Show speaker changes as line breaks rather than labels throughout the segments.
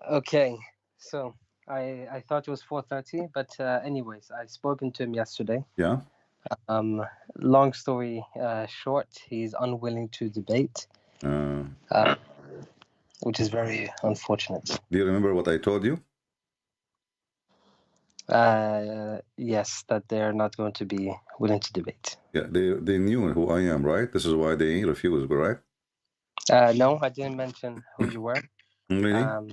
Okay, so I thought it was 4:30, but anyways, I spoken to him yesterday.
Yeah.
Um, Long story short, he's unwilling to debate,
Uh,
uh, which is very unfortunate.
do you remember what I told you?
Yes, that they're not going to be willing to debate.
Yeah, they knew who I am, right? This is why they refused, right?
No, I didn't mention who you were.
Really?
Um,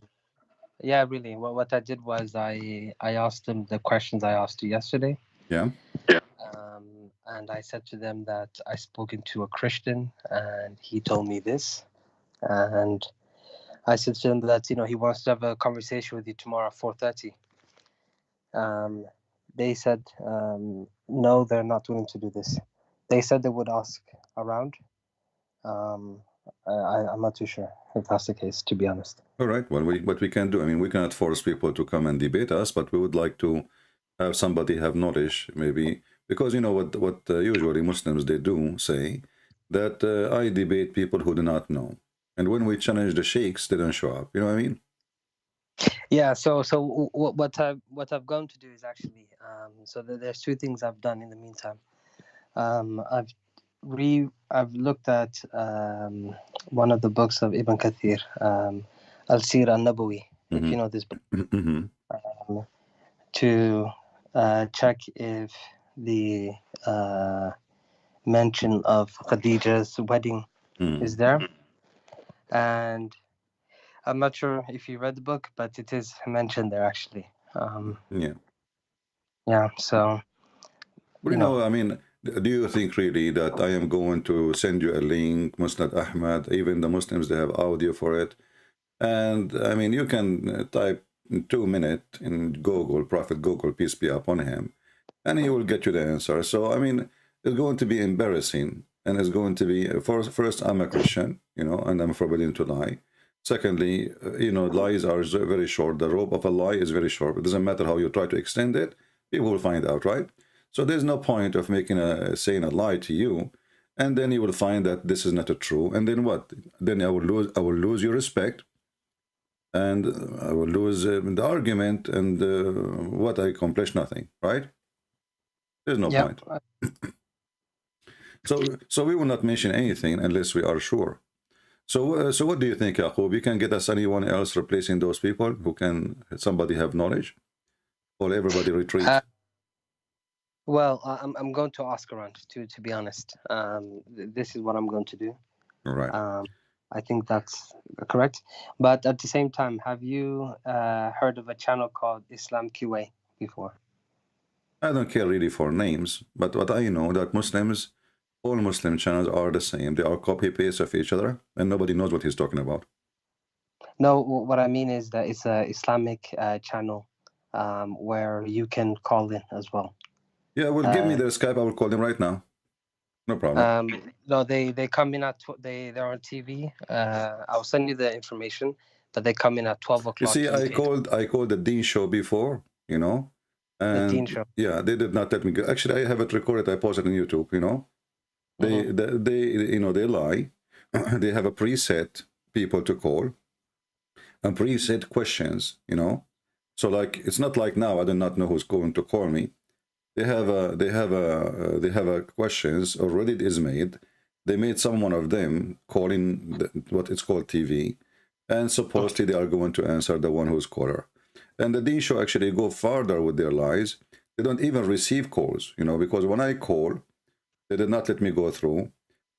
yeah, really. What I did was I asked them the questions I asked you yesterday.
Yeah.
And I said to them that I spoken to a Christian, and he told me this. And I said to him that he wants to have a conversation with you tomorrow at 4:30. Um, they said no, they're not willing to do this. They said they would ask around. Um, I'm not too sure if that's the case, to be honest.
All right. Well, what we can do, I mean, we cannot force people to come and debate us, but we would like to have somebody have knowledge, maybe, because you know what usually Muslims they do say that I debate people who do not know, and when we challenge the sheikhs, they don't show up. You know what I mean?
Yeah. So what I've gone to do is actually so there's two things I've done in the meantime. I've looked at one of the books of Ibn Kathir, Al Sira Al Nabawi, if you
Mm-hmm.
know this book,
Mm-hmm.
to check if the mention of Khadija's wedding
Mm-hmm.
is there. And I'm not sure if you read the book, but it is mentioned there actually.
Yeah.
Yeah, so
But
you
you
know,
know, I mean, do you think really that I am going to send you a link, Musnad Ahmad? Even the Muslims they have audio for it. And I mean, you can type in 2 minutes in Google, Prophet Google, peace be upon him, and he will get you the answer. So, I mean, it's going to be embarrassing. And it's going to be, first, I'm a Christian, you know, and I'm forbidden to lie. Secondly, you know, lies are very short. The rope of a lie is very short. It doesn't matter how you try to extend it, people will find out, right? So there's no point of saying a lie to you, and then you will find that this is not a true. And then what? Then I will lose your respect, and I will lose the argument, and what I accomplish nothing, right? There's no
yeah,
point. So we will not mention anything unless we are sure. So what do you think, Yaqub? You can get us anyone else replacing those people who can somebody have knowledge, or everybody
uh,
retreat?
well, I'm going to ask around to be honest. This is what I'm going to do.
All right.
Um, I think that's correct. But at the same time, have you heard of a channel called Islam QA before?
I don't care really for names, but what I know that Muslims, all Muslim channels are the same. They are copy paste of each other, and nobody knows what he's talking about.
No, what I mean is that it's a Islamic channel where you can call in as well.
Yeah, well, give me
Uh,
their Skype. I will call them right now. No problem.
no, they come in at they're on TV. I'll send you the information, but they come in at 12
You
o'clock
see, I
UK.
called I called the Dean show before, you know,
The Dean
and
Show.
yeah, they did not let me go. Actually, I have it recorded. I posted on YouTube. You know,
Hmm.
they you know they lie. They have a preset people to call and preset questions. You know, so like it's not like now. I do not know who's going to call me. They have a questions already. It is made. They made someone of them calling what it's called TV, and supposedly they are going to answer the one who's caller. And the D show actually go further with their lies. They don't even receive calls, you know, because when I call, they did not let me go through.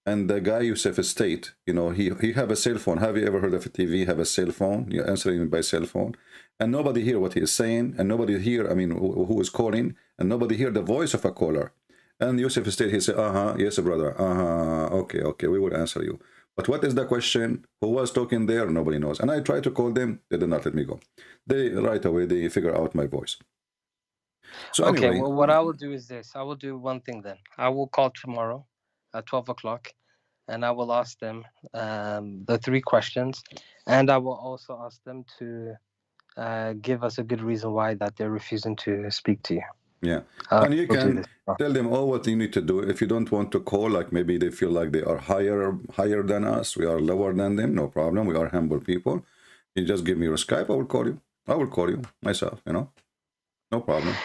And the guy Yusuf State, you know, he have a cell phone. Have you ever heard of a TV have a cell phone? You're answering by cell phone, and nobody hear what he is saying, and nobody hear. I mean, who is calling, and nobody hear the voice of a caller. And Yusuf State, he said, yes, brother, okay, okay, we will answer you. But what is the question? Who was talking there? Nobody knows. And I tried to call them. They did not let me go. They right away they figure out my voice. So
Okay,
anyway,
well, what I will do is this. I will do one thing then. I will call tomorrow at 12 o'clock, and I will ask them the three questions, and I will also ask them to give us a good reason why that they're refusing to speak to you.
yeah, and you
We'll do this.
can tell them all what you need to do. If you don't want to call, like maybe they feel like they are higher than us, we are lower than them. No problem. We are humble people. You just give me your Skype, I will call you. I will call you myself, you know, no problem.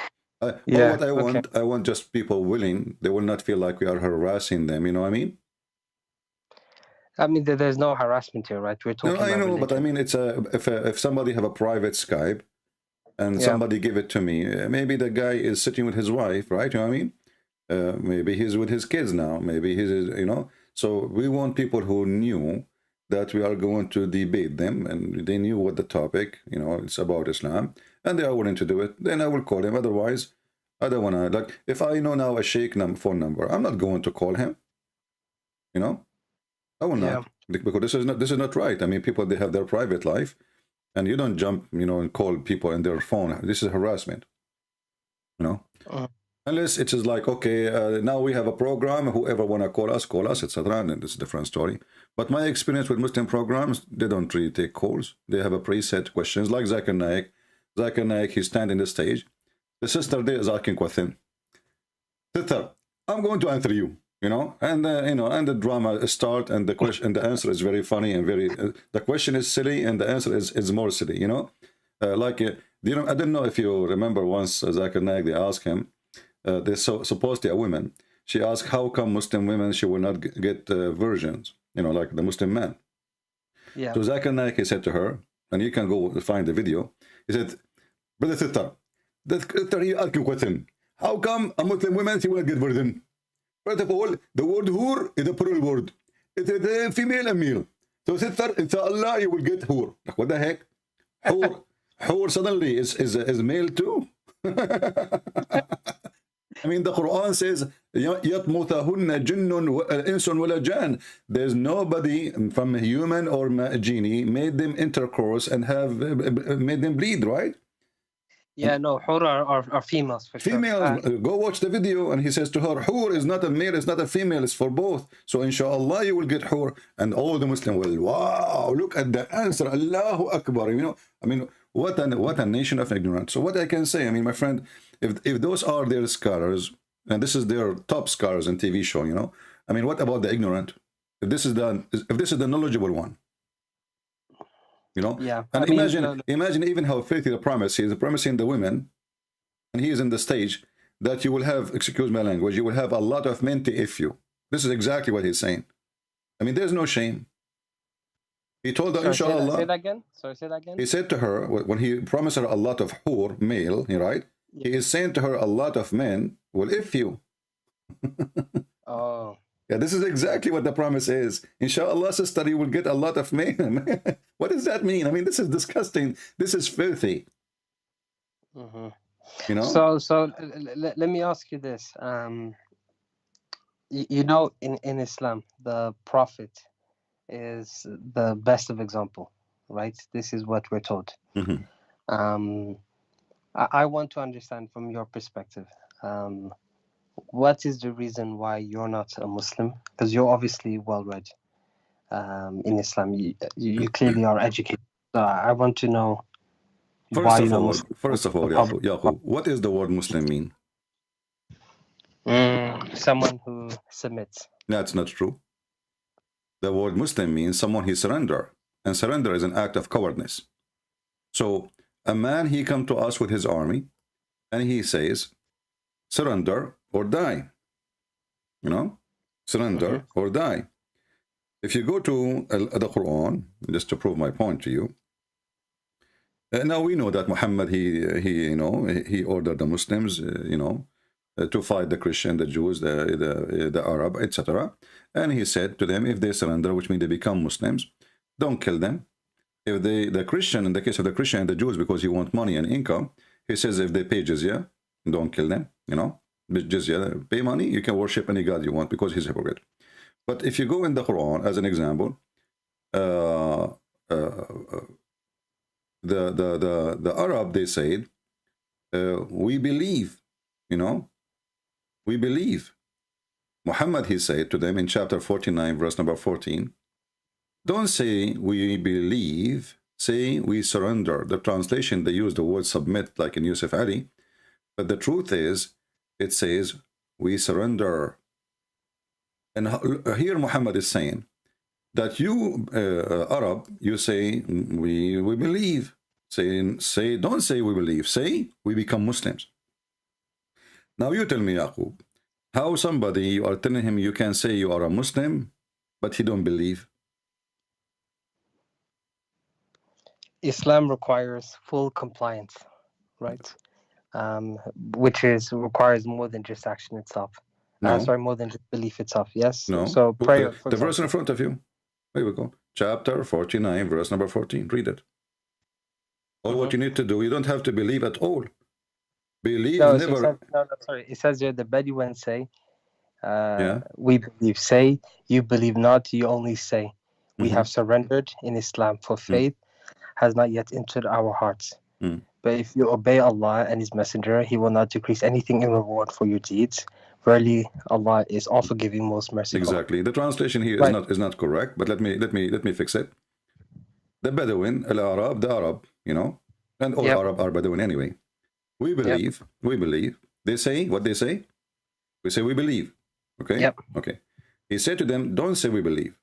All
Yeah.
what I
Okay.
want just people willing. They will not feel like we are harassing them. You know what I mean?
I mean, there's no harassment here, right? We're
No,
talking
I
about
know, but I
religion.
mean, it's if somebody have a private Skype and
Yeah.
somebody give it to me, maybe the guy is sitting with his wife, right? You know what I mean? Maybe he's with his kids now. Maybe he's, you know. So we want people who knew that we are going to debate them, and they knew what the topic, you know, it's about Islam, and they are willing to do it. Then I will call them. Otherwise, I don't want to. Like, if I know now a sheikh phone number, I'm not going to call him. You know, I will
Yeah.
not, because this is not right. I mean, people, they have their private life, and you don't jump, you know, and call people in their phone. This is harassment. You know.
Mm.
Unless it is like, okay, now we have a program, whoever want to call us, etc. And it's a different story. But my experience with Muslim programs, they don't really take calls. They have a preset questions, like Zakir Naik. Zakir Naik, he's standing the stage. The sister there is asking question. Sister, I'm going to answer you, you know, and and the drama start, and the question and the answer is very funny and very. The question is silly, and the answer is more silly, you know. I don't know if you remember once Zakir Naik, they asked him. There's supposedly a woman. She asked, how come Muslim women, she will not get virgins, you know, like the Muslim man.
Yeah.
So Zakir Naik, he said to her, and you can go find the video, he said, brother sister, the sister here asking question, how come a Muslim woman, she will not get virgin? First of all, the word hur is a plural word. It's a female and male. So sister, inshallah, you will get hur. Like, what the heck? Hur suddenly is male too? I mean, the Quran says, يَطْمُثَهُنَّ جِنٌّ إِنسٌ وَلَا جَانٌ. There's nobody from human or genie made them intercourse and have made them bleed, right?
Yeah. No, hur are females for sure.
Females, go watch the video, and he says to her, Hur is not a male, it's not a female, it's for both. So inshallah you will get Hur. And all the Muslims will, wow, look at the answer, Allahu Akbar. You know, I mean, what a nation of ignorance. So what I can say, I mean, my friend, if those are their scholars, and this is their top scholars in TV show, you know, I mean, what about the ignorant? If this is the knowledgeable one, you know?
Yeah.
And
I mean,
imagine even how filthy the promise he is promising the women, and he is in the stage that you will have, excuse my language, you will have a lot of men to if you. This is exactly what he's saying. I mean, there's no shame. He told her, inshallah.
Say that again. Sorry, say that again.
He said to her, when he promised her a lot of hur, male, right? Yeah. He is saying to her, a lot of men will if you.
Oh.
Yeah, this is exactly what the promise is. Inshallah, sister, you will get a lot of men. What does that mean? I mean, this is disgusting. This is filthy.
Mm-hmm.
You know?
So let me ask you this. You know, in Islam, the Prophet is the best of example, right? This is what we're taught.
Mm-hmm.
I want to understand from your perspective, what is the reason why you're not a Muslim? Because you're obviously well-read in Islam. You clearly are educated. So I want to know why you're not Muslim.
First of all, Yaqub, what does the word Muslim mean?
Someone who submits.
That's not true. The word Muslim means someone who surrender, and surrender is an act of cowardness. So a man, he come to us with his army, and he says, surrender or die. You know, surrender or die. If you go to the Quran, just to prove my point to you, now we know that Muhammad, he ordered the Muslims, to fight the Christian, the Jews, the Arab, etc. And he said to them, if they surrender, which means they become Muslims, don't kill them. If the Christian, in the case of the Christian and the Jews, because he want money and income, he says if they pay jizya, don't kill them, you know, jizya, pay money, you can worship any god you want because he's a hypocrite. But if you go in the Quran, as an example, the Arab, they said, we believe, you know, we believe. Muhammad, he said to them in chapter 49, verse number 14, don't say we believe, say we surrender. The translation, they use the word submit, like in Yusuf Ali, but the truth is, it says we surrender. And here Muhammad is saying, that you, Arab, you say we believe. Say don't say we believe. Say we become Muslims. Now you tell me, Yaqub, how somebody you are telling him you can say you are a Muslim, but he don't believe.
Islam requires full compliance, right? Which requires more than just action itself.
No,
Sorry, more than just belief itself. Yes.
no.
So prayer, for
The verse in
example.
front of you. Here we go. Chapter 49, verse number 14. Read it. All what you need to do, you don't have to believe at all. Believe
No,
never.
sorry. It says here the Bedouins say,
Yeah.
we believe. Say, you believe not, you only say. We
Mhm.
have surrendered in Islam, for faith has not yet entered our hearts. But if you obey Allah and His Messenger, He will not decrease anything in reward for your deeds. Verily, Allah is all forgiving, most merciful.
Exactly. The translation here
Right.
is not correct, but let me fix it. The Bedouin, the Arab, you know, and all Arab are Bedouin anyway. We believe. We believe. They say what they say. We say we believe. Okay.
Yep.
Okay. He said to them, "Don't say we believe,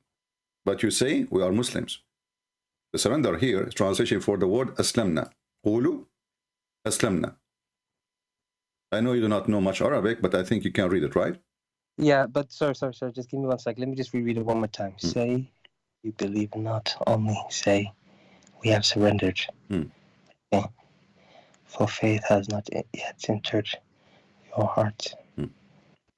but you say we are Muslims." The surrender here is translation for the word aslamna. Qulu aslamna. I know you do not know much Arabic, but I think you can read it, right?
Yeah, but sorry. Just give me 1 sec. Let me just reread it one more time. Say, you believe not. Only say, we have surrendered. Okay. For faith has not yet entered your heart.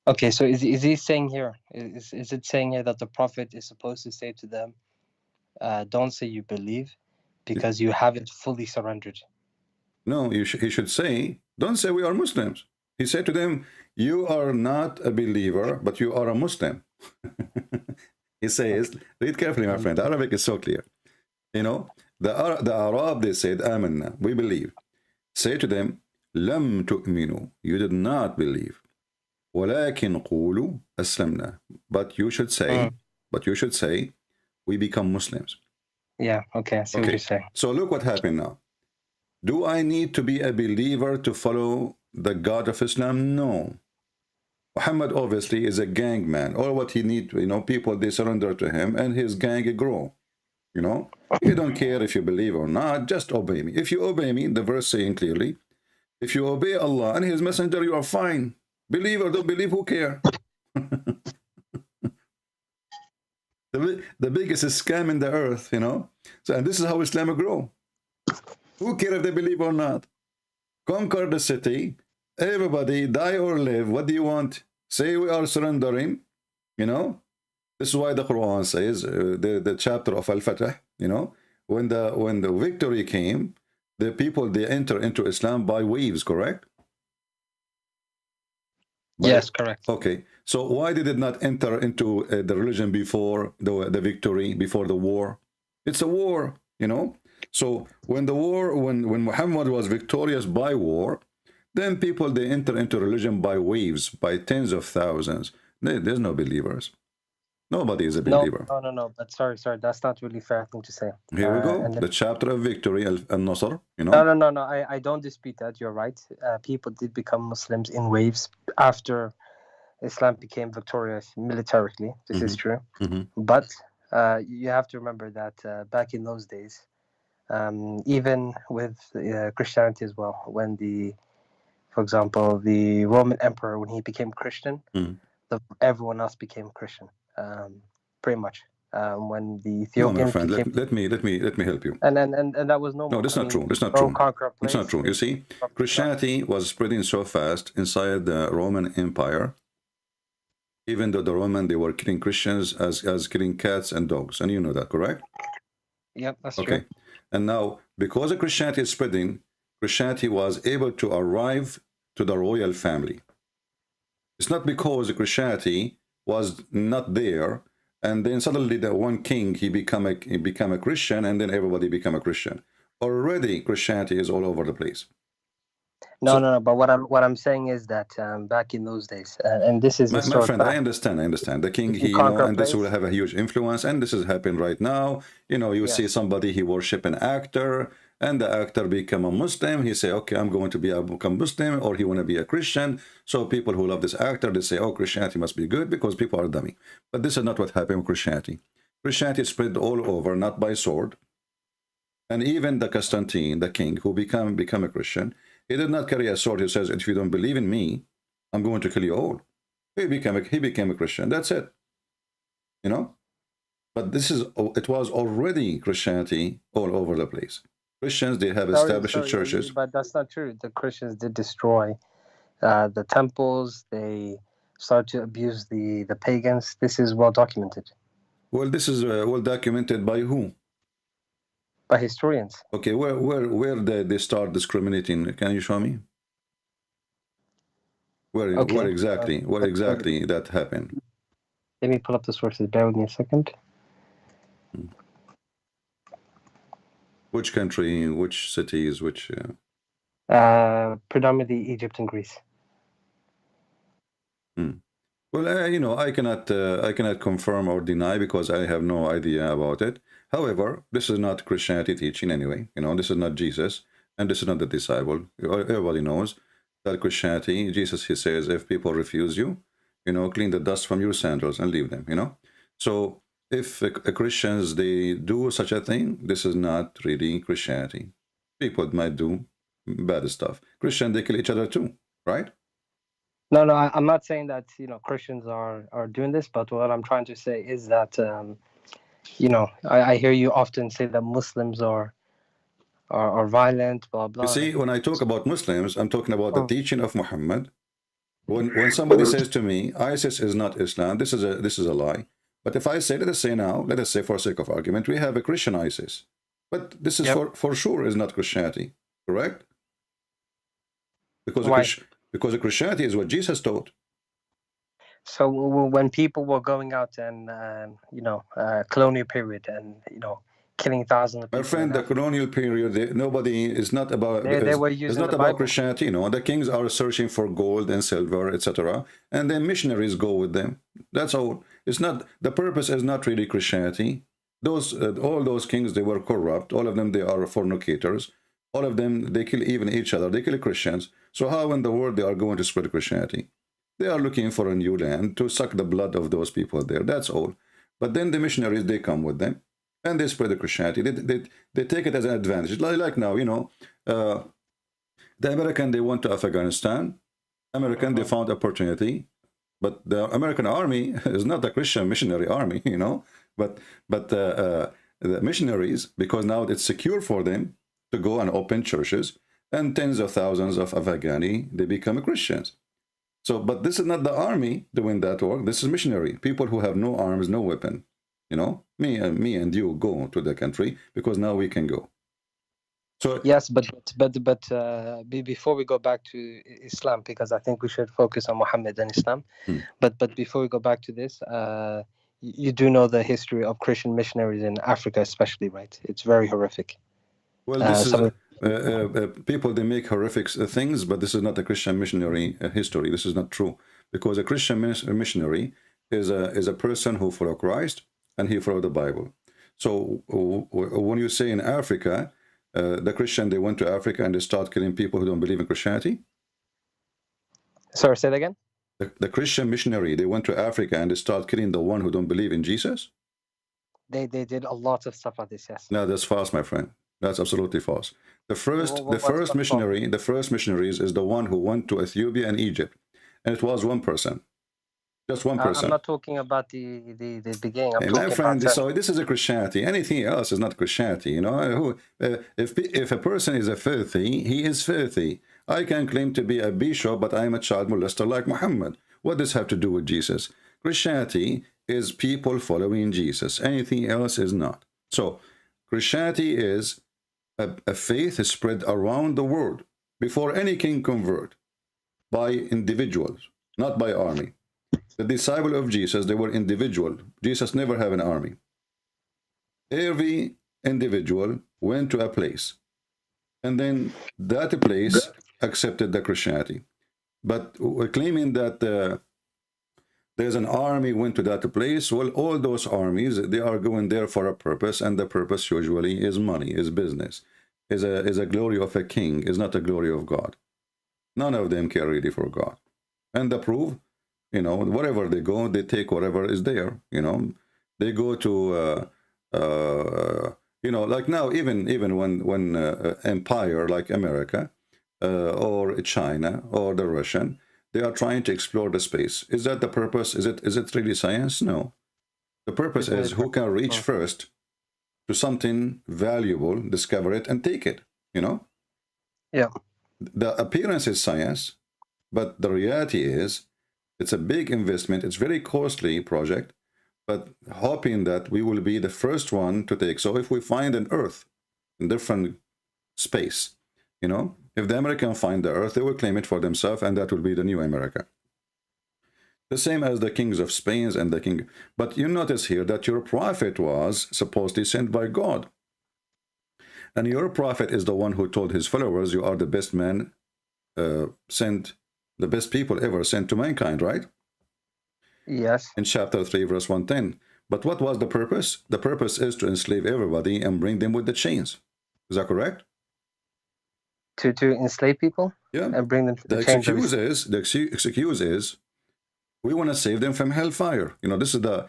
Okay, so is he saying here? Is it saying here that the Prophet is supposed to say to them, "Don't say you believe, because you haven't fully surrendered"?
No, he should say, "Don't say we are Muslims." He said to them, "You are not a believer, but you are a Muslim." He says, read carefully, my friend. Arabic is so clear. You know, the Arab, they said, "Amanna," we believe. Say to them, "Lam tu'minu," you did not believe. "Walakin qulu aslamna," but you should say, we become Muslims.
Yeah, okay, I see what you're saying.
So look what happened now. Do I need to be a believer to follow the God of Islam? No. Muhammad obviously is a gang man. All what he needs, you know, people, they surrender to him and his gang grow. You know, he don't care if you believe or not, just obey me. If you obey me, the verse saying clearly, if you obey Allah and His Messenger, you are fine. Believe or don't believe, who care? the biggest scam in the earth, you know. So, and this is how Islam grow. Who care if they believe or not? Conquer the city. Everybody, die or live. What do you want? Say we are surrendering. You know. This is why the Quran says the chapter of Al-Fatah. You know, when the victory came, the people they enter into Islam by waves. Correct.
Yes, correct.
Okay, so why did it not enter into the religion before the victory, before the war? It's a war, you know. So when the war, when Muhammad was victorious by war, then people they enter into religion by waves, by tens of thousands. There's no believers. Nobody is a believer.
No. But sorry, that's not really fair thing to say.
Here we go. The chapter of victory, Al-Nasr. You know.
No. I don't dispute that. You're right. People did become Muslims in waves after Islam became victorious militarily. This is true. But you have to remember that back in those days, even with Christianity as well, when for example, the Roman Emperor, when he became Christian, everyone else became Christian, pretty much. When the Ethiopians
no, my friend, let me help you.
And that was normal.
No, that's not true. That's not true. It's not true. You see, Christianity was spreading so fast inside the Roman Empire. Even though the Roman, they were killing Christians as killing cats and dogs, and you know that, correct?
Yep, that's true.
And now, because the Christianity is spreading, Christianity was able to arrive to the royal family. It's not because the Christianity was not there, and then suddenly the one king he become a Christian, and then everybody become a Christian. Already, Christianity is all over the place.
No. But what I'm saying is that back in those days, and this is
my friend, I understand. The king, he, you know, and this will have a huge influence, and this is happening right now. You know, you see somebody he worship an actor, and the actor become a Muslim. He say, okay, I'm going to become Muslim, or he want to be a Christian. So people who love this actor, they say, oh, Christianity must be good because people are dummy. But this is not what happened with Christianity. Christianity spread all over, not by sword. And even the Constantine, the king, who became a Christian, he did not carry a sword. He says, if you don't believe in me, I'm going to kill you all. He became a Christian. That's it. You know? But it was already Christianity all over the place. Christians, they have established churches.
But that's not true. The Christians did destroy the temples. They started to abuse the pagans. This is well documented.
Well, this is well documented by who?
By historians.
Okay, where did they start discriminating? Can you show me? Where exactly that happened?
Let me pull up the sources. Bear with me a second.
Which country, which cities, which?
Predominantly Egypt and Greece.
Well, you know, I cannot confirm or deny because I have no idea about it. However, this is not Christianity teaching anyway. You know, this is not Jesus, and this is not the disciple. Everybody knows that Christianity, Jesus, he says, if people refuse you, you know, clean the dust from your sandals and leave them, you know. So if Christians, they do such a thing, this is not really Christianity. People might do bad stuff. Christians, they kill each other too, right?
No, I'm not saying that, you know, Christians are doing this, but what I'm trying to say is that, you know, I hear you often say that Muslims are violent, blah, blah.
You see, when I talk about Muslims, I'm talking about the teaching of Muhammad. When somebody says to me, ISIS is not Islam, this is a lie. But if I say, let us say for sake of argument, we have a Christian ISIS. But this is for sure is not Christianity, correct? Because Christianity is what Jesus taught.
So when people were going out and, you know, colonial period and, you know, killing thousands of people.
My friend, the colonial period, nobody is not about.
They were using
it's not about Christianity, you know. The kings are searching for gold and silver, etc., and then missionaries go with them. That's all. It's not, the purpose is not really Christianity. Those all those kings, they were corrupt. All of them, they are fornicators. All of them, they kill even each other. They kill Christians. So how in the world they are going to spread Christianity? They are looking for a new land to suck the blood of those people there. That's all. But then the missionaries, they come with them. And they spread the Christianity. They take it as an advantage. Like now, you know, the American, they went to Afghanistan. American, they found opportunity. But the American army is not a Christian missionary army, you know. But the missionaries, because now it's secure for them to go and open churches, and tens of thousands of Afghani, they become Christians. So, but this is not the army doing that work. This is missionary. People who have no arms, no weapon. You know, me and you go to the country because now we can go. So
yes, but before we go back to Islam, because I think we should focus on Muhammad and Islam. But before we go back to this, you do know the history of Christian missionaries in Africa, especially, right? It's very horrific.
Well, this is people, they make horrific things, but this is not a Christian missionary history. This is not true, because a Christian missionary is a person who follows Christ and he followed the Bible. So when you say in Africa, the Christian, they went to Africa and they start killing people who don't believe in Christianity.
Sorry, say that again.
The Christian missionary, they went to Africa and they start killing the one who don't believe in Jesus.
They did a lot of stuff like this. Yes.
No, that's false, my friend. That's absolutely false. The first missionaries is the one who went to Ethiopia and Egypt, and it was one person. Just one person.
I'm not talking about the beginning. I'm
hey,
talking
my friend,
about
so this is a Christianity. Anything else is not Christianity. You know, if a person is a filthy, he is filthy. I can claim to be a bishop, but I am a child molester like Muhammad. What does this have to do with Jesus? Christianity is people following Jesus. Anything else is not. So Christianity is a faith spread around the world before any king convert, by individuals, not by army. The disciple of Jesus, they were individual. Jesus never had an army. Every individual went to a place, and then that place accepted the Christianity. But we're claiming that there's an army went to that place. Well, all those armies, they are going there for a purpose, and the purpose usually is money, is business, is a glory of a king, is not a glory of God. None of them care really for God. And the proof, you know, wherever they go, they take whatever is there. You know, They go to you know, like now, even when empire like America or China or the Russian, they are trying to explore the space. Is that the purpose? Is it really science? No. The purpose
Isn't
is
it?
who can reach
Oh,
first to something valuable, discover it, and take it. You know,
yeah.
the appearance is science, but the reality is it's a big investment. It's very costly project, but hoping that we will be the first one to take. So if we find an Earth in different space, you know, if the American find the Earth, they will claim it for themselves, and that will be the new America. The same as the kings of Spain and the king. But you notice here that your prophet was supposedly sent by God. And your prophet is the one who told his followers, you are the best man sent, the best people ever sent to mankind, right?
Yes.
In chapter 3, verse 110. But what was the purpose? The purpose is to enslave everybody and bring them with the chains. Is that correct?
To enslave people
Yeah.
and bring them to
The
the chains of
excuse is we want to save them from hellfire. You know, this is the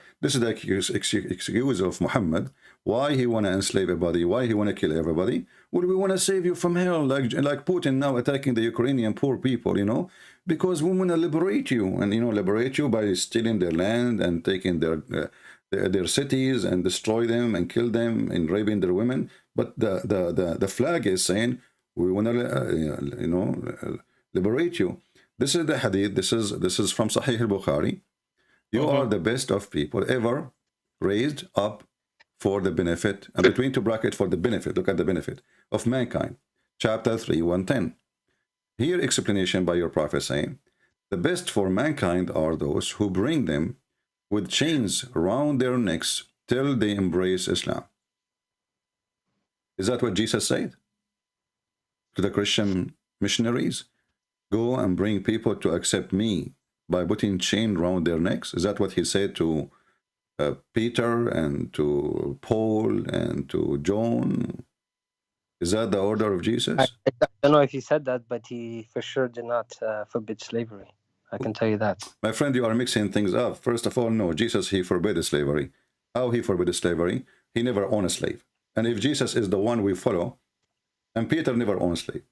excuse of Muhammad. Why he want to enslave everybody? Why he want to kill everybody? Well, we want to save you from hell, like Putin now attacking the Ukrainian poor people. You know, because we want to liberate you, and you know, liberate you by stealing their land and taking their cities and destroy them and kill them and raping their women. But the flag is saying we want to you know, liberate you. This is the hadith. This is from Sahih al-Bukhari. You are the best of people ever raised up for the benefit, and between two brackets for the benefit. Look at the benefit of mankind. Chapter 3, 110. Here explanation by your prophet saying, the best for mankind are those who bring them with chains around their necks till they embrace Islam. Is that what Jesus said to the Christian missionaries? Go and bring people to accept me by putting chain around their necks. Is that what he said to Peter and to Paul and to John? Is that the order of Jesus?
I don't know if he said that, but he for sure did not forbid slavery. I can tell you that.
My friend, you are mixing things up. First of all, no, Jesus, he forbade slavery. How he forbade slavery? He never owned a slave. And if Jesus is the one we follow, and Peter never owned a slave.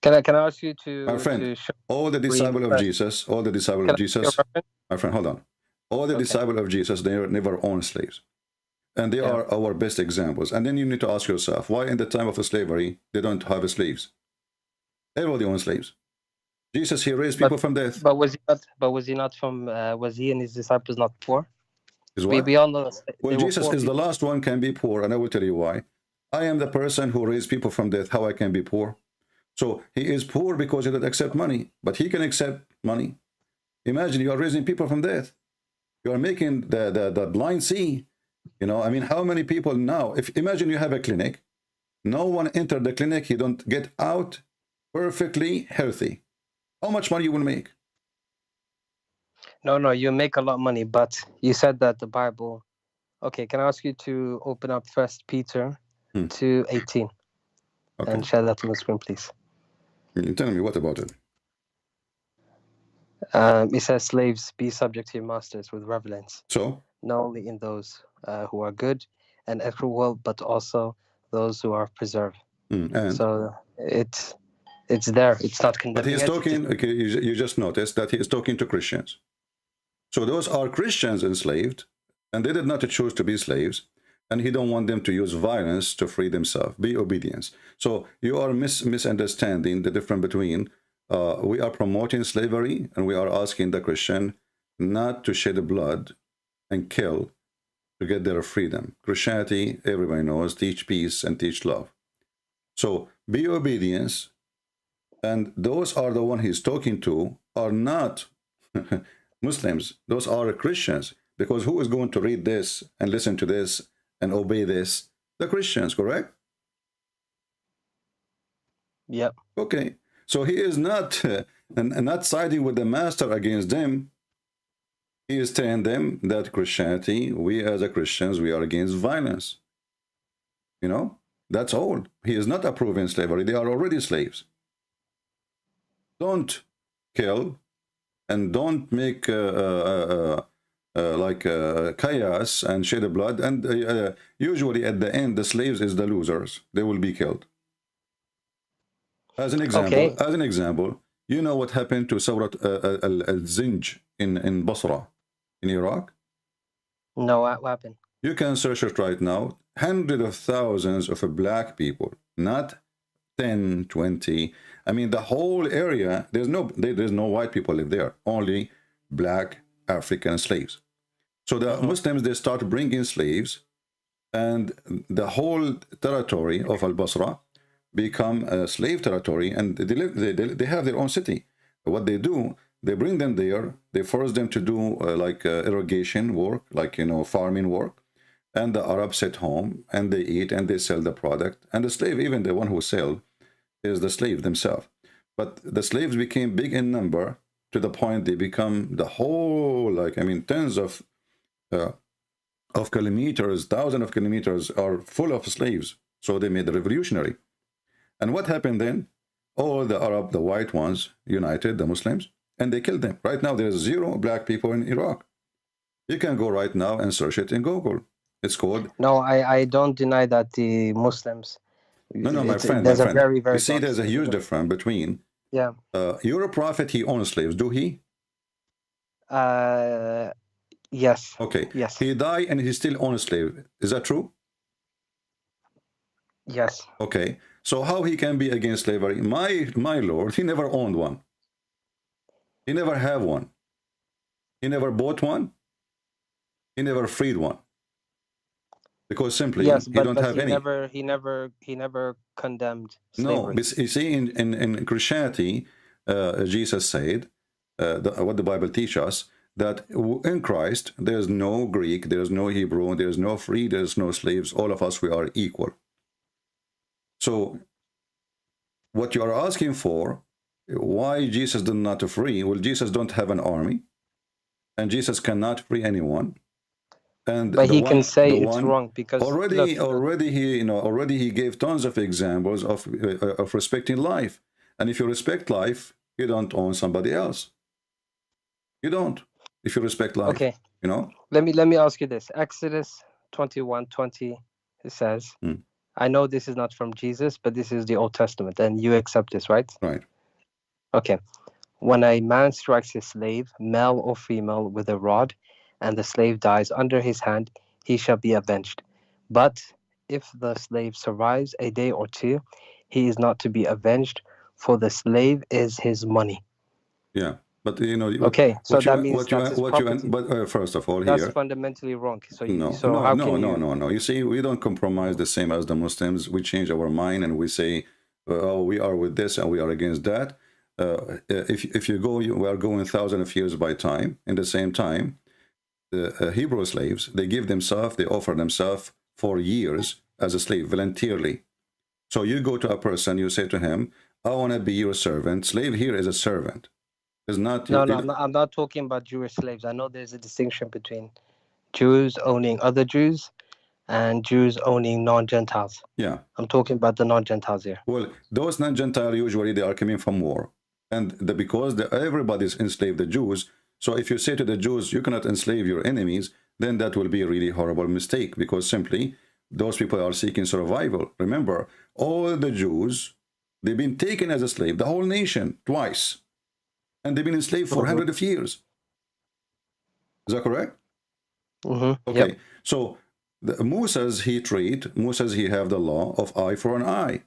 Can I ask you
My friend,
to show
all the disciples of Jesus, my friend, hold on. All the disciples of Jesus, they never owned slaves. And they are our best examples. And then you need to ask yourself, why in the time of slavery, they don't have slaves? Everybody owns slaves. Jesus, he raised people from death.
But was he not? But was he not from? Was he and his disciples not poor?
Is what?
We all know.
Well, Jesus is the last one can be poor, and I will tell you why. I am the person who raised people from death. How I can be poor? So he is poor because he doesn't accept money, but he can accept money. Imagine you are raising people from death. You are making the blind see. You know, I mean, how many people now? If imagine you have a clinic, no one entered the clinic, he don't get out perfectly healthy. How much money you will make?
No, you make a lot of money, but you said that the Bible. Okay, can I ask you to open up First Peter 2:18 and share that on the screen, please?
You tell me, what about it?
It says, "Slaves, be subject to your masters with reverence,
So,
not only in those who are good and equitable, but also those who are preserved."
and
so it's there. It's not condemning.
but he is talking. Okay, you just noticed that he is talking to Christians. So those are Christians enslaved, and they did not choose to be slaves, and he don't want them to use violence to free themselves. Be obedience. So you are misunderstanding the difference between we are promoting slavery, and we are asking the Christian not to shed blood and kill to get their freedom. Christianity, everybody knows, teach peace and teach love. So be obedience, and those are the one he's talking to are not Muslims. Those are Christians, because who is going to read this and listen to this and obey this? The Christians, correct?
Yep.
Okay. So he is not not siding with the master against them. He is telling them that Christianity, we as a Christians, we are against violence. You know, that's all. He is not approving slavery. They are already slaves. Don't kill, and don't make chaos and shed blood, and usually at the end, the slaves is the losers. They will be killed.
Okay.
As an example, you know what happened to Sawrat al-Zinj in Basra, in Iraq?
No, what happened?
You can search it right now. Hundreds of thousands of black people, not 10, 20. I mean, the whole area, there's no white people live there, only black African slaves. So the Muslims, they start bringing slaves, and the whole territory of Al-Basra become a slave territory, and they have their own city. What they do, they bring them there, they force them to do irrigation work, farming work, and the Arabs sit home and they eat and they sell the product, and the slave, even the one who sell, is the slave themselves. But the slaves became big in number to the point they become the whole, tens of kilometers, thousands of kilometers are full of slaves. So they made the revolutionary. And what happened then? All the Arab, the white ones, united, the Muslims, and they killed them. Right now, there's 0 black people in Iraq. You can go right now and search it in Google. It's called...
No, I don't deny that the Muslims...
No, my friend,
there's a very, very...
You see, there's a huge difference between...
Yeah.
Your prophet, he owned slaves. Do he?
Yes.
Okay.
Yes.
He died and he still owns a slave. Is that true?
Yes.
Okay. So how he can be against slavery? My Lord, he never owned one. He never have one. He never bought one. He never freed one. Because simply,
yes,
he
but,
don't have any.
He never condemned slavery.
No, you see, in Christianity, Jesus said, what the Bible teaches us, that in Christ, there's no Greek, there's no Hebrew, there's no free, there's no slaves. All of us, we are equal. So what you are asking for, why Jesus did not free? Well, Jesus don't have an army, and Jesus cannot free anyone. And
but he can say it's wrong because
already he gave tons of examples of respecting life. And if you respect life, you don't own somebody else. You don't. If you respect life,
okay.
You know.
Let me ask you this. Exodus 21:20, it says, I know this is not from Jesus, but this is the Old Testament, and you accept this, right?
Right.
Okay. When a man strikes his slave, male or female, with a rod, and the slave dies under his hand, he shall be avenged. But if the slave survives a day or two, he is not to be avenged, for the slave is his money.
Yeah, but
okay, so that means that's his property.
But first of all,
that's fundamentally wrong. So
no. You see, we don't compromise the same as the Muslims. We change our mind and we say, oh, we are with this and we are against that. If you go, we are going thousands of years by time. In the same time, the Hebrew slaves, they give themselves, they offer themselves for years as a slave voluntarily. So you go to a person, you say to him, I want to be your servant. Slave here is a servant. Is not
I'm not talking about Jewish slaves. I know there's a distinction between Jews owning other Jews and Jews owning non-Gentiles.
Yeah.
I'm talking about the non-Gentiles here.
Well, those non-Gentiles, usually they are coming from war. And because everybody's enslaved the Jews, so if you say to the Jews, you cannot enslave your enemies, then that will be a really horrible mistake, because simply those people are seeking survival. Remember, all the Jews, they've been taken as a slave, the whole nation, twice. And they've been enslaved for hundreds of years. Is that correct? Okay.
Yep.
So Moses, he have the law of eye for an eye.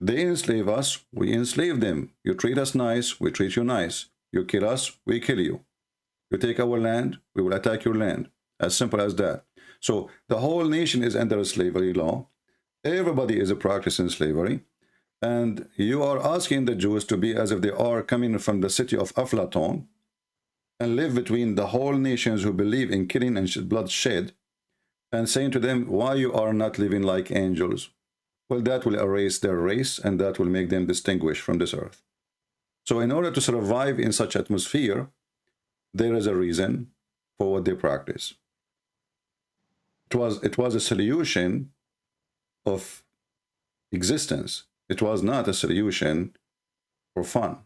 They enslave us, we enslave them. You treat us nice, we treat you nice. You kill us, we kill you. You take our land, we will attack your land. As simple as that. So the whole nation is under a slavery law. Everybody is practicing slavery. And you are asking the Jews to be as if they are coming from the city of Aflaton and live between the whole nations who believe in killing and bloodshed, and saying to them, why you are not living like angels? Well, that will erase their race and that will make them distinguished from this earth. So in order to survive in such atmosphere, there is a reason for what they practice. It was a solution of existence. It was not a solution for fun.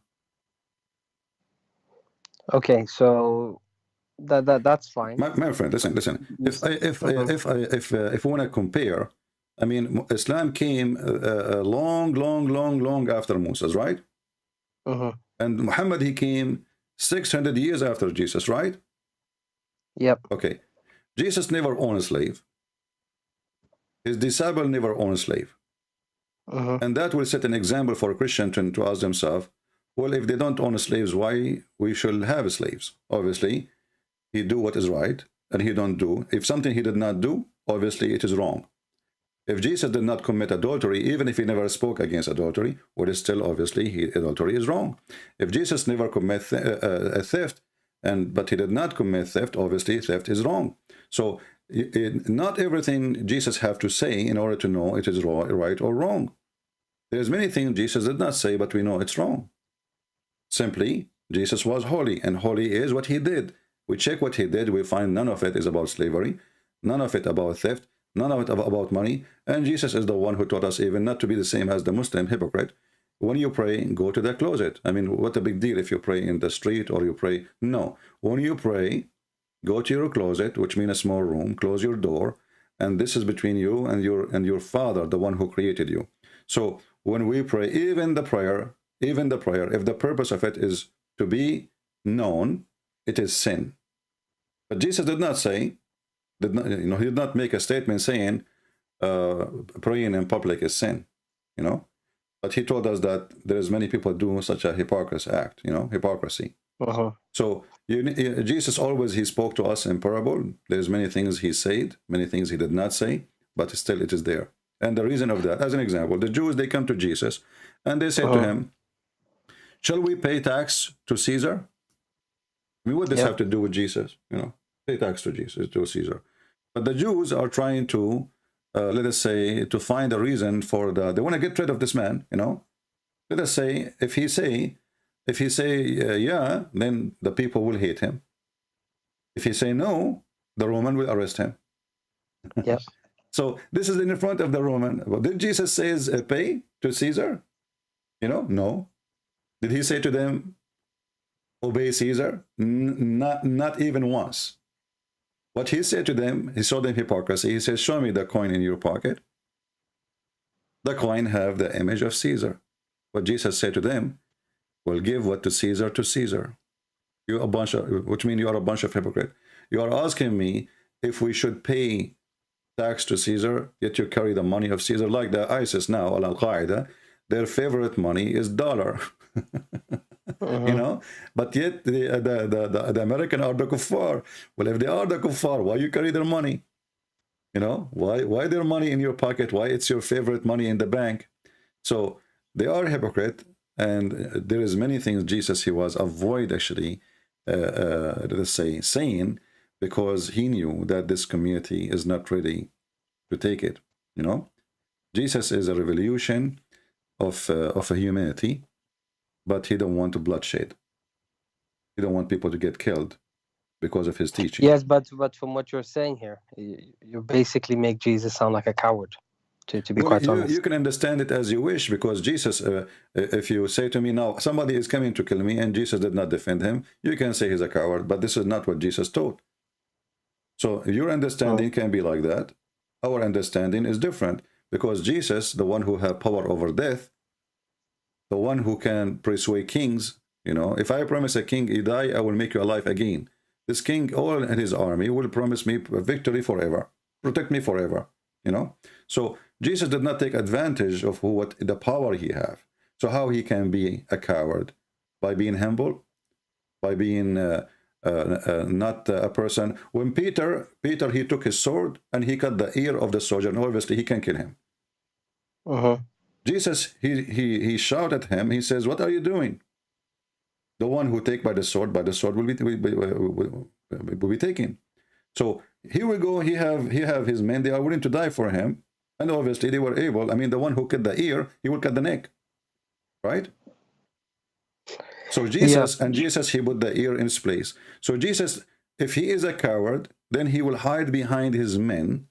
Okay, so That's fine.
My friend, listen. If we want to compare, I mean, Islam came long after Moses, right? And Muhammad, he came 600 years after Jesus, right?
Yep.
Okay. Jesus never owned a slave. His disciple never owned a slave. And that will set an example for a Christian to ask themselves, well, if they don't own slaves, why we should have slaves? Obviously, he do what is right, and he don't do. If something he did not do, obviously it is wrong. If Jesus did not commit adultery, even if he never spoke against adultery, well, it's still obviously adultery is wrong. If Jesus never commit a theft, but he did not commit theft, obviously theft is wrong. So not everything Jesus have to say in order to know it is right or wrong. There's many things Jesus did not say, but we know it's wrong. Simply, Jesus was holy, and holy is what he did. We check what he did, we find none of it is about slavery, none of it about theft, none of it about money. And Jesus is the one who taught us even not to be the same as the Muslim hypocrite. When you pray, go to the closet. I mean, what a big deal if you pray in the street or you pray. No, when you pray, go to your closet, which means a small room, close your door, and this is between you and your Father, the one who created you. So when we pray, even the prayer, if the purpose of it is to be known, it is sin. But Jesus did not say, he did not make a statement saying praying in public is sin, But he told us that there's many people do such a hypocrisy act, hypocrisy. So Jesus always, he spoke to us in parable. There's many things he said, many things he did not say, but still it is there. And the reason of that, as an example, the Jews, they come to Jesus and they say to him, shall we pay tax to Caesar? I mean, what does this have to do with Jesus? Pay tax to Jesus, to Caesar. But the Jews are trying to, let us say, to find a reason for they want to get rid of this man, Let us say, if he say yeah, then the people will hate him. If he say no, the Roman will arrest him.
Yep.
So this is in front of the Roman. Well, did Jesus say pay to Caesar? No. Did he say to them, obey Caesar? Not even once. What he said to them, he saw them hypocrisy. He says, show me the coin in your pocket. The coin have the image of Caesar. What Jesus said to them, well, give what to Caesar to Caesar. You're a bunch of, which means you are a bunch of hypocrite. You are asking me if we should pay tax to Caesar, yet you carry the money of Caesar, like the ISIS now, Al-Qaeda, their favorite money is dollar. But yet the American are the kuffar. Well, if they are the kuffar, why you carry their money? Why their money in your pocket? Why it's your favorite money in the bank? So they are hypocrite, and there is many things Jesus, he was avoid actually, let's say, saying, because he knew that this community is not ready to take it. Jesus is a revolution of a humanity, but he don't want to bloodshed. He don't want people to get killed because of his teaching.
Yes, but from what you're saying here, you basically make Jesus sound like a coward. To be quite honest,
you can understand it as you wish, because Jesus, if you say to me now, somebody is coming to kill me and Jesus did not defend him, you can say he's a coward, but this is not what Jesus taught. So your understanding can be like that. Our understanding is different, because Jesus, the one who has power over death, the one who can persuade kings, if I promise a king, he die, I will make you alive again. This king, all in his army, will promise me victory forever, protect me forever, So Jesus did not take advantage of what the power he have. So how he can be a coward? By being humble, by being not a person. When Peter, he took his sword and he cut the ear of the soldier, and obviously he can kill him. Jesus, he shouted at him. He says, what are you doing? The one who take by the sword will be taken. So here we go. He have his men. They are willing to die for him, and obviously they were able. I mean, the one who cut the ear, he will cut the neck, right? So Jesus, and Jesus, he put the ear in its place. So Jesus, if he is a coward, then he will hide behind his men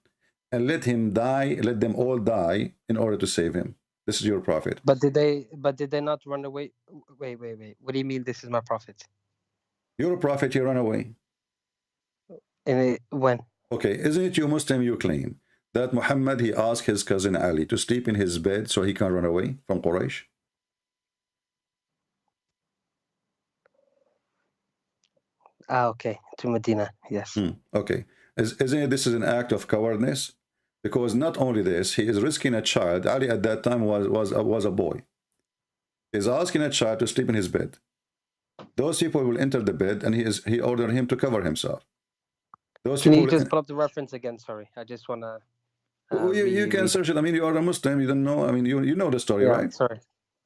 and let him die. Let them all die in order to save him. This is your prophet.
But did they not run away? Wait. What do you mean this is my prophet?
You're a prophet, you run away.
When?
Okay, isn't it you Muslim you claim that Muhammad, he asked his cousin Ali to sleep in his bed so he can run away from Quraysh?
Okay, to Medina. Yes.
Okay. Isn't it this is an act of cowardness? Because not only this, he is risking a child. Ali at that time was a boy. He's asking a child to sleep in his bed. Those people will enter the bed and he ordered him to cover himself. Those
Can
people
you just pull up the reference again? Sorry, I just wanna.
you can search it. I mean, you are a Muslim, you don't know. I mean, you know the story,
Yeah,
right?
sorry.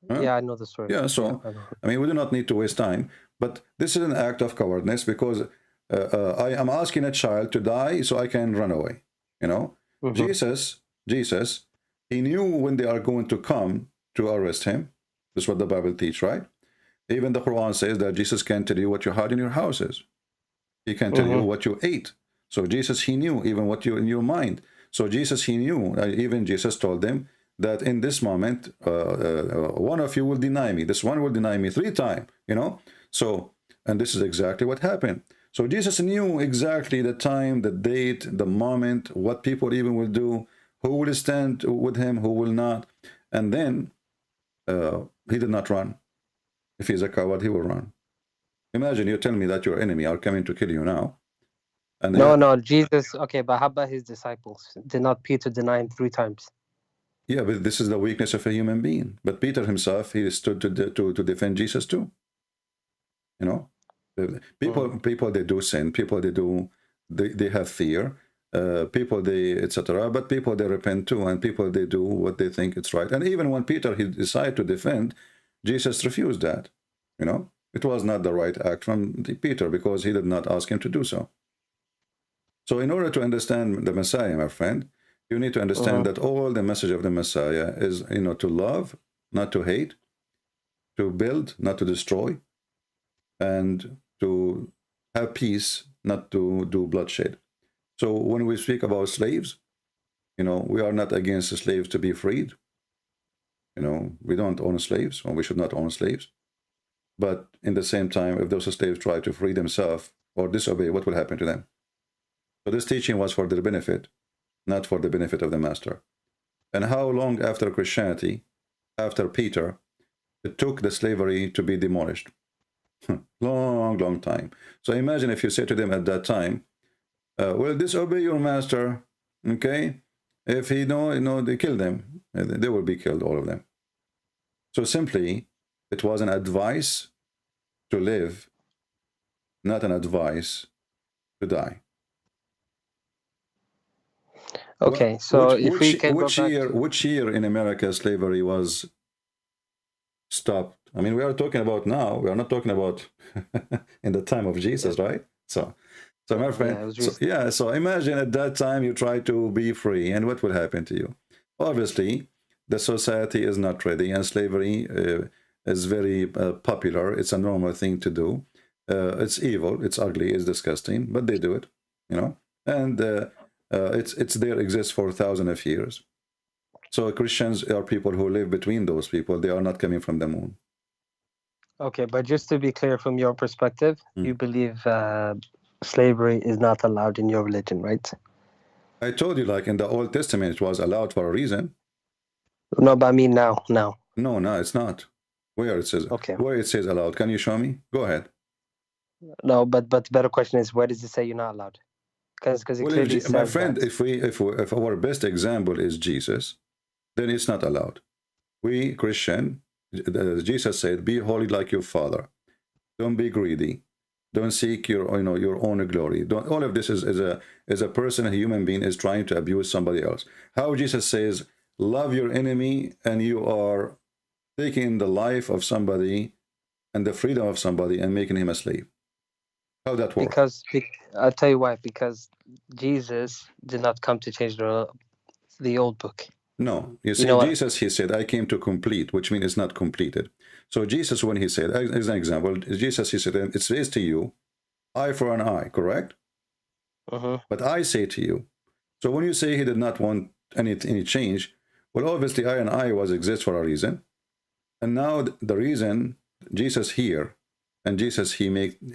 Huh?
Yeah, I know the story.
Yeah, so
Yeah, I know.
I mean, we do not need to waste time. But this is an act of cowardness because I am asking a child to die so I can run away. You know, Jesus, he knew when they are going to come to arrest him. This is what the Bible teach, right? Even the Quran says that Jesus can tell you what you had in your houses. He can tell you what you ate. So Jesus, he knew even what you in your mind. So Jesus, he knew. Even Jesus told them that in this moment, one of you will deny me. This one will deny me 3 times. You know. So, and this is exactly what happened. So Jesus knew exactly the time, the date, the moment, what people even will do, who will stand with him, who will not, and then he did not run. If he's a coward, he will run. Imagine you tell me that your enemy are coming to kill you now. And
no, Jesus. Okay, but how about his disciples? Did not Peter deny him 3 times?
yeah, but this is the weakness of a human being. But Peter himself, he stood to defend Jesus too. You know, people they do sin. People they have fear. People they etc. But people they repent too, and people they do what they think it's right. And even when Peter he decided to defend, Jesus refused that. You know, it was not the right act from Peter because he did not ask him to do so. So in order to understand the Messiah, my friend, you need to understand that all the message of the Messiah is, you know, to love, not to hate, to build, not to destroy, and to have peace, not to do bloodshed. So when we speak about slaves, you know, we are not against the slaves to be freed. You know, we don't own slaves, or we should not own slaves. But in the same time, if those slaves try to free themselves or disobey, what will happen to them? So this teaching was for their benefit, not for the benefit of the master. And how long after Christianity, after Peter, it took the slavery to be demolished? Long time. So imagine if you say to them at that time, well, disobey your master, okay? If he no, they kill them. They will be killed, all of them. So simply, it was an advice to live, not an advice to die.
Okay, so if we can
which
go back
year,
to...
which year in America slavery was stopped? I mean, we are talking about now. We are not talking about in the time of Jesus, right? So my friend, so imagine at that time you try to be free, and what will happen to you? Obviously, the society is not ready, and slavery is very popular. It's a normal thing to do. It's evil, it's ugly, it's disgusting, but they do it, you know. And it's there, exists for thousands of years. So Christians are people who live between those people. They are not coming from the moon.
Okay, but just to be clear, from your perspective, you believe slavery is not allowed in your religion, right?
I told you, like in the Old Testament, it was allowed for a reason.
No, but I mean now.
No, it's not. Where it says,
okay,
where it says allowed? Can you show me? Go ahead.
No, but the better question is, where does it say you're not allowed? Because it clearly says,
my friend, that... if our best example is Jesus, then it's not allowed. We Christian, Jesus said, "Be holy like your Father. Don't be greedy. Don't seek your own glory. Don't." All of this is a person, a human being, is trying to abuse somebody else. How Jesus says, "Love your enemy," and you are taking the life of somebody and the freedom of somebody and making him a slave. How that works?
Because I'll tell you why. Because Jesus did not come to change the old book.
No, you see, Jesus, he said, "I came to complete," which means it's not completed. So Jesus, when he said, as an example, Jesus, he said, "It says to you, eye for an eye," correct? But I say to you. So when you say he did not want any change, well, obviously, eye and eye exists for a reason. And now the reason Jesus here, and Jesus, he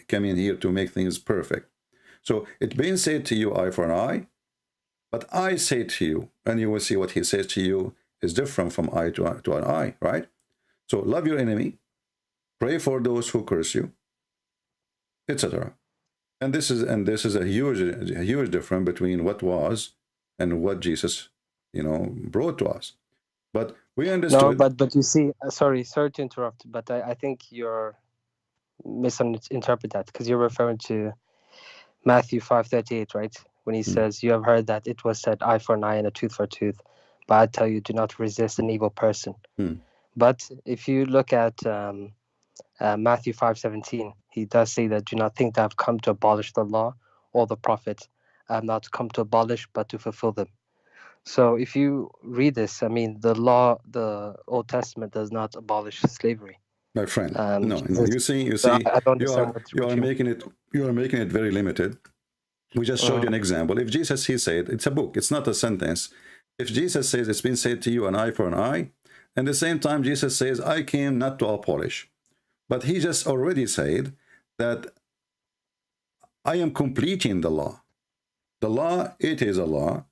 came in here to make things perfect. So it's being said to you, eye for an eye, but I say to you, and you will see what he says to you is different from eye to an eye, right? So love your enemy, pray for those who curse you, etc. And this is a huge difference between what was and what Jesus, brought to us. But we
No,
understood.
but you see, sorry to interrupt, but I think you're misinterpret that, because you're referring to Matthew 5:38, right? When he says, "You have heard that it was said, eye for an eye and a tooth for a tooth, but I tell you, do not resist an evil person." But if you look at Matthew 5:17, he does say that, "Do not think that I've come to abolish the law or the prophets. I have not come to abolish, but to fulfill them." So if you read this, I mean, the law, the Old Testament does not abolish slavery.
My friend, no.
Jesus,
You
so
see,
I don't
you
understand
are making it very limited. We just showed you an example. If Jesus, he said, it's a book, it's not a sentence. If Jesus says it's been said to you, an eye for an eye, and at the same time Jesus says, I came not to abolish, but he just already said that I am completing the law. The law, it is a law,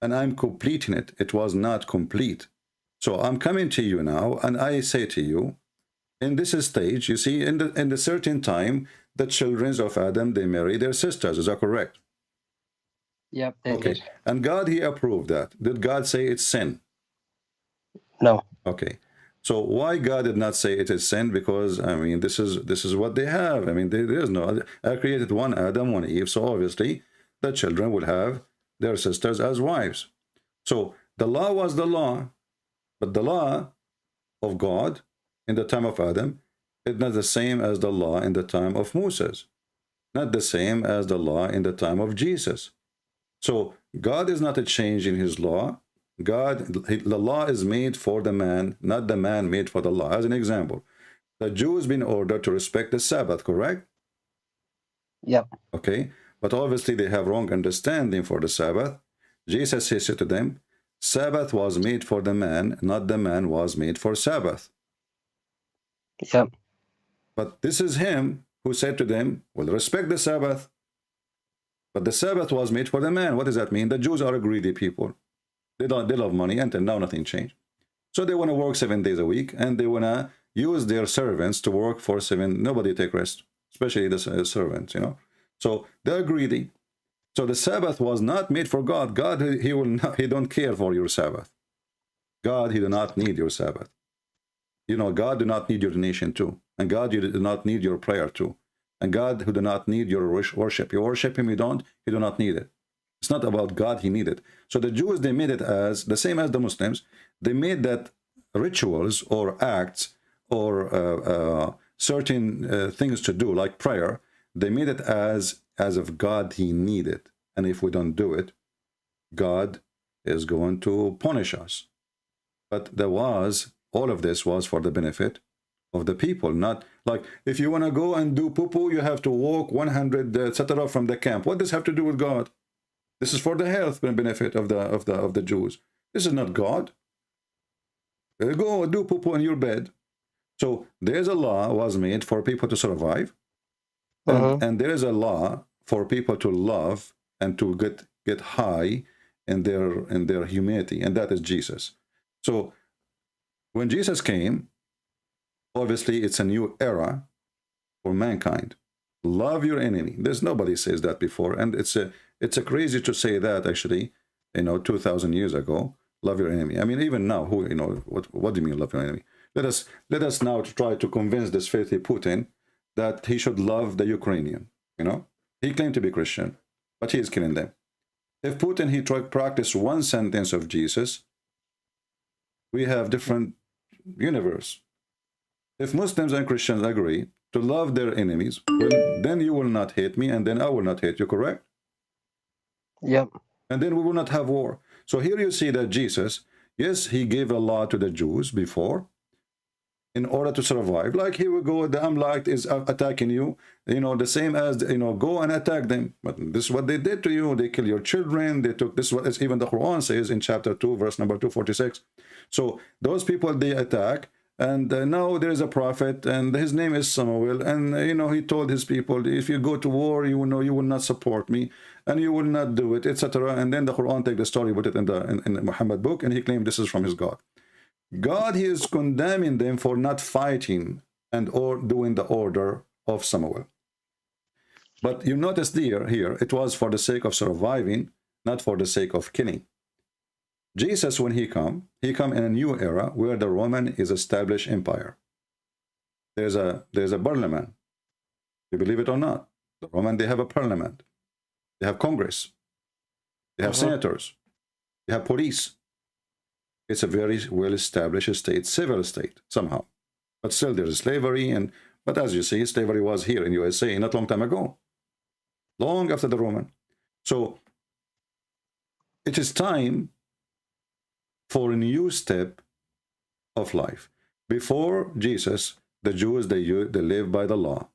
and I'm completing it. It was not complete. So I'm coming to you now, and I say to you, in this stage, you see, in the certain time, the children of Adam, they marry their sisters. Is that correct?
Yep, they
Okay.
did.
And God, he approved that. Did God say it's sin?
No.
Okay. So why God did not say it is sin? Because, I mean, this is what they have. I mean, there is no, I created one Adam, one Eve. So obviously, the children will have their sisters as wives. So the law was the law, but the law of God in the time of Adam is not the same as the law in the time of Moses, not the same as the law in the time of Jesus. So God is not a change in his law. The law is made for the man, not the man made for the law. As an example, the Jews been ordered to respect the Sabbath, correct?
Yep.
Okay, but obviously they have wrong understanding for the Sabbath. Jesus says to them, Sabbath was made for the man, not the man was made for Sabbath.
Yep.
But this is him who said to them, well, respect the Sabbath. But the Sabbath was made for the man. What does that mean? The Jews are a greedy people. They love money, and now nothing changed. So they want to work 7 days a week, and they want to use their servants to work for 7. Nobody take rest, especially the servants, So they're greedy. So the Sabbath was not made for God. God, he don't care for your Sabbath. God, he do not need your Sabbath. God do not need your donation too. And God, you do not need your prayer too. And God, who do not need your worship. You worship him, you don't, he do not need it. It's not about God, he needed. So the Jews, they made it as, the same as the Muslims, they made that rituals or acts or certain things to do, like prayer, they made it as if God, he needed. And if we don't do it, God is going to punish us. But all of this was for the benefit of the people, not like if you want to go and do poo-poo, you have to walk 100, etc. from the camp. What does this have to do with God? This is for the health benefit of the Jews. This is not God. Go do poo-poo in your bed. So there's a law was made for people to survive, and there is a law for people to love and to get high in their humanity, and that is Jesus. So when Jesus came, obviously it's a new era for mankind. Love your enemy. There's nobody says that before, and it's a crazy to say that actually, 2,000 years ago. Love your enemy. I mean, even now, what do you mean love your enemy? Let us now try to convince this filthy Putin that he should love the Ukrainian. He claimed to be Christian, but he is killing them. If Putin he practice one sentence of Jesus, we have different universe. If Muslims and Christians agree to love their enemies, well, then you will not hate me, and then I will not hate you, correct?
Yep.
And then we will not have war. So here you see that Jesus, yes, he gave a law to the Jews before in order to survive. Like, here we go, the Amlite is attacking you, the same as, go and attack them. But this is what they did to you. They kill your children. They took, this is what even the Quran says in chapter 2, verse number 246. So those people, they attack, And now there is a prophet, and his name is Samuel. And he told his people, if you go to war, you know you will not support me, and you will not do it, etc. And then the Quran take the story, put it in the Muhammad book, and he claimed this is from his God. God, he is condemning them for not fighting and or doing the order of Samuel. But you notice here, it was for the sake of surviving, not for the sake of killing. Jesus, when he come in a new era where the Roman is established empire. There's a parliament. You believe it or not? The Roman, they have a parliament. They have Congress. They have senators. They have police. It's a very well-established state, civil state, somehow. But still there is slavery, but as you see, slavery was here in USA not long time ago. Long after the Roman. So it is time for a new step of life. Before Jesus, the Jews, they live by the law.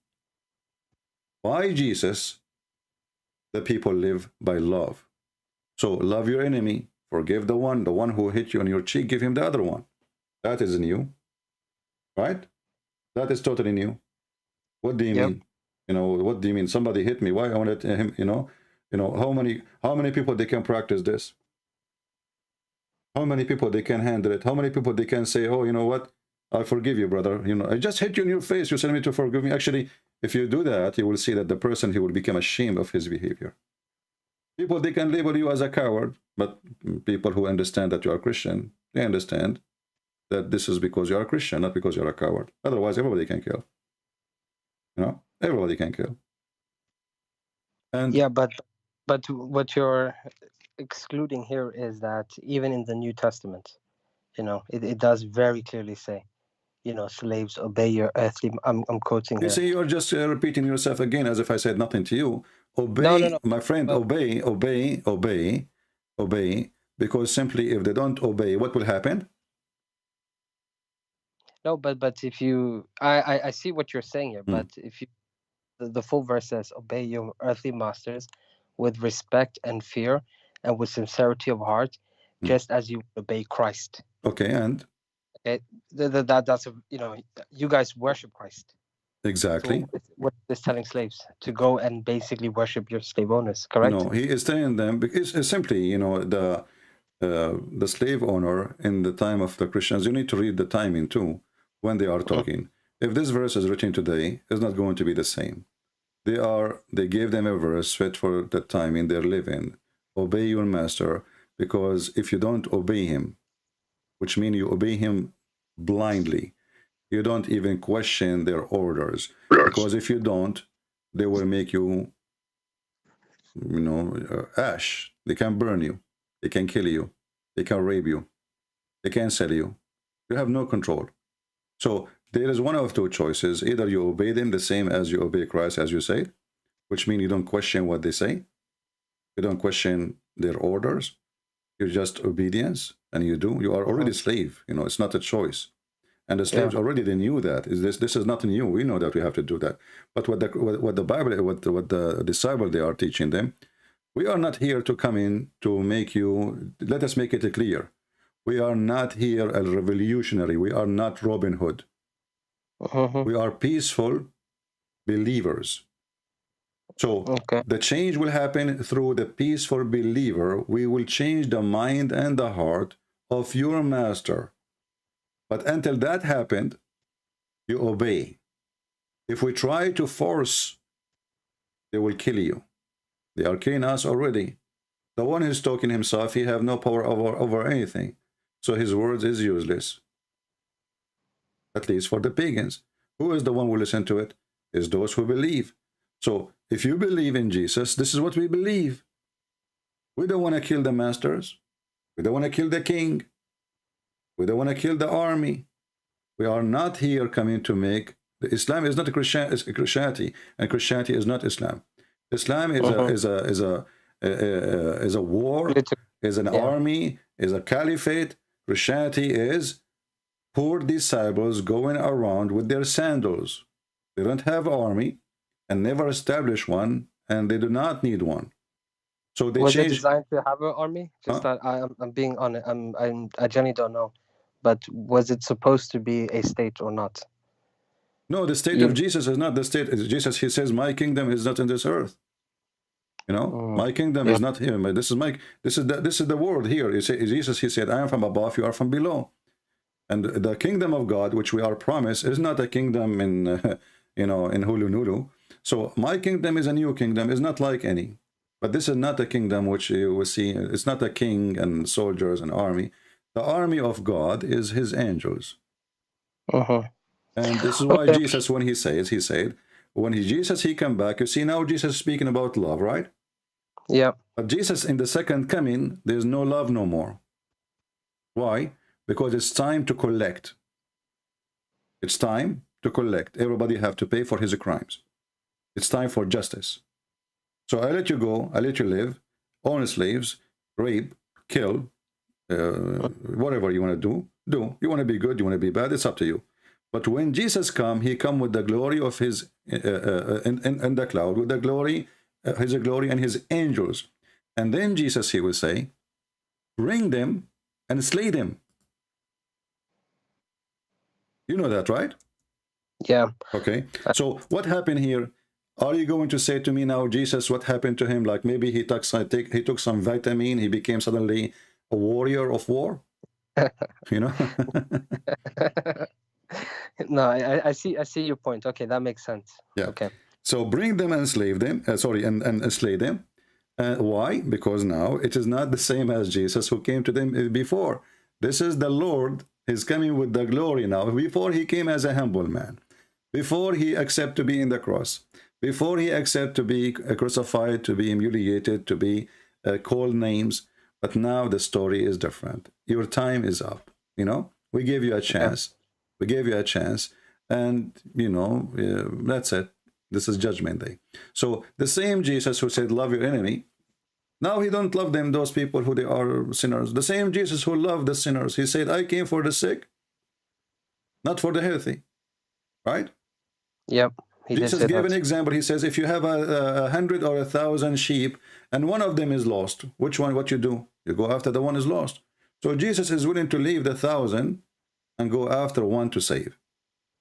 By Jesus, the people live by love. So love your enemy, forgive the one who hit you on your cheek, give him the other one. That is new, right? That is totally new. What do you mean? What do you mean? Somebody hit me. Why I wanted him? How many people they can practice this? How many people they can handle it? How many people they can say, oh, you know what? I forgive you, brother. I just hit you in your face. You tell me to forgive me. Actually, if you do that, you will see that the person, he will become ashamed of his behavior. People, they can label you as a coward, but people who understand that you are Christian, they understand that this is because you are a Christian, not because you're a coward. Otherwise, everybody can kill. Everybody can kill. And
yeah, but what you're excluding here is that even in the New Testament, it does very clearly say, slaves, obey your earthly. I'm quoting
you
here.
see, you're just repeating yourself again as if I said nothing to you. Obey,
No.
my friend, obey, because simply if they don't obey, what will happen?
No, but if you, I see what you're saying here, but if you, the full verse says, obey your earthly masters with respect and fear and with sincerity of heart, just as you obey Christ.
Okay, and?
Okay, that's, you guys worship Christ.
Exactly.
So what is telling slaves? To go and basically worship your slave owners, correct?
No, he is telling them, because it's simply, the slave owner in the time of the Christians, you need to read the timing too, when they are talking. If this verse is written today, it's not going to be the same. They gave them a verse fit for the time in their living. Obey your master, because if you don't obey him, which means you obey him blindly, you don't even question their orders, because if you don't, they will make you, ash. They can burn you, they can kill you, they can rape you, they can sell you. You have no control. So there is one of two choices. Either you obey them the same as you obey Christ, as you say, which means you don't question what they say. You don't question their orders. You're just obedience, and you are already slave. It's not a choice. And the slaves already, they knew that. This is not new. We know that we have to do that. But what the Bible, what the disciple, they are teaching them, we are not here to come in to make you, let us make it clear. We are not here a revolutionary. We are not Robin Hood. We are peaceful believers. So the change will happen through the peaceful believer. We will change the mind and the heart of your master. But until that happened, you obey. If we try to force, they will kill you. They are killing us already. The one who's talking himself, he have no power over anything. So his words is useless. At least for the pagans. Who is the one who listen to it? Is those who believe. So if you believe in Jesus, this is what we believe. We don't want to kill the masters. We don't want to kill the king. We don't want to kill the army. We are not here coming to make... Islam is not a Christianity, and Christianity is not Islam. Islam is a war, is an army, is a caliphate. Christianity is poor disciples going around with their sandals. They don't have army and never establish one, and they do not need one. So they
Was it designed to have an army? Just that I'm being honest. I genuinely don't know. but was it supposed to be a state or not?
No, the state of
You,
Jesus is not the state. Jesus, he says, my kingdom is not in this earth. You know, my kingdom
yeah.
is not here. But this is the word here. You say, Jesus, he said, I am from above, you are from below. And the kingdom of God, which we are promised, is not a kingdom in, you know, in Hulunulu. So my kingdom is a new kingdom, is not like any. But this is not a kingdom which you will see. It's not a king and soldiers and army. The army of God is his angels. And this is why
Okay.
Jesus, when he said, when Jesus, he come back, you see now Jesus speaking about love, right?
Yeah.
But Jesus in the second coming, there's no love no more. Why? Because it's time to collect. It's time to collect. Everybody have to pay for his crimes. It's time for justice. So I let you go, I let you live, own slaves, rape, kill, whatever you want to do. You want to be good, you want to be bad, it's up to you. But when Jesus come, he come with the glory of his, in the cloud, with the glory, his glory and his angels. And then Jesus, he will say, bring them and slay them. You know that, right?
Yeah.
Okay. So what happened here? Are you going to say to me now, Jesus, what happened to him? Like maybe he took some vitamin, he became suddenly a warrior of war? You know?
No, I see your point. Okay, that makes sense.
Yeah.
Okay.
So bring them and slave them. And slay them. Why? Because now it is not the same as Jesus who came to them before. This is the Lord. He's coming with the glory now. Before he came as a humble man. Before he accepted to be in the cross. Before he accepted to be crucified, to be humiliated, to be called names. But now the story is different. Your time is up. You know, we gave you a chance. We gave you a chance. And, you know, that's it. This is judgment day. So the same Jesus who said, love your enemy. Now he don't love them, those people who they are sinners. The same Jesus who loved the sinners. He said, I came for the sick, not for the healthy. Right?
Yep.
Jesus gave an example. He says, if you have 100 or 1,000 sheep and one of them is lost, which one, what you do? You go after the one is lost. So Jesus is willing to leave the 1,000 and go after one to save.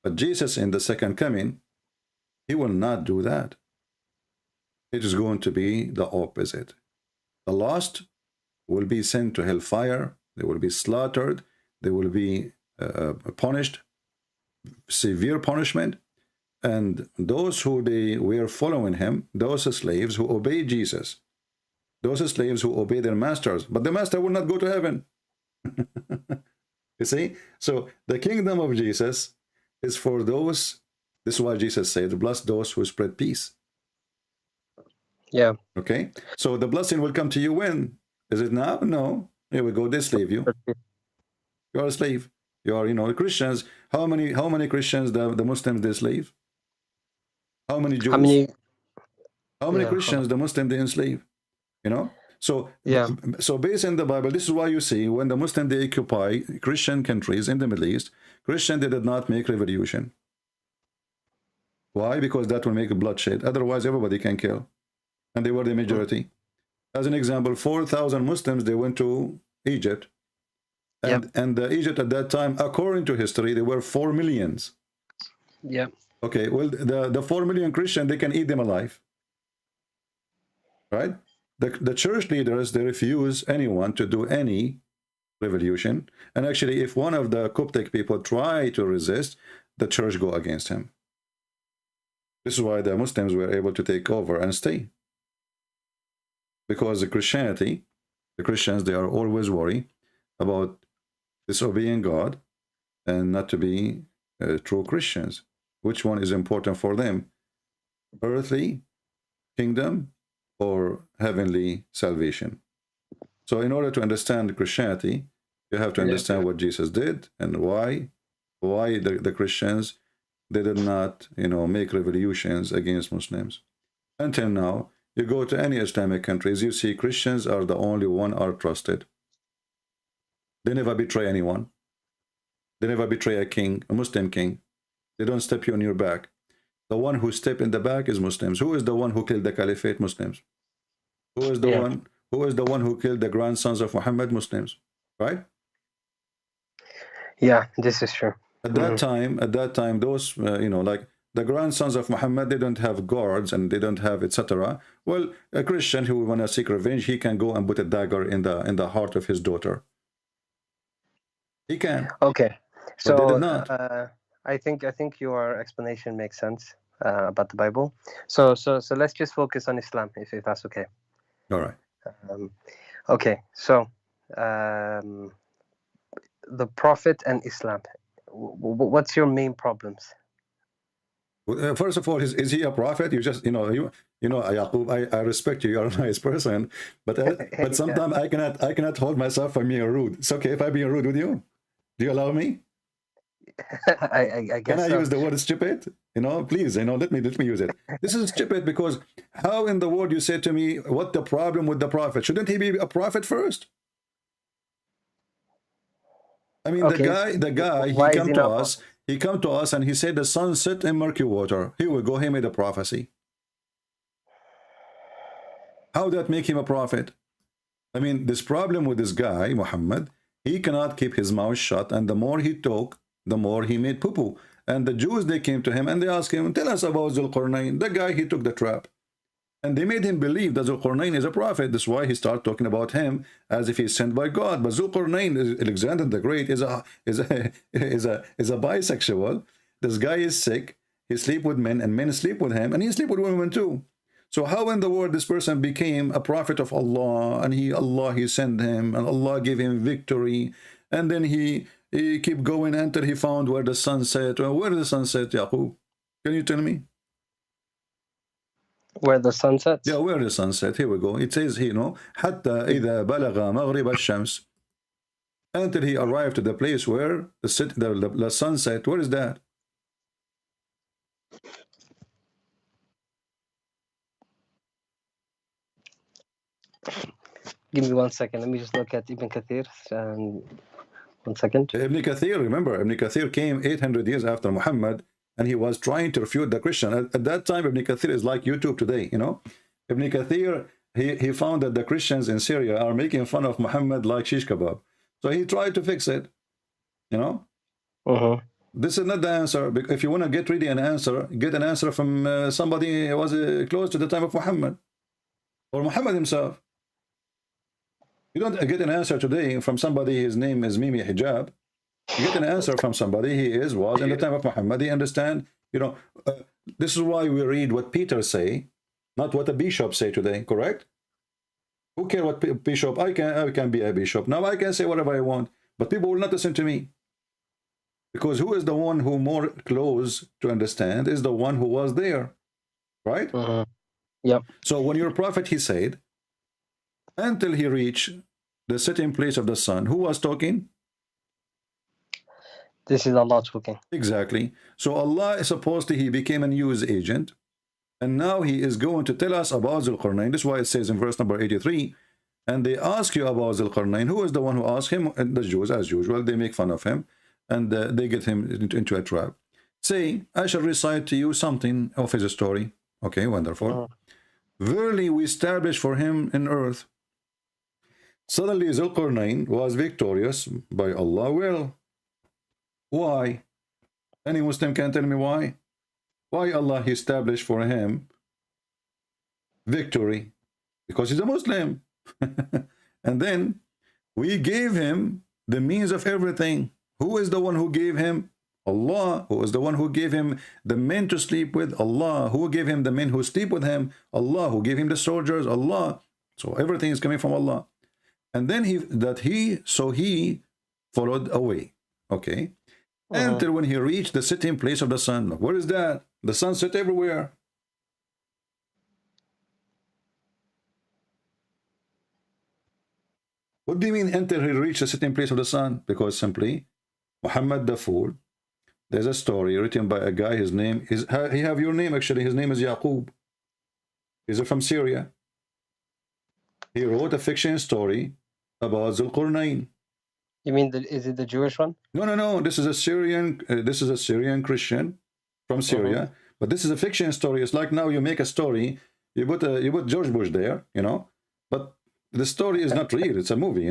But Jesus in the second coming, he will not do that. It is going to be the opposite. The lost will be sent to hellfire. They will be slaughtered. They will be punished, severe punishment. And those who they were following him, those slaves who obey Jesus, those slaves who obey their masters, but the master will not go to heaven. You see? So the kingdom of Jesus is for those, this is why Jesus said, bless those who spread peace.
Yeah.
Okay? So the blessing will come to you when? Is it now? No. Here we go, they slave you. You are a slave. You are, you know, Christians. How many Christians the Muslims they slave? How many Jews? How many Christians the Muslims they enslave? You know? So, so based in the Bible, this is why you see when the Muslims they occupy Christian countries in the Middle East, Christian they did not make revolution. Why? Because that will make bloodshed. Otherwise, everybody can kill. And they were the majority. As an example, 4,000 Muslims, they went to Egypt. And Egypt at that time, according to history, there were 4 millions.
Yeah.
Okay, well, the 4 million Christians, they can eat them alive. Right? The church leaders, they refuse anyone to do any revolution. And actually, if one of the Coptic people try to resist, the church go against him. This is why the Muslims were able to take over and stay. Because the Christianity, the Christians, they are always worried about disobeying God and not to be true Christians. Which one is important for them? Earthly kingdom or heavenly salvation? So in order to understand Christianity, you have to understand what Jesus did and why the Christians, they did not, you know, make revolutions against Muslims. Until now, you go to any Islamic countries, you see Christians are the only one are trusted. They never betray anyone. They never betray a king, a Muslim king. They don't step you on your back. The one who step in the back is Muslims. Who is the one who killed the caliphate? Muslims. Who is the one? Who is the one who killed the grandsons of Muhammad? Muslims. Right?
Yeah, this is true.
At that time, those like the grandsons of Muhammad, they don't have guards and they don't have etc. Well, a Christian who want to seek revenge, he can go and put a dagger in the heart of his daughter. He can,
Okay,
but they did
so
not.
I think your explanation makes sense about the Bible. So let's just focus on Islam, if that's okay.
All right.
Okay, so the Prophet and Islam. What's your main problems?
First of all, is he a prophet? You just Yaqub, I respect you. You're a nice person, but sometimes I cannot hold myself from being rude. It's okay if I'm being rude with you. Do you allow me?
I guess.
Can I
so.
use the word stupid? Please, let me use it. This is stupid because how in the world you say to me what the problem with the prophet? Shouldn't he be a prophet first? I mean,
Okay,
the guy,
why is he not a prophet?
he come to us and he said the sun set in murky water. Here we go, he made a prophecy. How that make him a prophet? I mean, this problem with this guy, Muhammad, he cannot keep his mouth shut, and the more he talk, the more he made poo-poo. And the Jews, they came to him and they asked him, tell us about Zulqarnain, the guy, he took the trap. And they made him believe that Zulqarnain is a prophet. That's why he started talking about him as if he's sent by God. But Zulqarnain, Alexander the Great, is a bisexual. This guy is sick. He sleep with men, and men sleep with him, and he sleep with women too. So how in the world this person became a prophet of Allah, and Allah sent him, and Allah gave him victory, and then he keep going until he found where the sun set. Where the sun set, Yaqub? Can you tell me?
Where the sun sets?
Yeah, where the sun set. Here we go. It says here, حتى إذا بلغ مغرب الشمس. Until he arrived to the place where the sun set. Where is that?
Give me 1 second. Let me just look at Ibn Kathir. 1 second.
Ibn Kathir, remember, Ibn Kathir came 800 years after Muhammad, and he was trying to refute the Christian. At that time, Ibn Kathir is like YouTube today, Ibn Kathir, he found that the Christians in Syria are making fun of Muhammad like shish kebab. So he tried to fix it, This is not the answer. If you want to get really an answer, get an answer from somebody who was close to the time of Muhammad, or Muhammad himself. You don't get an answer today from somebody, his name is Mimi Hijab. You get an answer from somebody, was in the time of Muhammad. He understand, this is why we read what Peter say, not what a bishop say today, correct? Who care what bishop? I can be a bishop. Now I can say whatever I want, but people will not listen to me. Because who is the one who more close to understand is the one who was there, right?
Yep.
So when your prophet, he said, until he reached the sitting place of the sun, who was talking?
This is Allah talking.
Exactly. So Allah is supposed to, he became a news agent, and now he is going to tell us about Zulqarnain. This is why it says in verse number 83, and they ask you about Zulqarnain. Who is the one who asked him? And the Jews, as usual, they make fun of him, and they get him into a trap. Say, I shall recite to you something of his story. Okay, wonderful. Verily we established for him in earth. Suddenly Zulqarnain was victorious by Allah will. Why? Any Muslim can tell me why? Why Allah established for him victory? Because he's a Muslim. And then we gave him the means of everything. Who is the one who gave him? Allah. Who is the one who gave him the men to sleep with? Allah. Who gave him the men who sleep with him? Allah. Who gave him the soldiers? Allah. So everything is coming from Allah. And then he followed away. Okay. Until when he reached the sitting place of the sun. Where is that? The sun set everywhere. What do you mean until he reached the sitting place of the sun? Because simply, Muhammad the Fool, there's a story written by a guy, his name is, he have your name actually, his name is Yaqub. He's from Syria. He wrote a fiction story about Zulqarnain.
You mean, is it the Jewish one?
No. This is a Syrian Christian from Syria. But this is a fiction story. It's like now you make a story, you put George Bush there, but the story is not real. It's a movie,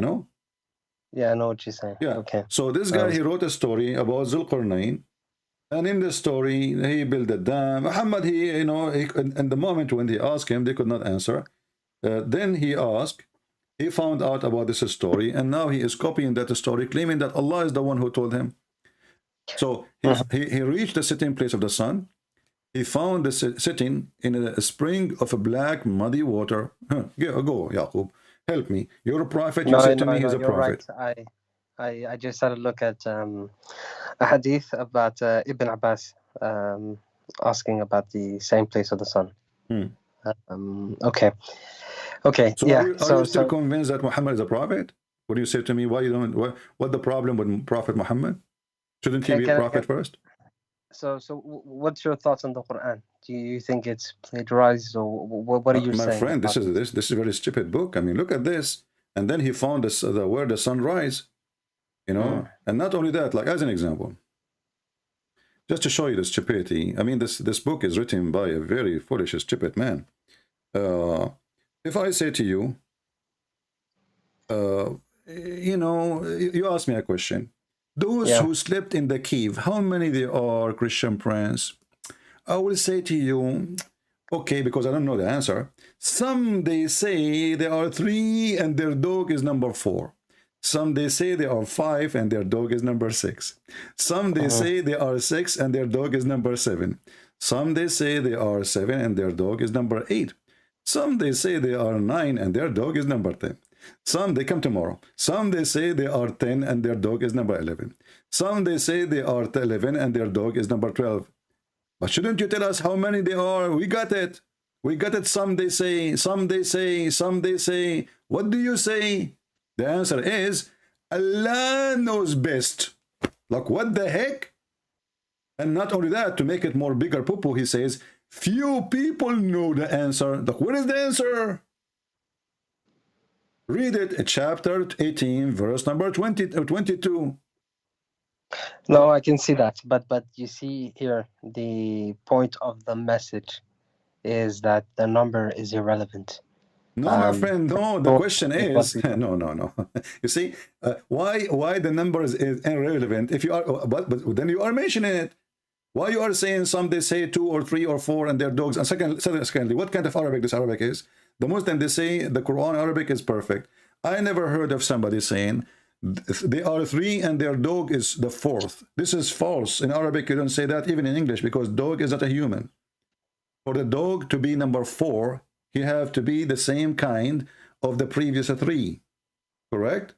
Yeah, I know what you're saying.
Yeah.
Okay.
So this guy, he wrote a story about Zulqarnain, and in the story, he built a dam. Muhammad, he, you know, in the moment when he asked him, they could not answer. Then he asked, he found out about this story, and now he is copying that story, claiming that Allah is the one who told him. So he reached the sitting place of the sun. He found the sitting in a spring of a black, muddy water. Go, Yaqub, help me. You're a prophet. You say to me he's a
you're
prophet.
right. I just had a look at a hadith about Ibn Abbas asking about the same place of the sun. Okay.
So
Yeah.
are you still convinced that Muhammad is a prophet? What do you say to me? Why you don't? What the problem with Prophet Muhammad? Shouldn't he be a prophet first?
So what's your thoughts on the Quran? Do you think it's plagiarized, or what are you saying?
My friend, this is a very stupid book. I mean, look at this. And then he found this, where the sun rise, you know. And not only that, like as an example, just to show you the stupidity. I mean, this book is written by a very foolish, stupid man. If I say to you, you know, you ask me a question. Those who slept in the cave, how many they are, Christian Prince? I will say to you, okay, because I don't know the answer. Some they say there are 3 and their dog is number 4. Some they say there are 5 and their dog is number 6. Some they say there are 6 and their dog is number 7. Some they say they are 7 and their dog is number 8. Some they say they are 9 and their dog is number 10. Some they come tomorrow. Some they say they are 10 and their dog is number 11. Some they say they are 11 and their dog is number 12. But shouldn't you tell us how many they are? We got it. We got it. Some they say, some they say, some they say. What do you say? The answer is, Allah knows best. Like, what the heck? And not only that, to make it more bigger poo-poo, he says, few people know the answer. Like, what is the answer? Read it, chapter 18, verse number 22.
No, I can see that. But you see here, the point of the message is that the number is irrelevant.
No, my friend, no. The question is, no. You see, why the number is irrelevant? If you are, but then you are mentioning it. Why you are saying some they say 2 or 3 or 4 and their dogs? And secondly, what kind of Arabic this Arabic is? The Muslim, they say the Quran Arabic is perfect. I never heard of somebody saying they are 3 and their dog is the 4th. This is false. In Arabic, you don't say that, even in English, because dog is not a human. For the dog to be number 4, he have to be the same kind of the previous 3. Correct?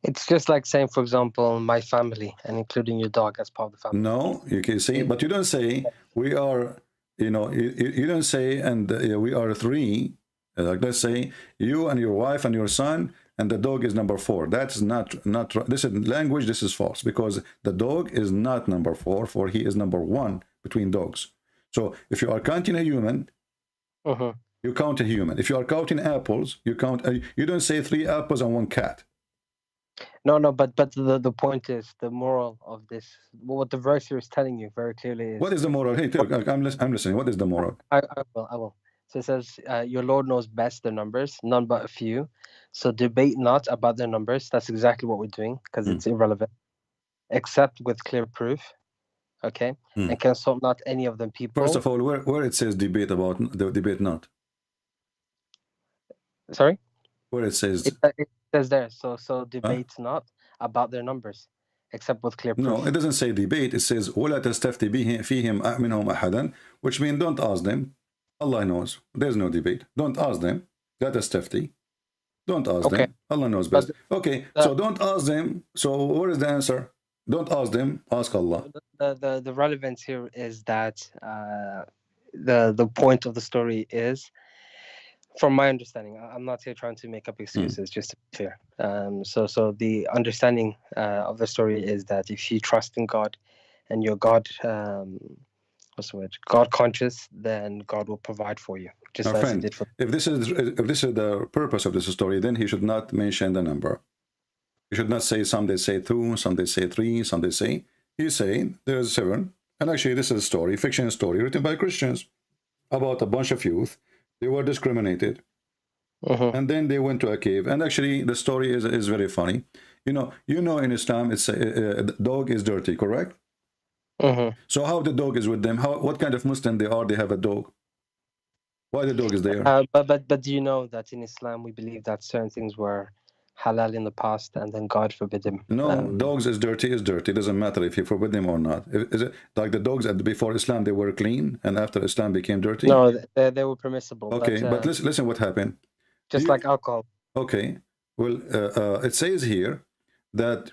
It's just like saying, for example, my family and including your dog as part of the family.
No, you can see, but you don't say we are, you know, you don't say, and we are 3. Like, let's say you and your wife and your son, and the dog is number 4. That's not this is language. This is false, because the dog is not number 4, for he is number 1 between dogs. So if you are counting a human, you count a human. If you are counting apples, you count. You don't say 3 apples and 1 cat.
No, but the point is, the moral of this, what the verse here is telling you very clearly is.
What is the moral? Hey, I'm listening. What is the moral?
I will. So it says, your Lord knows best the numbers, none but a few. So debate not about their numbers. That's exactly what we're doing, because it's irrelevant, except with clear proof. Okay, and consult not any of them people.
First of all, where it says debate about the debate not.
Sorry.
Where it says.
It says there. So debate not about their numbers, except with clear proof.
No, it doesn't say debate. It says ولا تستفتي فيهم منهم أحدا, which means don't ask them. Allah knows. There's no debate. Don't ask them. لا تستفتي. Don't ask them. Allah knows best. Okay, so don't ask them. So what is the answer? Don't ask them. Ask Allah.
The relevance here is that the point of the story is, from my understanding, I'm not here trying to make up excuses, just to be clear. So the understanding of the story is that if you trust in God and you're God, what's the word? God conscious, then God will provide for you. Just as He did for.
If this is the purpose of this story, then he should not mention the number. You should not say some they say 2, some they say 3, some they say. He's saying there's 7. And actually, this is a story, fiction story written by Christians about a bunch of youth. They were discriminated. And then they went to a cave. And actually, the story is very funny. In Islam, it's dog is dirty, correct? So how the dog is with them? What kind of Muslim they are? They have a dog. Why the dog is there?
But do you know that in Islam we believe that certain things were halal in the past and then God forbid them?
No, dogs is dirty. It doesn't matter if you forbid them or not. Is it like the dogs before Islam they were clean and after Islam became dirty?
No, they were permissible.
Okay, but listen what happened.
Just like alcohol.
Okay, well, it says here that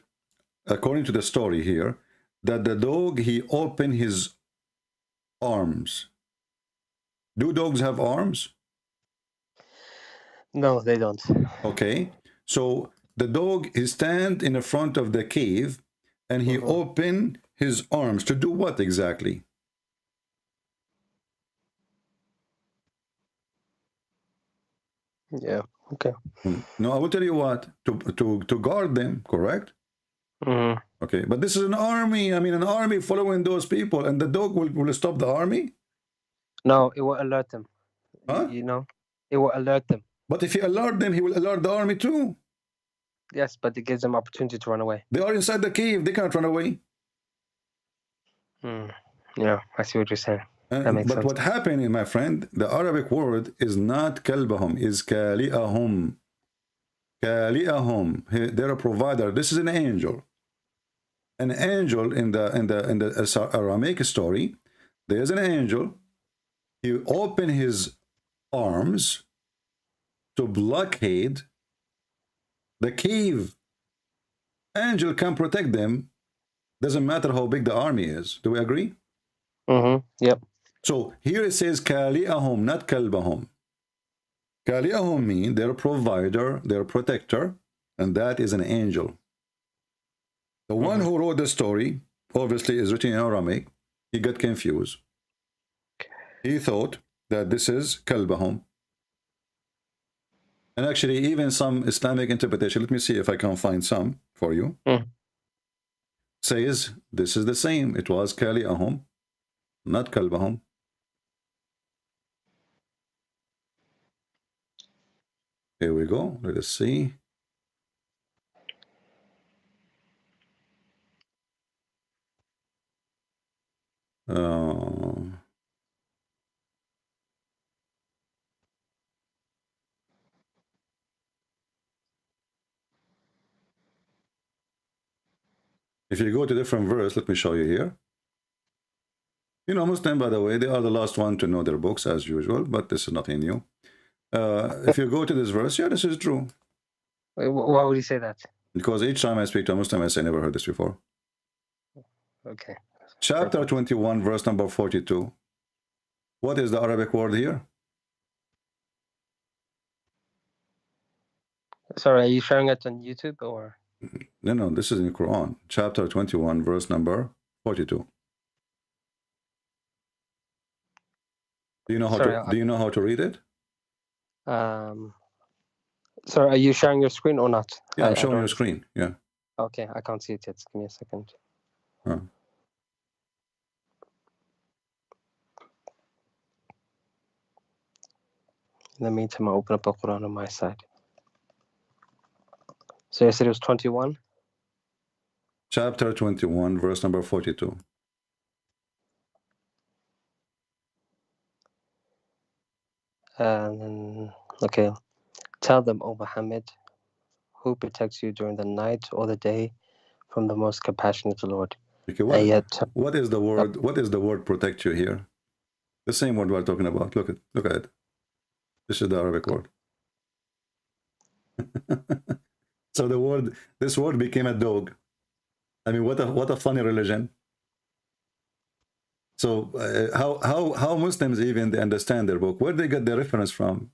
according to the story here, that the dog, he opened his arms. Do dogs have arms?
No, they don't.
Okay, so the dog, he stand in the front of the cave and he opened his arms to do what exactly?
Yeah, okay.
No, I will tell you what, to guard them, correct? Okay, but this is an army. I mean, an army following those people, and the dog will stop the army?
No, it will alert them.
Huh?
It will alert them.
But if he alert them, he will alert the army too.
Yes, but it gives them opportunity to run away.
They are inside the cave. They can't run away.
Yeah, I see what you're saying. That makes sense.
What happened, my friend, the Arabic word is not kalbahum, is kali'ahum. Kali'ahum. They're a provider. This is an angel. An angel in the Aramaic story, there's an angel. He opened his arms to blockade the cave. Angel can protect them. Doesn't matter how big the army is. Do we agree?
Yep.
So here it says kali'ahum, not kalbahum. Kali'ahum mean they're a provider, they're a protector, and that is an angel. The one who wrote the story, obviously, is written in Aramaic. He got confused. He thought that this is kalbahum. And actually, even some Islamic interpretation, let me see if I can find some for you, says this is the same. It was kali'ahum, not kalbahum. Here we go. Let us see. If you go to different verse, let me show you here. Muslim, by the way, they are the last one to know their books as usual, but this is nothing new. If you go to this verse, yeah, this is true.
Why would you say that?
Because each time I speak to a Muslim, I say, never heard this before.
Okay.
Chapter 21, verse number 42. What is the Arabic word here?
Sorry, are you sharing it on YouTube or?
No, this is in the Quran. Chapter 21, verse number 42. Do you know how to read it?
Sorry, are you sharing your screen or not?
Yeah, I'm showing your screen. Yeah.
Okay, I can't see it yet. Give me a second. In the meantime, I'll open up a Quran on my side. So you said it was 21?
Chapter 21, verse number 42.
Okay. Tell them, O Muhammad, who protects you during the night or the day from the most compassionate Lord.
Okay, what is the word? What is the word protect you here? The same word we're talking about. Look at it. This is the Arabic word. So this word became a dog. I mean, what a funny religion. So how Muslims even they understand their book? Where they get the reference from?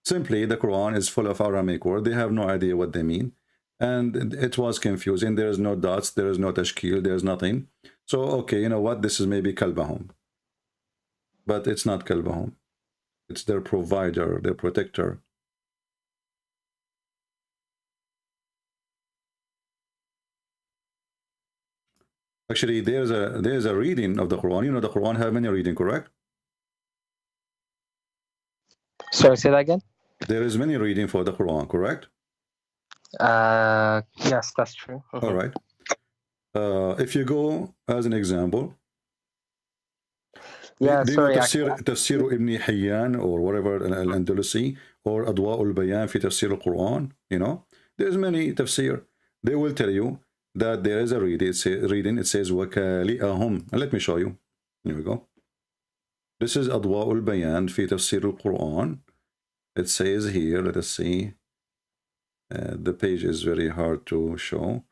Simply, the Quran is full of Aramaic words. They have no idea what they mean. And it was confusing. There is no dots. There is no tashkil. There is nothing. So, okay, you know what? This is maybe kalbahum. But it's not kalbahum. It's their provider, their protector. Actually, there's a reading of the Quran. You know the Quran have many reading, correct?
Sorry, say that again?
There is many reading for the Quran, correct?
Yes, that's true.
All right. If you go as an example,
Yeah,
do you know
sorry.
تفسير ابن حيان or whatever الأندلسي or أضواء البيان في تفسير القرآن? You know, there's many tafsir. They will tell you that there is a reading. It says وكالئهم. And let me show you. Here we go. This is أضواء البيان في تفسير القرآن. It says here, let us see. The page is very hard to show.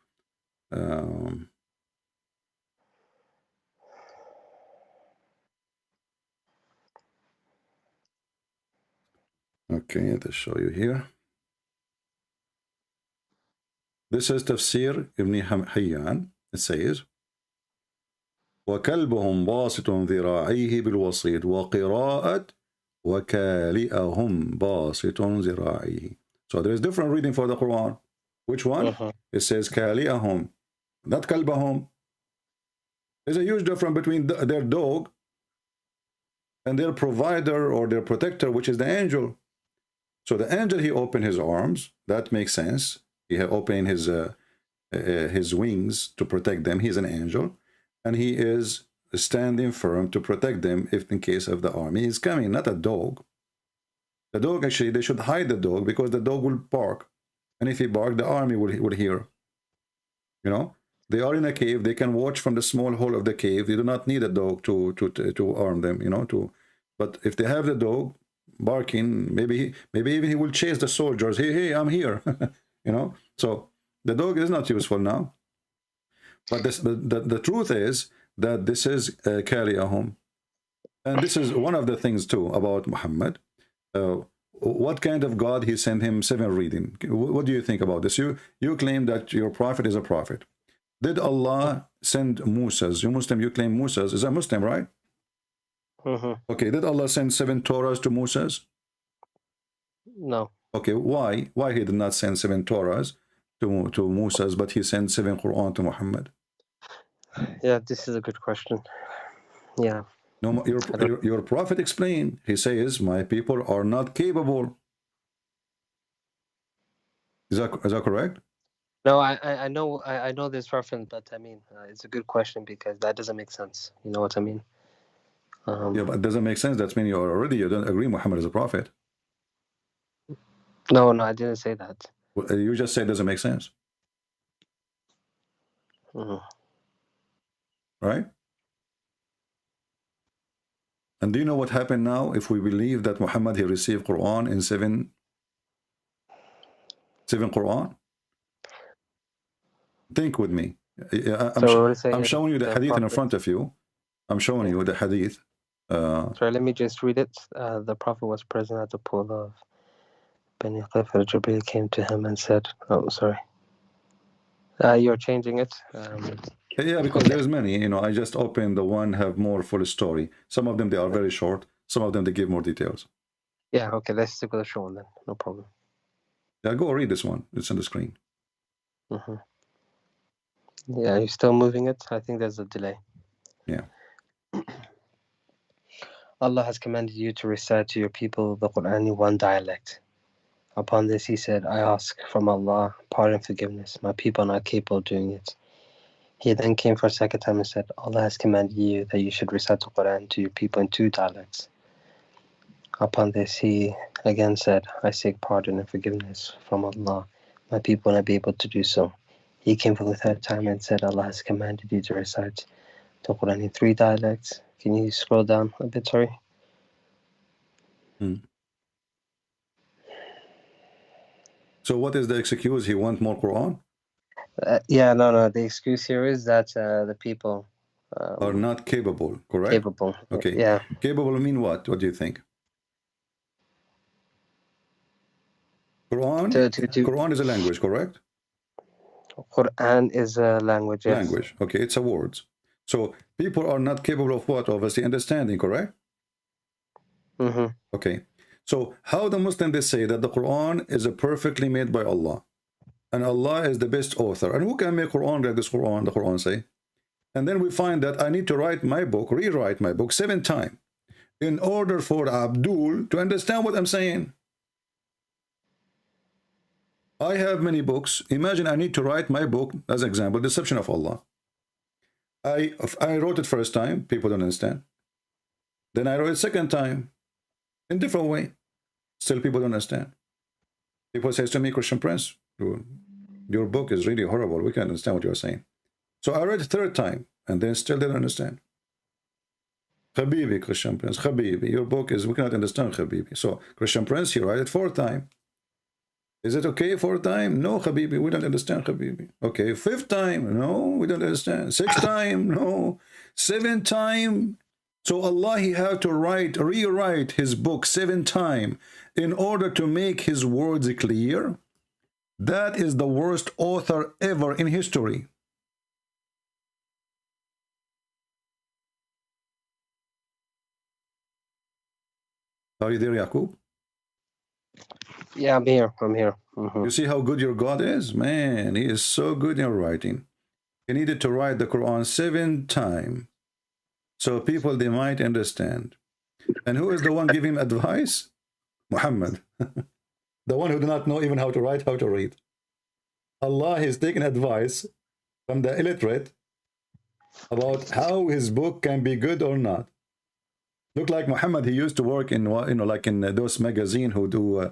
Okay, let's show you here. This is Tafsir Ibn Hayyan. It says, وكلبهم باسط ذراعيه بالوسيط وقراءة وكالئهم باسط ذراعيه. So there is different reading for the Quran. Which one? It says كالئهم, not كلبهم. There's a huge difference between their dog and their provider or their protector, which is the angel. So the angel, he opened his arms. That makes sense. He had opened his wings to protect them. He's an angel. And he is standing firm to protect them if in case of the army is coming, not a dog. The dog, actually, they should hide the dog because the dog will bark. And if he barks, the army will hear. You know, they are in a cave. They can watch from the small hole of the cave. They do not need a dog to arm them, you know. But if they have the dog barking, maybe even he will chase the soldiers. Hey, I'm here. You know. So the dog is not useful now. But the truth is that this is Kali'ahum. And this is one of the things too about Muhammad. What kind of God he sent him 7 reading? What do you think about this? You claim that your prophet is a prophet. Did Allah send Musa's? You Muslim, you claim Musa's is a Muslim, right? Okay, did Allah send 7 Torahs to Musa's?
No.
Okay, why? Why he did not send 7 Torahs to Musa's, but he sent 7 Quran to Muhammad?
Yeah, this is a good question. Yeah.
No, your prophet explained. He says, "My people are not capable." Is that correct?
No, I know this reference, but I mean, it's a good question because that doesn't make sense. You know what I mean?
Yeah, but it doesn't make sense. That's mean you don't agree Muhammad is a prophet.
No, I didn't say that.
Well, you just said it doesn't make sense. Right? And do you know what happened now if we believe that Muhammad, he received Quran in 7 Quran? Think with me. I'm showing you the hadith in front of you. I'm showing you the hadith.
Sorry, let me just read it. The Prophet was present at the pool of Beni Qifr. Jibreel came to him and said, oh, sorry. You're changing it?
Yeah, because there's many. You know, I just opened the one have more full story. Some of them, they are very short. Some of them, they give more details.
Yeah, okay, let's stick with the short one then. No problem.
Yeah, go read this one. It's on the screen.
Yeah, you're still moving it? I think there's a delay.
Yeah.
Allah has commanded you to recite to your people the Quran in one dialect. Upon this, he said, I ask from Allah pardon and forgiveness. My people are not capable of doing it. He then came for a second time and said, Allah has commanded you that you should recite the Quran to your people in 2 dialects. Upon this, he again said, I seek pardon and forgiveness from Allah. My people will not be able to do so. He came for the 3rd time and said, Allah has commanded you to recite the Quran in 3 dialects. Can you scroll down a bit, sorry?
So what is the excuse? He want more Quran?
Yeah, no. The excuse here is that the people
are not capable, correct?
Capable.
Okay.
Yeah.
Capable mean what? What do you think? Quran is a language, correct?
Quran is a language, yes.
Language. Okay, it's a words. So people are not capable of what? Obviously understanding, correct? Okay. So how the Muslim they say that the Quran is a perfectly made by Allah, and Allah is the best author, and who can make Quran like this Quran? The Quran say, and then we find that I need to write my book, rewrite my book 7 times, in order for Abdul to understand what I'm saying. I have many books. Imagine I need to write my book, as an example, Deception of Allah. I wrote it first time, people don't understand. Then I wrote it second time, in different way. Still people don't understand. People say to me, Christian Prince, your book is really horrible. We can't understand what you're saying. So I read it third time, and then still didn't understand. Habibi, Christian Prince, Habibi, your book is, we cannot understand, Habibi. So Christian Prince, he write it fourth time. Is it okay fourth time? No, Habibi, we don't understand, Habibi. Okay, fifth time? No, we don't understand. Sixth time? No. Seventh time? So Allah, he had to rewrite his book 7 times in order to make his words clear. That is the worst author ever in history. Are you there, Yaqub?
Yeah, I'm here. I'm here.
You see how good your God is? Man, he is so good in writing. He needed to write the Quran 7 times so people, they might understand. And who is the one giving advice? Muhammad. The one who did not know even how to write, how to read. Allah is taking advice from the illiterate about how his book can be good or not. Look like Muhammad, he used to work in, like in those magazines who do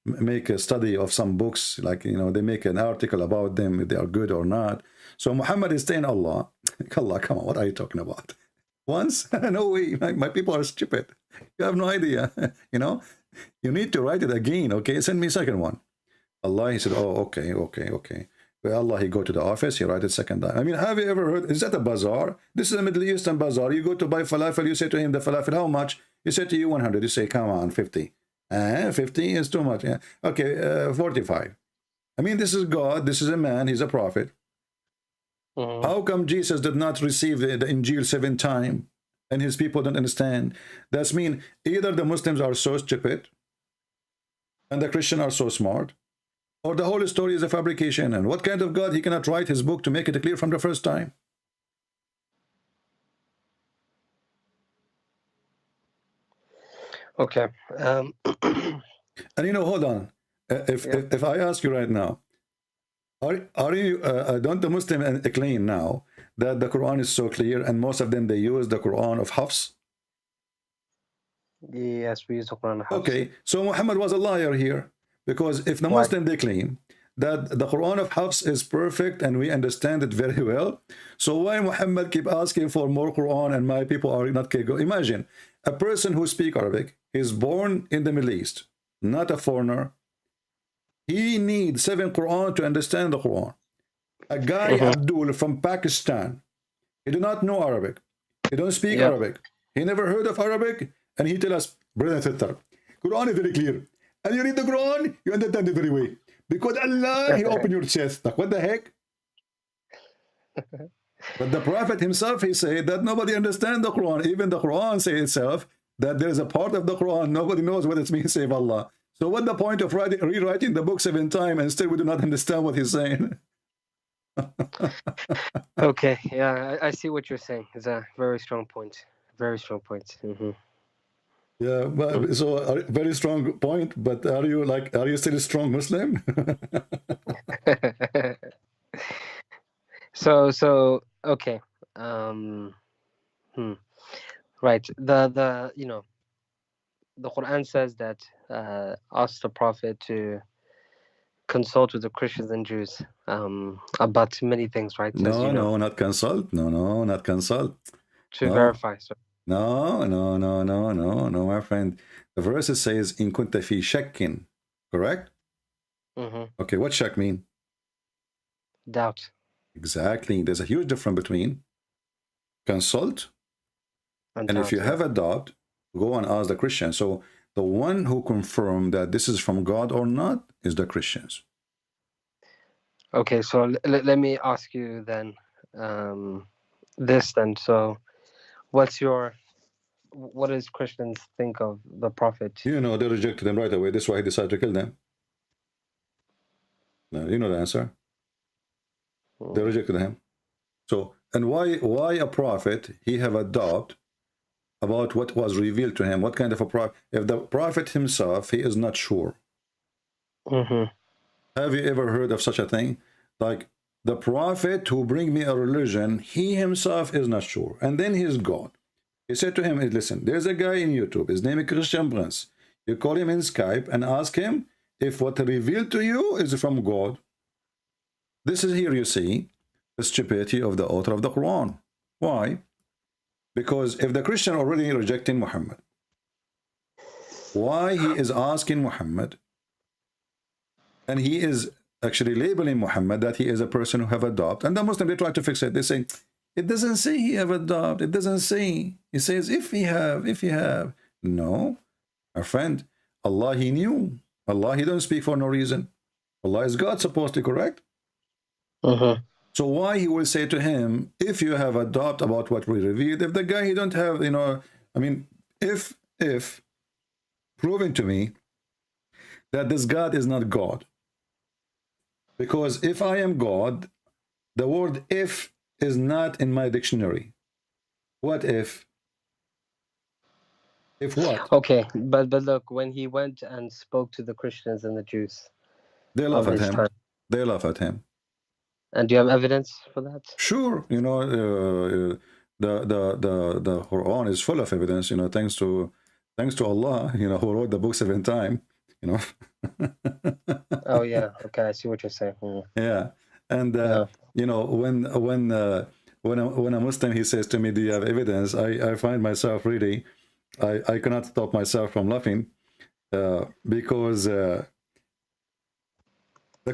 make a study of some books, like, they make an article about them, if they are good or not. So Muhammad is saying, Allah, Allah, come on, what are you talking about? Once? No way, my people are stupid. You have no idea, You need to write it again, okay? Send me second one. Allah, he said, oh, okay. Well, Allah, he go to the office, he write it second time. I mean, have you ever heard, is that a bazaar? This is a Middle Eastern bazaar. You go to buy falafel, you say to him, the falafel, how much? He said to you 100. You say, come on, 50. 50 is too much. Yeah. Okay, 45. I mean, this is God, this is a man, he's a prophet. How come Jesus did not receive the Injil 7 times and his people don't understand? That's mean either the Muslims are so stupid and the Christians are so smart, or the whole story is a fabrication. And what kind of God, he cannot write his book to make it clear from the first time?
Okay.
And hold on. If I ask you right now, are you don't the Muslim claim now that the Quran is so clear, and most of them, they use the Quran of Hafs?
Yes, we use the Quran of Hafs.
Okay, so Muhammad was a liar here, because if the Muslim, they claim that the Quran of Hafs is perfect and we understand it very well, so why Muhammad keep asking for more Quran and my people are not capable? Imagine a person who speaks Arabic is born in the Middle East, not a foreigner. He needs 7 Quran to understand the Quran. A guy, Abdul, from Pakistan, he do not know Arabic. He don't speak Arabic. He never heard of Arabic, and he tell us, brother and sister, Quran is very clear. And you read the Quran, you understand it very well. Because Allah, he opened your chest. Like, what the heck? But the Prophet himself, he said that nobody understands the Quran. Even the Quran says itself that there is a part of the Quran, nobody knows what it means, save Allah. So what's the point of rewriting the book 7 times and still we do not understand what he's saying?
Okay, yeah, I see what you're saying. It's a very strong point. Very strong point.
Yeah, but so very strong point. But are you still a strong Muslim?
So okay. Right. The Quran says that ask the Prophet to consult with the Christians and Jews about many things, right?
No, not consult. No, not consult.
To verify. So.
No, my friend. The verse says, "In kunta fi shakkin," correct? Okay, what shak mean?
Doubt.
Exactly. There's a huge difference between consult and doubt, if you have a doubt, go and ask the Christian. So the one who confirmed that this is from God or not is the Christians.
Okay, so let me ask you then this then. So what does Christians think of the Prophet?
They rejected him right away. That's why he decided to kill them. Now, you know the answer. They rejected him. So, and why a prophet, he have a doubt about what was revealed to him? What kind of a prophet? If the prophet himself, he is not sure.
Mm-hmm.
Have you ever heard of such a thing? Like, the prophet who bring me a religion, he himself is not sure. And then he's God. He said to him, "Hey, listen, there's a guy in YouTube. His name is Christian Prince. You call him in Skype and ask him if what revealed to you is from God." This is here you see the stupidity of the author of the Quran. Why? Because if the Christian already rejecting Muhammad, why he is asking Muhammad, and he is actually labeling Muhammad that he is a person who have adopted, and the Muslim, they try to fix it. They say, it doesn't say he have adopted. It doesn't say. It says if he have, if he have. No, our friend, Allah, he knew. Allah, he don't speak for no reason. Allah is God, supposed to, correct?
Mm-hmm.
So why he will say to him, if you have a doubt about what we revealed, if the guy he don't have, you know, I mean, if proven to me that this God is not God, because if I am God, the word if is not in my dictionary. What if? If what?
Okay, but look, when he went and spoke to the Christians and the Jews
They
of
laugh at
his
him.
time,
They laugh at him.
and do you have evidence for that?
Sure, you know, the Quran is full of evidence. You know, thanks to Allah, you know, who wrote the book 7 times. You know.
Oh yeah, okay, I see what you're saying. Mm.
Yeah, and
Yeah.
you know, when a Muslim he says to me, "Do you have evidence?" I find myself really, I cannot stop myself from laughing, because the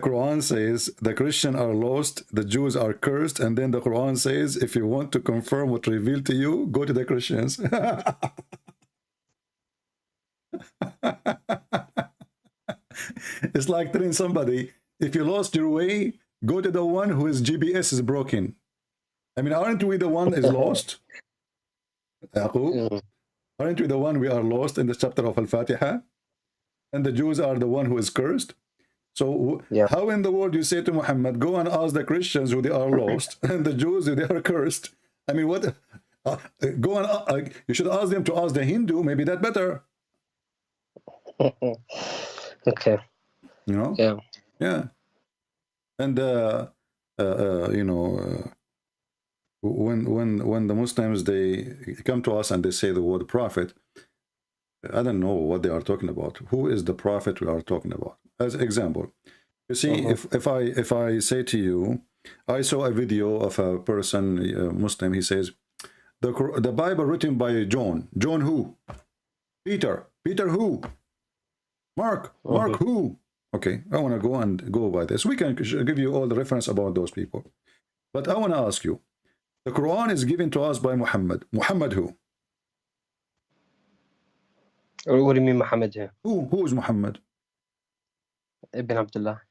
Quran says the Christians are lost, the Jews are cursed, and then the Quran says, if you want to confirm what revealed to you, go to the Christians. It's like telling somebody, if you lost your way, go to the one whose GPS is broken. I mean, aren't we the one is lost?
Mm.
Aren't we the one we are lost in the chapter of Al-Fatiha? And the Jews are the one who is cursed? So
Yeah.
how in the world you say to Muhammad, go and ask the Christians who they are lost, and the Jews who they are cursed? I mean, what? Go and you should ask them to ask the Hindu. Maybe that better.
Okay.
You know?
Yeah.
Yeah. And you know, when the Muslims they come to us and they say the word prophet, I don't know what they are talking about. Who is the prophet we are talking about? As example, you see, if I say to you, I saw a video of a person, a Muslim, he says, the Bible written by John. John who? Peter. Peter who? Mark. Mark who? Okay, I want to go by this. We can give you all the reference about those people. But I want to ask you, the Quran is given to us by Muhammad. Muhammad who?
What do you mean Muhammad here?
Who is Muhammad?
Ibn Abdullah.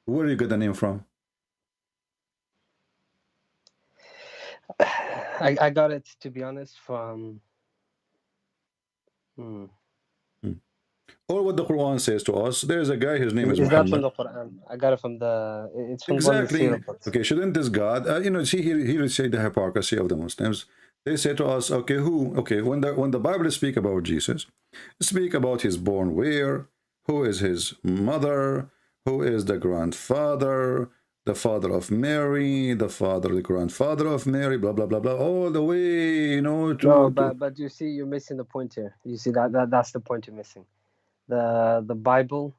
Where you get the name from?
I got it, to be honest, from
Or what the Quran says to us. There's a guy, his name is
It's not from
Muhammad.
the Quran. I got it from it's from one of the
Exactly.
Sirah books.
Okay, shouldn't this God, you know, see here we say the hypocrisy of the Muslims. They say to us, okay, who? Okay, when the Bible speak about Jesus, speak about his born where, who is his mother, who is the grandfather, the father of Mary, the grandfather of Mary, blah blah blah blah, all the way, you know,
No,
to
but you see, you're missing the point here. You see that's the point you're missing. The Bible,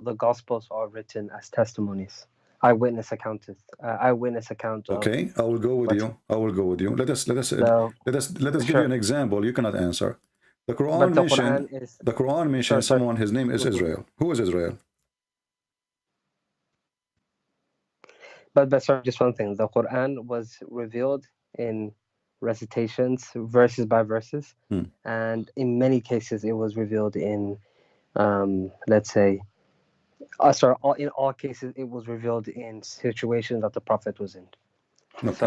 the Gospels are written as testimonies, eyewitness account of.
Okay, I will go with you. I will go with you. Let us give you
Sure.
an example. You cannot answer. The Quran
But the
mentioned.
Quran is.
The Quran mentioned
Sorry.
someone. His name is Israel. Who is Israel?
But sorry, just one thing. The Quran was revealed in recitations, verses by verses, and in many cases it was revealed in, let's say, in all cases it was revealed in situations that the Prophet was in.
Okay.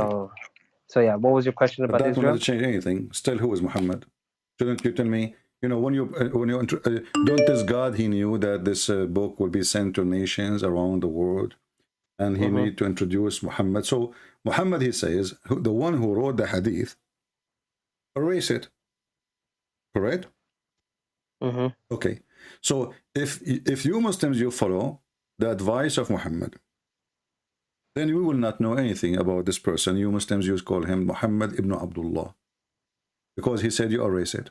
So yeah, what was your question
But
about
that will
Israel?
not change anything. Still, who is Muhammad? Shouldn't you tell me? You know, when you don't this God, he knew that this book will be sent to nations around the world, and he need to introduce Muhammad. So Muhammad, he says, the one who wrote the hadith, erase it. Correct? Okay. So if you Muslims you follow the advice of Muhammad, then we will not know anything about this person. You Muslims, you call him Muhammad ibn Abdullah, because he said you erase it,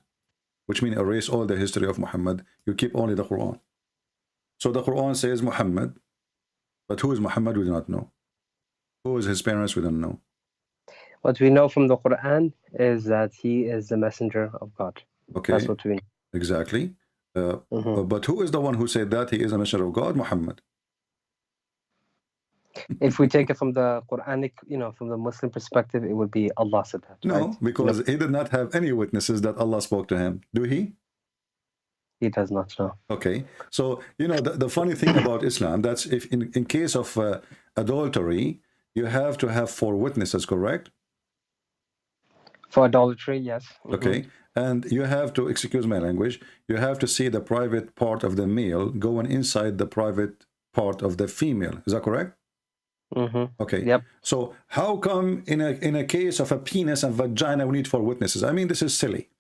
which means erase all the history of Muhammad. You keep only the Quran. So the Quran says Muhammad, but who is Muhammad, we do not know. Who is his parents, we don't know.
What we know from the Quran is that he is the messenger of God.
Okay.
That's what we know.
Exactly. But who is the one who said that he is a messenger of God? Muhammad.
If we take it from the Quranic, from the Muslim perspective, it would be Allah said that.
No,
right?
because he did not have any witnesses that Allah spoke to him. Do he?
He does not know.
Okay. So, the funny thing about Islam, that's if in case of adultery, you have to have 4 witnesses, correct?
For adultery, yes.
Okay. And you have to, excuse my language, you have to see the private part of the male going inside the private part of the female. Is that correct? Okay.
Yep.
So how come in a case of a penis and vagina we need 4 witnesses? I mean, this is silly.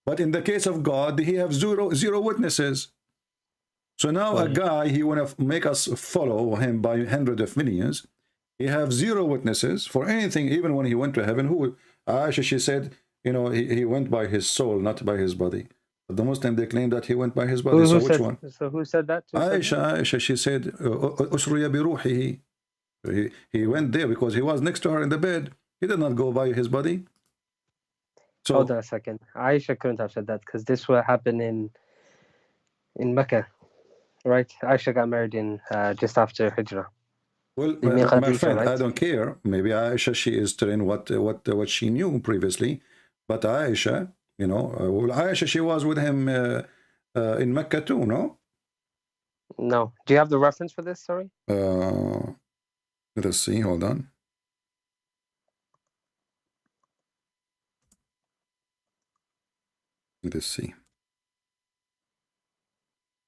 But in the case of God, he have zero witnesses. So now a guy, he want to make us follow him by hundreds of millions. He have 0 witnesses for anything, even when he went to heaven. Who? Aisha, she said, he went by his soul, not by his body. But the Muslim, they claim that he went by his body. So which one?
So who said that?
Aisha, she said, Usriya bi ruhihi. He went there because he was next to her in the bed. He did not go by his body. So,
hold on a second. Aisha couldn't have said that because this will happen in Mecca, right? Aisha got married in just after Hijrah.
Well,
Khadija,
my friend,
right?
I don't care. Maybe Aisha, she is telling what she knew previously. But Aisha, Aisha, she was with him in Mecca too, no?
No. Do you have the reference for this? Sorry.
Let us see. Hold on. Let us see.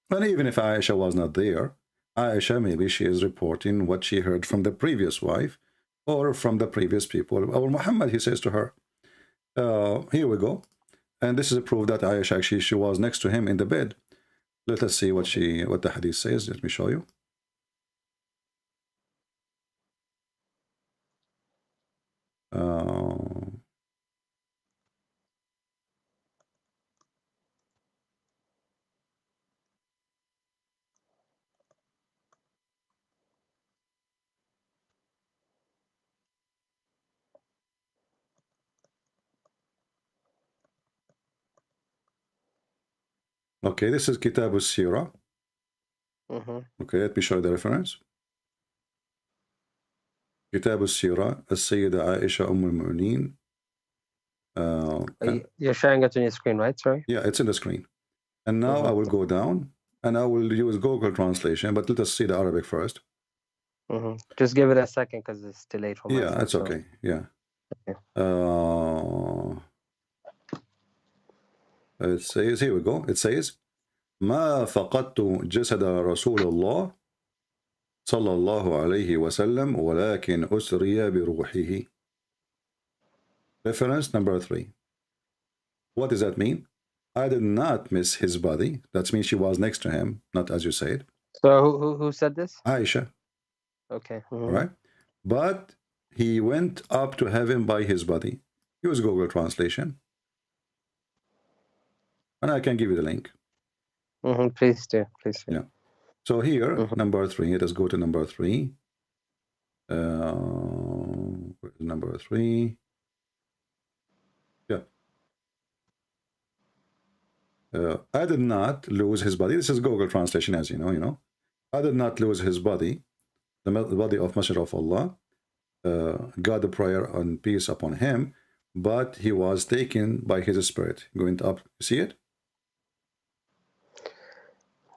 And even if Aisha was not there, Aisha, maybe she is reporting what she heard from the previous wife or from the previous people. Or Muhammad, he says to her, here we go. And this is a proof that Aisha actually, she was next to him in the bed. Let us see what the hadith says. Let me show you. Okay, this is Kitab al-Sirah. Okay, let me show you the reference. Kitab al-Sirah, As-Sayyida Aisha al-Mu'minin.
You're sharing it on your screen, right? Sorry.
Yeah, it's in the screen. And now I will go down and I will use Google translation, but let us see the Arabic first.
Just give it a second because it's delayed from
Yeah, that's okay. Yeah.
Okay.
It says, here we go. It says, ما فقدت جسد رسول الله صلى الله عليه وسلم ولكن أسري بروحه. Reference number 3. What does that mean? I did not miss his body. That means she was next to him, not as you said.
So who said this?
Aisha.
Okay.
Right? But he went up to heaven by his body. Use Google translation. And I can give you the link.
Please do.
Yeah. So here, number 3. Let us go to number 3. Number 3. Yeah. I did not lose his body. This is Google translation, as you know. I did not lose his body, the body of Messenger of Allah. God the prayer and peace upon him, but he was taken by his spirit, going up. You see it?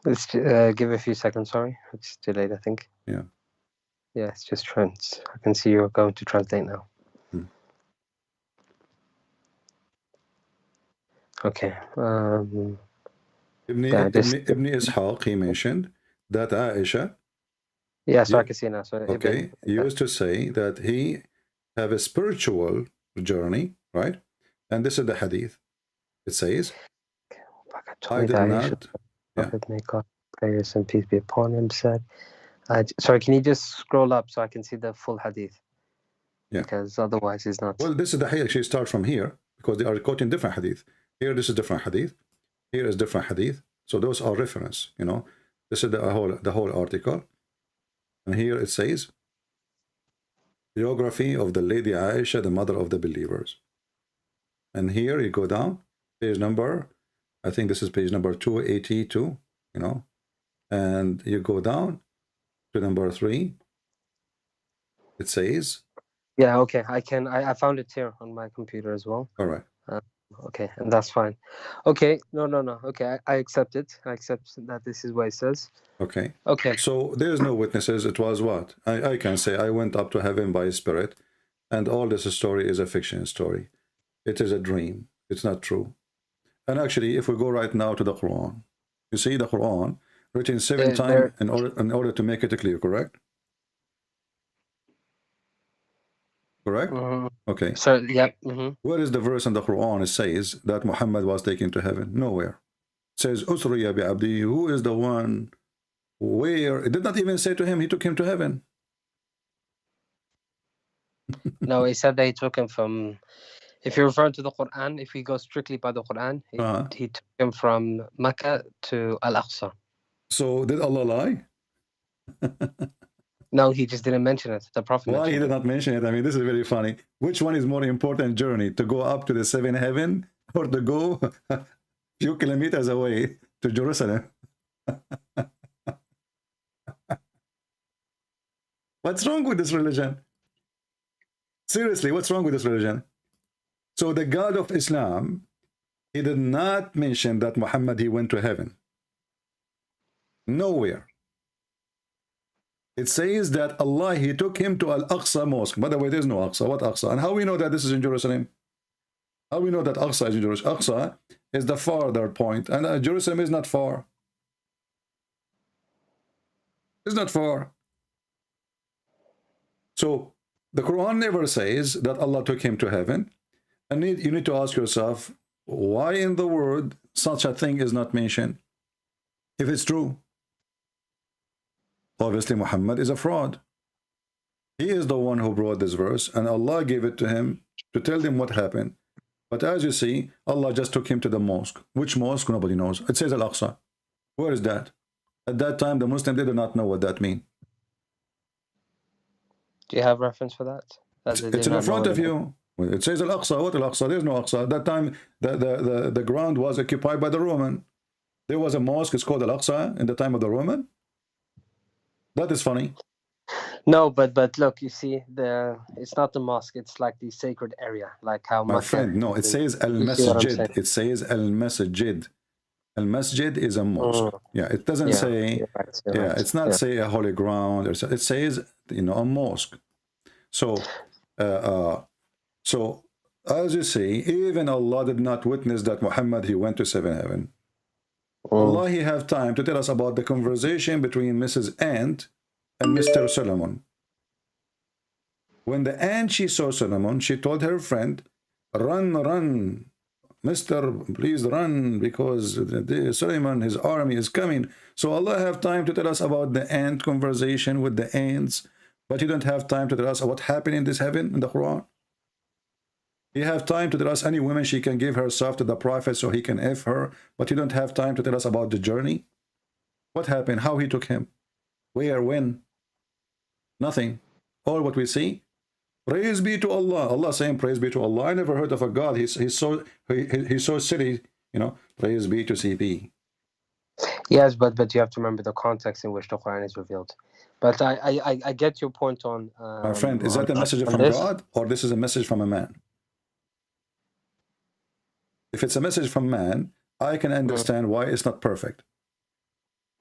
Let's give a few seconds. Sorry, it's delayed, I think.
Yeah.
Yeah, it's just trends. I can see you're going to translate now. Okay.
Ibn Ishaq, he mentioned that Aisha.
Yeah, so I can see now. So
okay, he used to say that he have a spiritual journey, right? And this is the hadith. It says, I did not.
May God prayers and peace be upon him, said, Sorry, can you just scroll up so I can see the full hadith?
Yeah.
Because otherwise it's not.
Well, this is the hadith. Actually, start from here because they are quoting different hadith. Here, this is different hadith. Here is different hadith. So those are reference. You know, this is the whole article, and here it says biography of the Lady Aisha, the mother of the believers. And here you go down, page number, I think this is page number 282. You know, and you go down to number 3. It says.
Yeah, okay. I found it here on my computer as well.
All right.
Okay, and that's fine. Okay, no. Okay, I accept it. I accept that this is what it says.
Okay.
Okay.
So there's no witnesses. It was what? I can say I went up to heaven by spirit, and all this story is a fiction story. It is a dream. It's not true. And actually, if we go right now to the Quran, you see the Quran written 7 times in order to make it clear, correct? Correct? Okay.
So, yeah.
Where is the verse in the Quran it says that Muhammad was taken to heaven? Nowhere. It says, Usriya bi abdi. Who is the one? Where? It did not even say to him, he took him to heaven.
No, he said that he took him from, if you're referring to the Quran, if we go strictly by the Quran, he took him from Mecca to Al-Aqsa.
So did Allah lie?
No, he just didn't mention it. The Prophet
Why he did
mentioned
not mention it? I mean, this is very funny. Which one is more important journey? To go up to the 7th heaven or to go a few kilometers away to Jerusalem? What's wrong with this religion? Seriously, what's wrong with this religion? So the God of Islam, he did not mention that Muhammad, he went to heaven. Nowhere. It says that Allah, he took him to Al-Aqsa mosque. By the way, there's no Aqsa. What Aqsa? And how we know that this is in Jerusalem? How we know that Aqsa is in Jerusalem? Aqsa is the farther point, and Jerusalem is not far. It's not far. So the Quran never says that Allah took him to heaven. And you need to ask yourself, why in the world such a thing is not mentioned? If it's true. Obviously, Muhammad is a fraud. He is the one who brought this verse, and Allah gave it to him to tell them what happened. But as you see, Allah just took him to the mosque. Which mosque? Nobody knows. It says Al-Aqsa. Where is that? At that time, the Muslims did not know what that means.
Do you have reference for that?
It's in front of you. It says Al-Aqsa. What Al-Aqsa? There's no Aqsa. At that time, the ground was occupied by the Roman. There was a mosque. It's called Al-Aqsa in the time of the Roman. That is funny.
No, but look, you see, it's not the mosque. It's like the sacred area, like how
my friend. No, it says Al-Masjid. It says Al-Masjid. Al-Masjid is a mosque. Yeah, it doesn't say. Right. It's not say a holy ground. Or it says, you know, a mosque. So, so as you see, even Allah did not witness that Muhammad, he went to 7th heaven. Allah, he have time to tell us about the conversation between Mrs. Ant and Mr. Solomon. When the ant, she saw Solomon, she told her friend, run, run, Mr. Please run, because Solomon, his army is coming. So Allah have time to tell us about the ant conversation with the ants, but he don't have time to tell us what happened in this heaven in the Quran. He have time to tell us any woman she can give herself to the prophet so he can F her, but he don't have time to tell us about the journey. What happened? How he took him? Where? When? Nothing. All what we see. Praise be to Allah. Allah saying praise be to Allah. I never heard of a God. He's so silly, you know. Praise be to CP.
Yes, but you have to remember the context in which the Quran is revealed. But I get your point on.
My friend, is that a message from God, or this is a message from a man? If it's a message from man, I can understand why it's not perfect.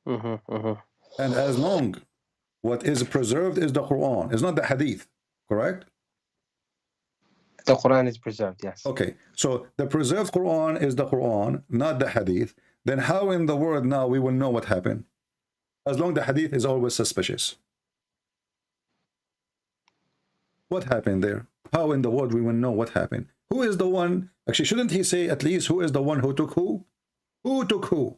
And as long what is preserved is the Quran, it's not the Hadith, correct?
The Quran is preserved, yes.
Okay, so the preserved Quran is the Quran, not the Hadith. Then how in the world now we will know what happened? As long the Hadith is always suspicious. What happened there? How in the world we will know what happened? Who is the one? Actually, shouldn't he say at least who is the one who took who? Who took who?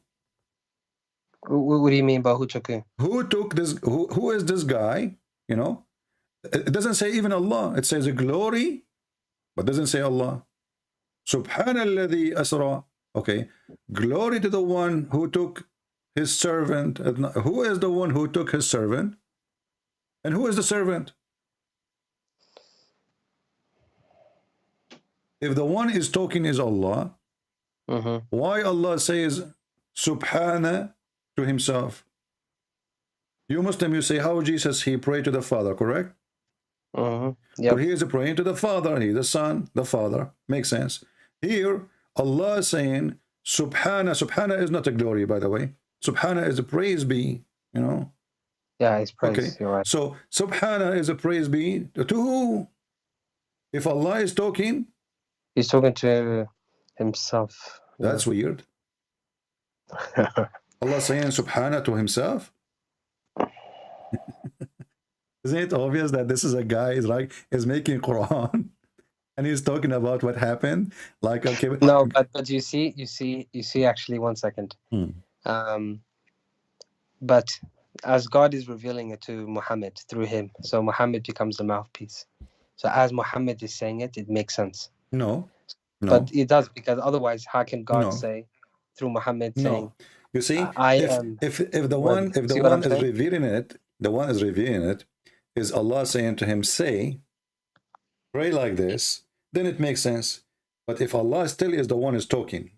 What do you mean by who took him?
Who took this? Who is this guy? You know, it doesn't say even Allah. It says a glory, but doesn't say Allah. Subhanalladhi asra. Okay, glory to the one who took his servant. Who is the one who took his servant? And who is the servant? If the one is talking is Allah, why Allah says Subhana to himself? You Muslim, you say how Jesus, he prayed to the Father, correct?
Yep.
So he is praying to the Father, he the Son, the Father. Makes sense. Here, Allah is saying Subhana. Subhana is not a glory, by the way. Subhana is a praise be, you know.
Yeah, it's praise.
Okay.
You're right.
So Subhana is a praise be to who? If Allah is talking,
he's talking to himself.
That's weird. Allah saying Subhana to himself. Isn't it obvious that this is a guy is making Quran and he's talking about what happened? Like, okay,
no, but you see actually, 1 second. But as God is revealing it to Muhammad through him, so Muhammad becomes the mouthpiece. So as Muhammad is saying it, it makes sense.
No.
But it does, because otherwise, how can God say through Muhammad saying?
You see, if the one is revealing it, the one is revealing it, is Allah saying to him, say, pray like this, then it makes sense. But if Allah still is the one who's talking,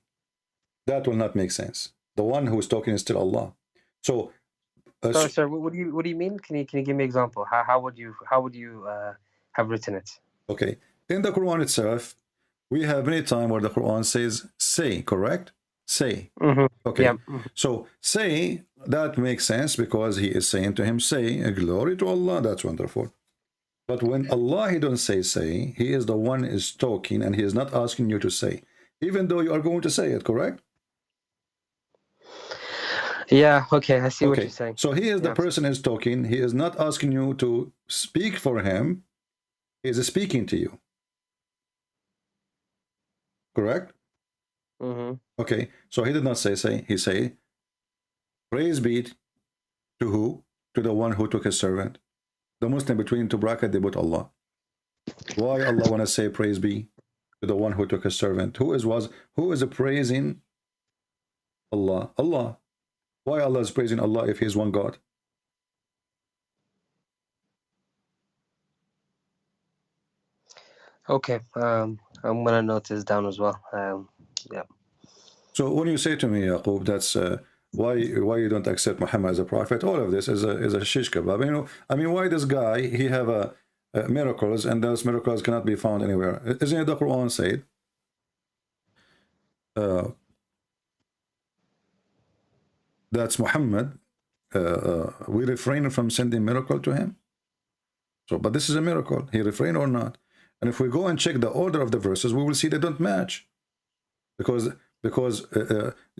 that will not make sense. The one who is talking is still Allah. So,
sir, what do you mean? Can you give me an example? How would you have written it?
Okay, in the Quran itself, we have many times where the Quran says say, correct? Say. Okay. Yeah. So say, that makes sense because he is saying to him, say, glory to Allah. That's wonderful. But when Allah, he don't say, he is the one is talking and he is not asking you to say, even though you are going to say it, correct?
Yeah, okay, I see what you're saying.
So he is the person is talking. He is not asking you to speak for him. He is speaking to you. Correct? Okay, so he did not say, he say, praise be to who? To the one who took his servant. The Muslim between two brackets, they put Allah. Why Allah want to say praise be to the one who took his servant? Who is praising Allah? Allah. Why Allah is praising Allah if he's one God?
Okay, I'm gonna note this down as well. Yeah.
So when you say to me, Yaqub, that's why you don't accept Muhammad as a prophet, all of this is a shish kebab. You know, I mean, why this guy, he have miracles, and those miracles cannot be found anywhere? Isn't it the Quran said? That's Muhammad. We refrain from sending miracle to him. So, but this is a miracle. He refrained or not? And if we go and check the order of the verses, we will see they don't match. Because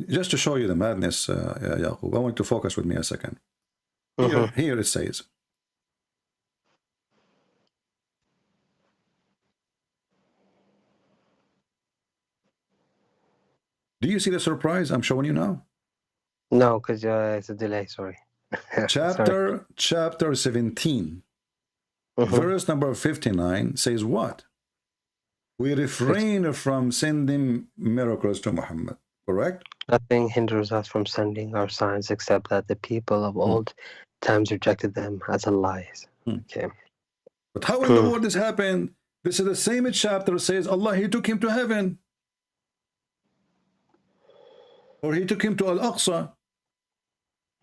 just to show you the madness, Yaqub, I want to focus with me a second. Here it says, do you see the surprise I'm showing you now?
No, because it's a delay, sorry.
Chapter 17, verse number 59 says what? We refrain from sending miracles to Muhammad, correct?
Nothing hinders us from sending our signs except that the people of old times rejected them as lies. Okay.
But how in the world this happened? This is the same chapter says Allah, he took him to heaven. Or he took him to Al-Aqsa.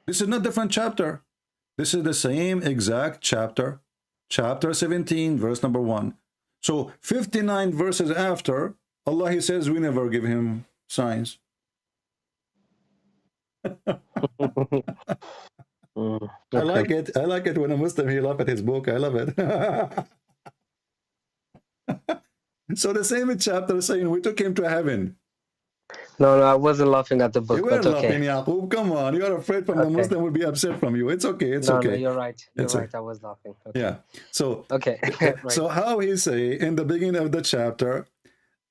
This is not different chapter. This is the same exact chapter. Chapter 17, verse number 1. So 59 verses after, Allah, he says, we never give him signs. I like it. I like it when a Muslim, he laugh at his book. I love it. So the same chapter saying, we took him to heaven.
No, I wasn't laughing at the book.
You were laughing, Yaqub. Come on. You're afraid from the Muslim will be upset from you. It's okay. It's okay.
No, you're right. You're right. I was laughing. Okay.
Yeah. So,
okay.
Right. So how he say in the beginning of the chapter,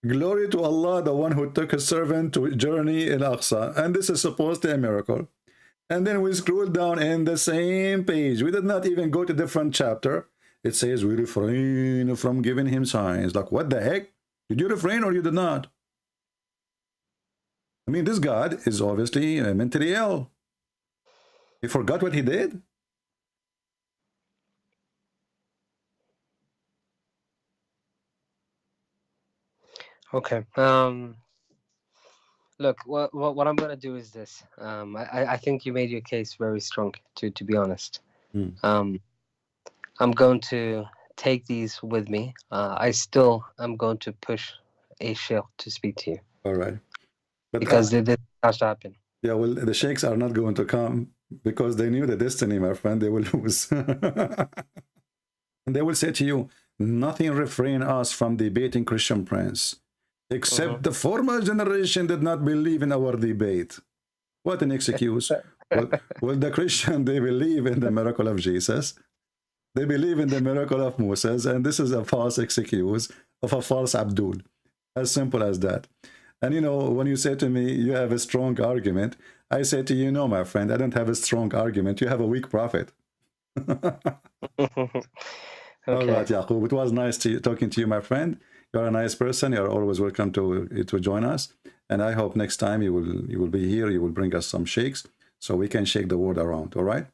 glory to Allah, the one who took his servant to journey in Aqsa. And this is supposed to be a miracle. And then we scroll down in the same page. We did not even go to different chapter. It says we refrain from giving him signs. Like, what the heck? Did you refrain or you did not? I mean, this God is obviously mentally ill. He forgot what he did.
Okay. Look, what I'm gonna do is this. I think you made your case very strong. To be honest, I'm going to take these with me. I still am going to push a sheikh to speak to you.
All right. But
because this has to happen.
Yeah, well, the sheikhs are not going to come because they knew the destiny, my friend. They will lose. And they will say to you, nothing refrain us from debating Christian prince, except the former generation did not believe in our debate. What an excuse. Well, the Christian, they believe in the miracle of Jesus. They believe in the miracle of Moses, and this is a false excuse of a false Abdul. As simple as that. And you know, when you say to me, you have a strong argument, I say to you, no, my friend, I don't have a strong argument. You have a weak prophet. Okay. All right, Yaqub. It was nice talking to you, my friend. You're a nice person. You're always welcome to join us. And I hope next time you will be here. You will bring us some shakes so we can shake the world around. All right?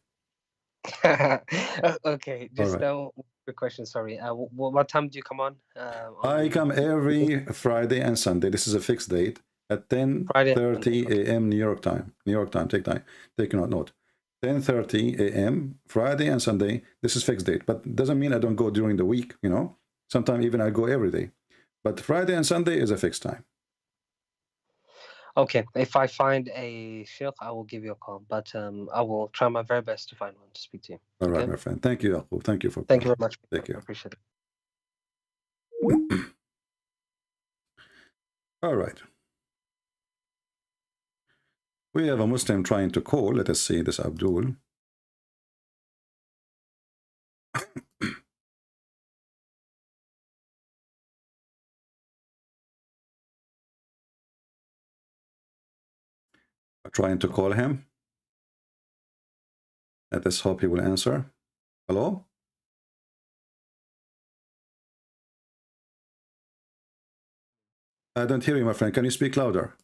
Okay. Just a question. Sorry. What time do you come on?
I come every Friday and Sunday. This is a fixed date at 10:30 a.m. New York time. New York time. Take note. 10:30 a.m. Friday and Sunday. This is fixed date, but it doesn't mean I don't go during the week. You know, sometimes even I go every day. But Friday and Sunday is a fixed time.
Okay. If I find a sheikh, I will give you a call. But I will try my very best to find one to speak to you.
All right, my friend. Thank you, Yaqub. Thank you
Thank you very much.
Thank you.
I appreciate it.
All right. We have a Muslim trying to call. Let us see this Abdul. Trying to call him. Let us hope he will answer. Hello? I don't hear you, my friend. Can you speak louder?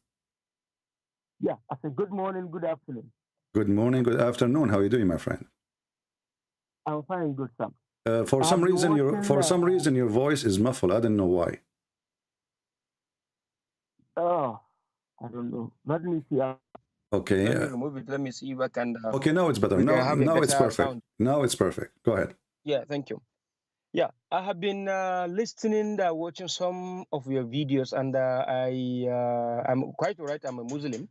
Yeah, I said good morning, good afternoon.
Good morning, good afternoon. How are you doing, my friend?
I'm fine, good sir.
For some reason, your voice is muffled. I don't know why.
Oh, I don't know. Let me see.
Okay.
Let me remove it. Let me see if I can.
Okay, now it's better. Now it's perfect. Sound. Now it's perfect. Go ahead.
Yeah, thank you. Yeah, I have been listening, watching some of your videos, and I'm quite right. I'm a Muslim,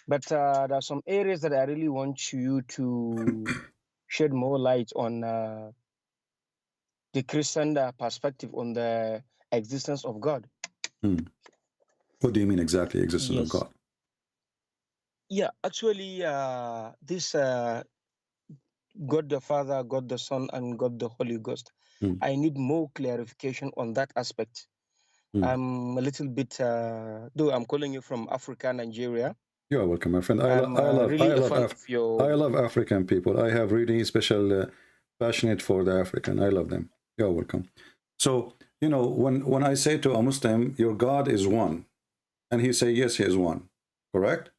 but there are some areas that I really want you to shed more light on the Christian perspective on the existence of God.
What do you mean exactly, existence of God?
Yeah, actually, this God the Father, God the Son, and God the Holy Ghost. I need more clarification on that aspect. I'm a little bit, though I'm calling you from Africa, Nigeria.
You are welcome, my friend. I love African people. I have really special passionate for the African. I love them. You are welcome. So, you know, when I say to a Muslim, your God is one, and he say, yes, he is one, correct?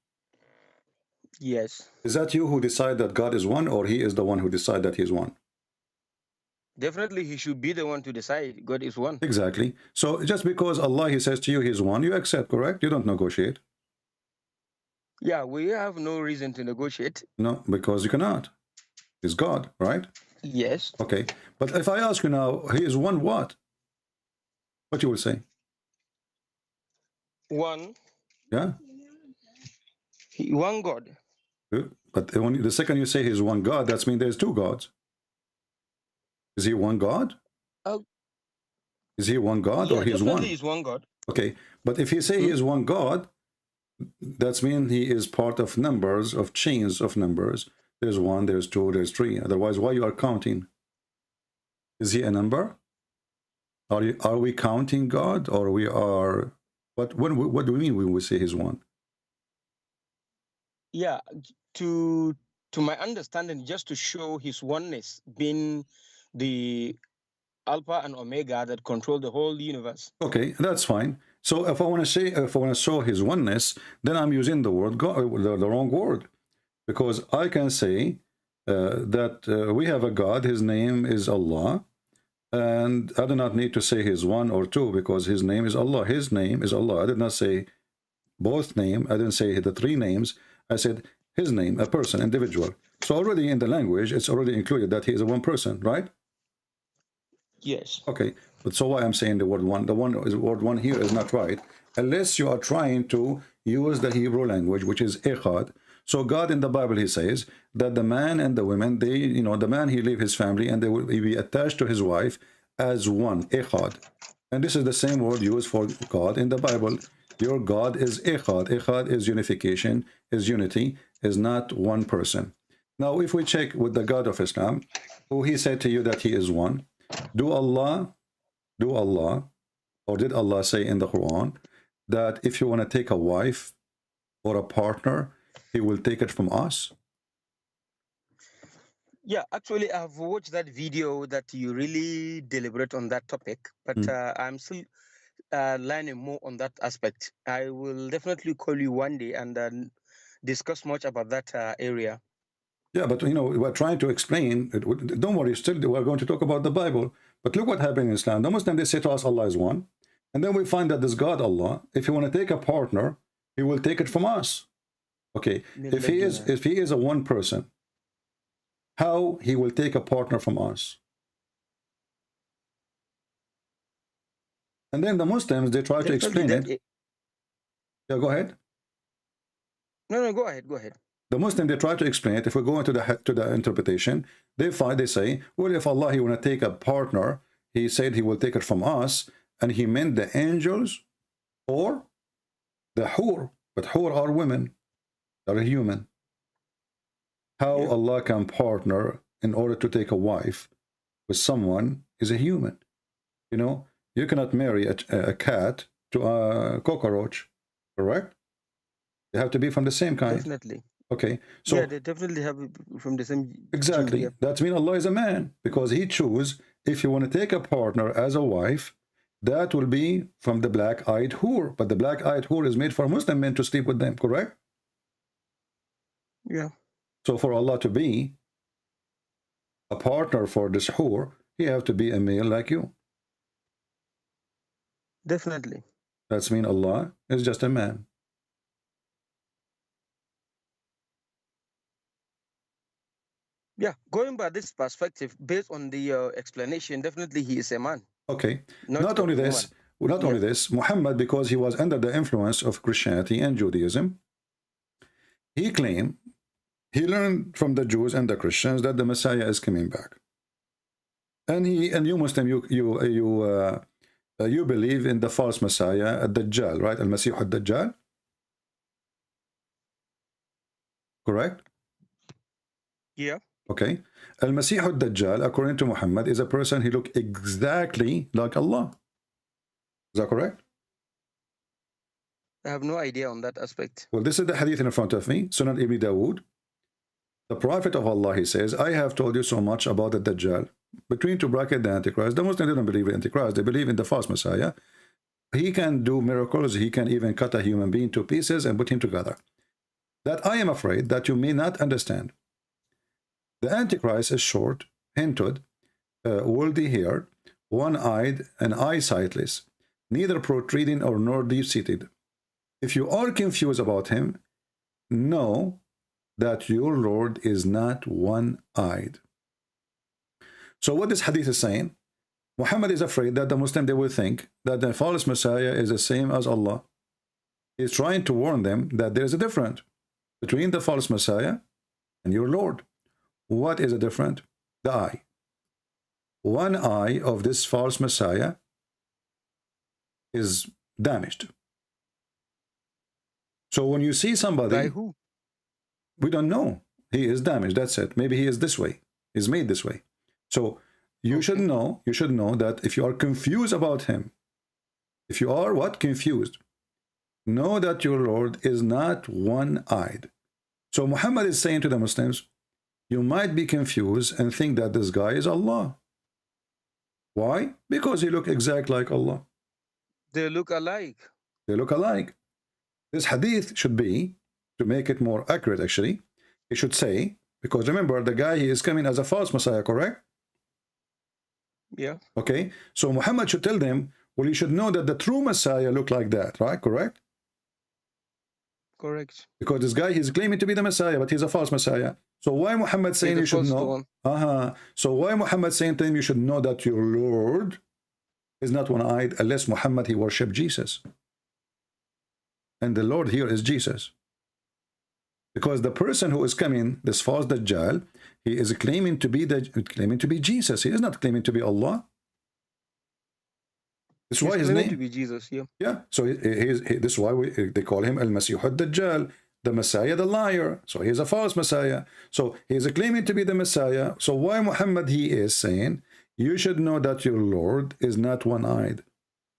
Yes.
Is that you who decide that God is one, or he is the one who decide that he is one?
Definitely, he should be the one to decide God is one.
Exactly. So just because Allah, he says to you, he's one, you accept, correct? You don't negotiate.
Yeah, we have no reason to negotiate.
No, because you cannot. He's God, right?
Yes.
Okay. But if I ask you now, he is one what? What you will say?
One.
Yeah.
One God.
But when the second you say he's one God, that means there's two gods. Is he one God? Is he one God, or he's one?
He's one God.
Okay, but if you say he is one God, that means he is part of numbers, of chains of numbers. There's one, there's two, there's three. Otherwise, why you are counting? Is he a number? Are we counting God, or we are? What do we mean when we say he's one?
Yeah, to my understanding, just to show his oneness, being the Alpha and Omega that control the whole universe.
Okay, that's fine. So if I want to say, if I want to show his oneness, then I'm using the word God, the wrong word, because I can say that we have a God. His name is Allah, and I do not need to say his one or two because his name is Allah. His name is Allah. I did not say both name. I didn't say the three names. I said his name, a person, individual. So already in the language, it's already included that he is a one person, right?
Yes.
Okay, but so why I'm saying the word one? The word one here is not right, unless you are trying to use the Hebrew language, which is echad. So God in the Bible, he says that the man and the women, they, you know, the man, he leave his family and they will be attached to his wife as one, echad. And this is the same word used for God in the Bible. Your God is echad. Echad is unification, is unity, is not one person. Now, if we check with the God of Islam, who he said to you that he is one, do Allah, or did Allah say in the Quran that if you want to take a wife or a partner, he will take it from us?
Yeah, actually, I've watched that video that you really deliberate on that topic, but I'm still learning more on that aspect. I will definitely call you one day and discuss much about that area.
Yeah, but you know, we're trying to explain. Don't worry, still we're going to talk about the Bible. But look what happened in Islam. The Muslims, they say to us, Allah is one. And then we find that this God, Allah, if you want to take a partner, he will take it from us. Okay, if he is a one person, how he will take a partner from us? And then the Muslims, they try to explain it. Yeah, go ahead.
No, go ahead. Go ahead.
The Muslim, they try to explain it. If we go into the interpretation, they say, well, if Allah, he want to take a partner, he said he will take it from us, and he meant the angels or the hur. But hur are women, they're human. How Allah can partner in order to take a wife with someone is a human. You know, you cannot marry a cat to a cockroach, correct? They have to be from the same kind.
Definitely.
Okay, so
yeah, they definitely have from the same.
Exactly.
Yeah.
That means Allah is a man, because he choose, if you want to take a partner as a wife, that will be from the black-eyed whore. But the black-eyed whore is made for Muslim men to sleep with them, correct?
Yeah.
So for Allah to be a partner for this whore, he have to be a male like you.
Definitely.
That's mean Allah is just a man.
Yeah, going by this perspective, based on the explanation, definitely he is a man.
Okay. Not only this, Muhammad, because he was under the influence of Christianity and Judaism, he claimed, he learned from the Jews and the Christians that the Messiah is coming back. And you Muslim, you believe in the false Messiah, Ad-Dajjal, right? Al-Masih Ad-Dajjal. Correct?
Yeah.
Okay. Al-Masih Ad-Dajjal, according to Muhammad, is a person who looks exactly like Allah. Is that correct?
I have no idea on that aspect.
Well, this is the hadith in front of me, Sunan Ibn Dawood. The Prophet of Allah, he says, I have told you so much about the Dajjal. Between two brackets, the Antichrist. The Muslims don't believe in Antichrist. They believe in the false Messiah. He can do miracles. He can even cut a human being to pieces and put him together. That I am afraid that you may not understand. The Antichrist is short, hinted, woolly-haired, one-eyed, and eye-sightless, neither protruding nor deep-seated. If you are confused about him, know that your Lord is not one-eyed. So what this hadith is saying, Muhammad is afraid that the Muslim, they will think that the false Messiah is the same as Allah. He's trying to warn them that there is a difference between the false Messiah and your Lord. What is the difference? The eye. One eye of this false Messiah is damaged. So when you see somebody,
by who?
We don't know. He is damaged. That's it. Maybe he is this way. He's made this way. So you should know. You should know that if you are confused about him, if you are what? Confused. Know that your Lord is not one-eyed. So Muhammad is saying to the Muslims, you might be confused and think that this guy is Allah. Why? Because he look exactly like Allah.
They look alike.
They look alike. This hadith should be, to make it more accurate actually, it should say, because remember, the guy, he is coming as a false Messiah, correct?
Yeah.
Okay, so Muhammad should tell them, well, you should know that the true Messiah look like that, right? Correct?
Correct.
Because this guy, he's claiming to be the Messiah, but he's a false Messiah. So why Muhammad saying you should know? So why Muhammad saying to him you should know that your Lord is not one-eyed, unless Muhammad, he worshipped Jesus. And the Lord here is Jesus. Because the person who is coming, this false Dajjal, he is claiming to be Jesus. He is not claiming to be Allah. That's why his name
to be Jesus. Yeah.
Yeah. So this is why they call him Al-Masih Ad-Dajjal, the Messiah, the liar. So he is a false Messiah. So he is claiming to be the Messiah. So why Muhammad, he is saying, you should know that your Lord is not one-eyed.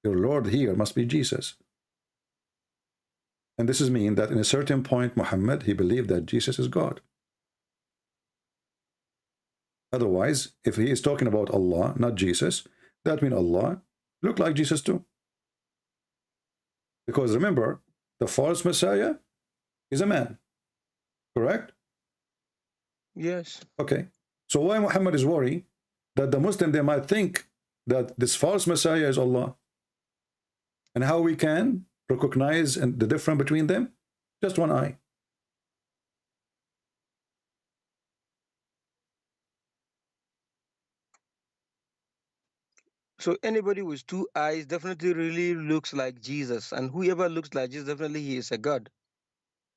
Your Lord here must be Jesus. And this is mean that in a certain point, Muhammad, he believed that Jesus is God. Otherwise, if he is talking about Allah, not Jesus, that means Allah look like Jesus too. Because remember, the false Messiah is a man. Correct?
Yes.
Okay. So why Muhammad is worried that the Muslim, they might think that this false Messiah is Allah? And how we can recognize the difference between them? Just one eye.
So anybody with two eyes definitely really looks like Jesus, and whoever looks like Jesus, definitely he is a God.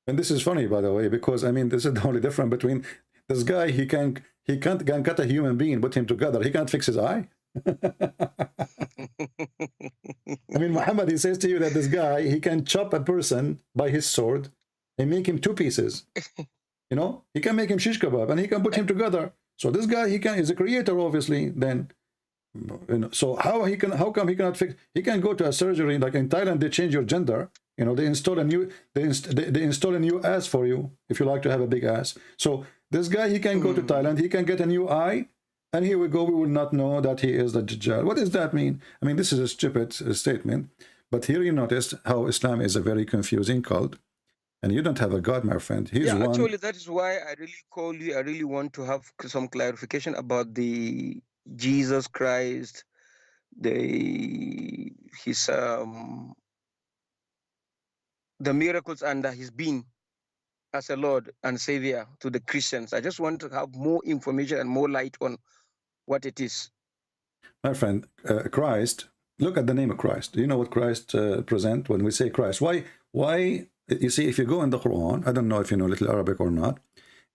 And this is funny, by the way, because I mean, this is the only difference between this guy. He can't cut a human being, put him together. He can't fix his eye. I mean, Muhammad, he says to you that this guy, he can chop a person by his sword and make him two pieces. You know, he can make him shish kebab and he can put him together. So this guy, he's a creator, obviously. Then, you know, so how come he cannot fix? He can go to a surgery like in Thailand. They change your gender. You know, they install a new ass for you if you like to have a big ass. So this guy, he can go to Thailand. He can get a new eye. And here we go, we will not know that he is the Dajjal. What does that mean? I mean, this is a stupid statement. But here you notice how Islam is a very confusing cult. And you don't have a God, my friend. He's one.
Actually, that is why I really call you. I really want to have some clarification about the Jesus Christ, the miracles and his being as a Lord and Savior to the Christians. I just want to have more information and more light on what it is.
My friend, Christ, look at the name of Christ. Do you know what Christ present when we say Christ? Why, you see, if you go in the Quran, I don't know if you know little Arabic or not,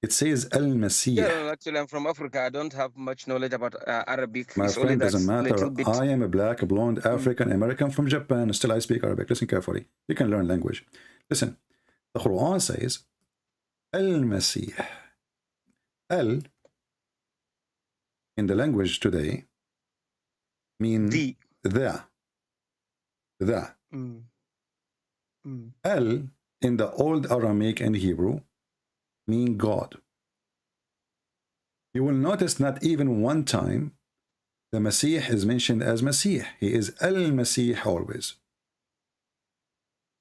it says Al-Masih.
Yeah, actually, I'm from Africa. I don't have much knowledge about Arabic.
My friend, doesn't matter. I am a black, blonde, African, American from Japan. Still, I speak Arabic. Listen carefully. You can learn language. Listen, the Quran says Al-Masih. Al, in the language today, mean the. Al, in the old Aramaic and Hebrew, mean God. You will notice not even one time the Masih is mentioned as Masih. He is Al-Masih always.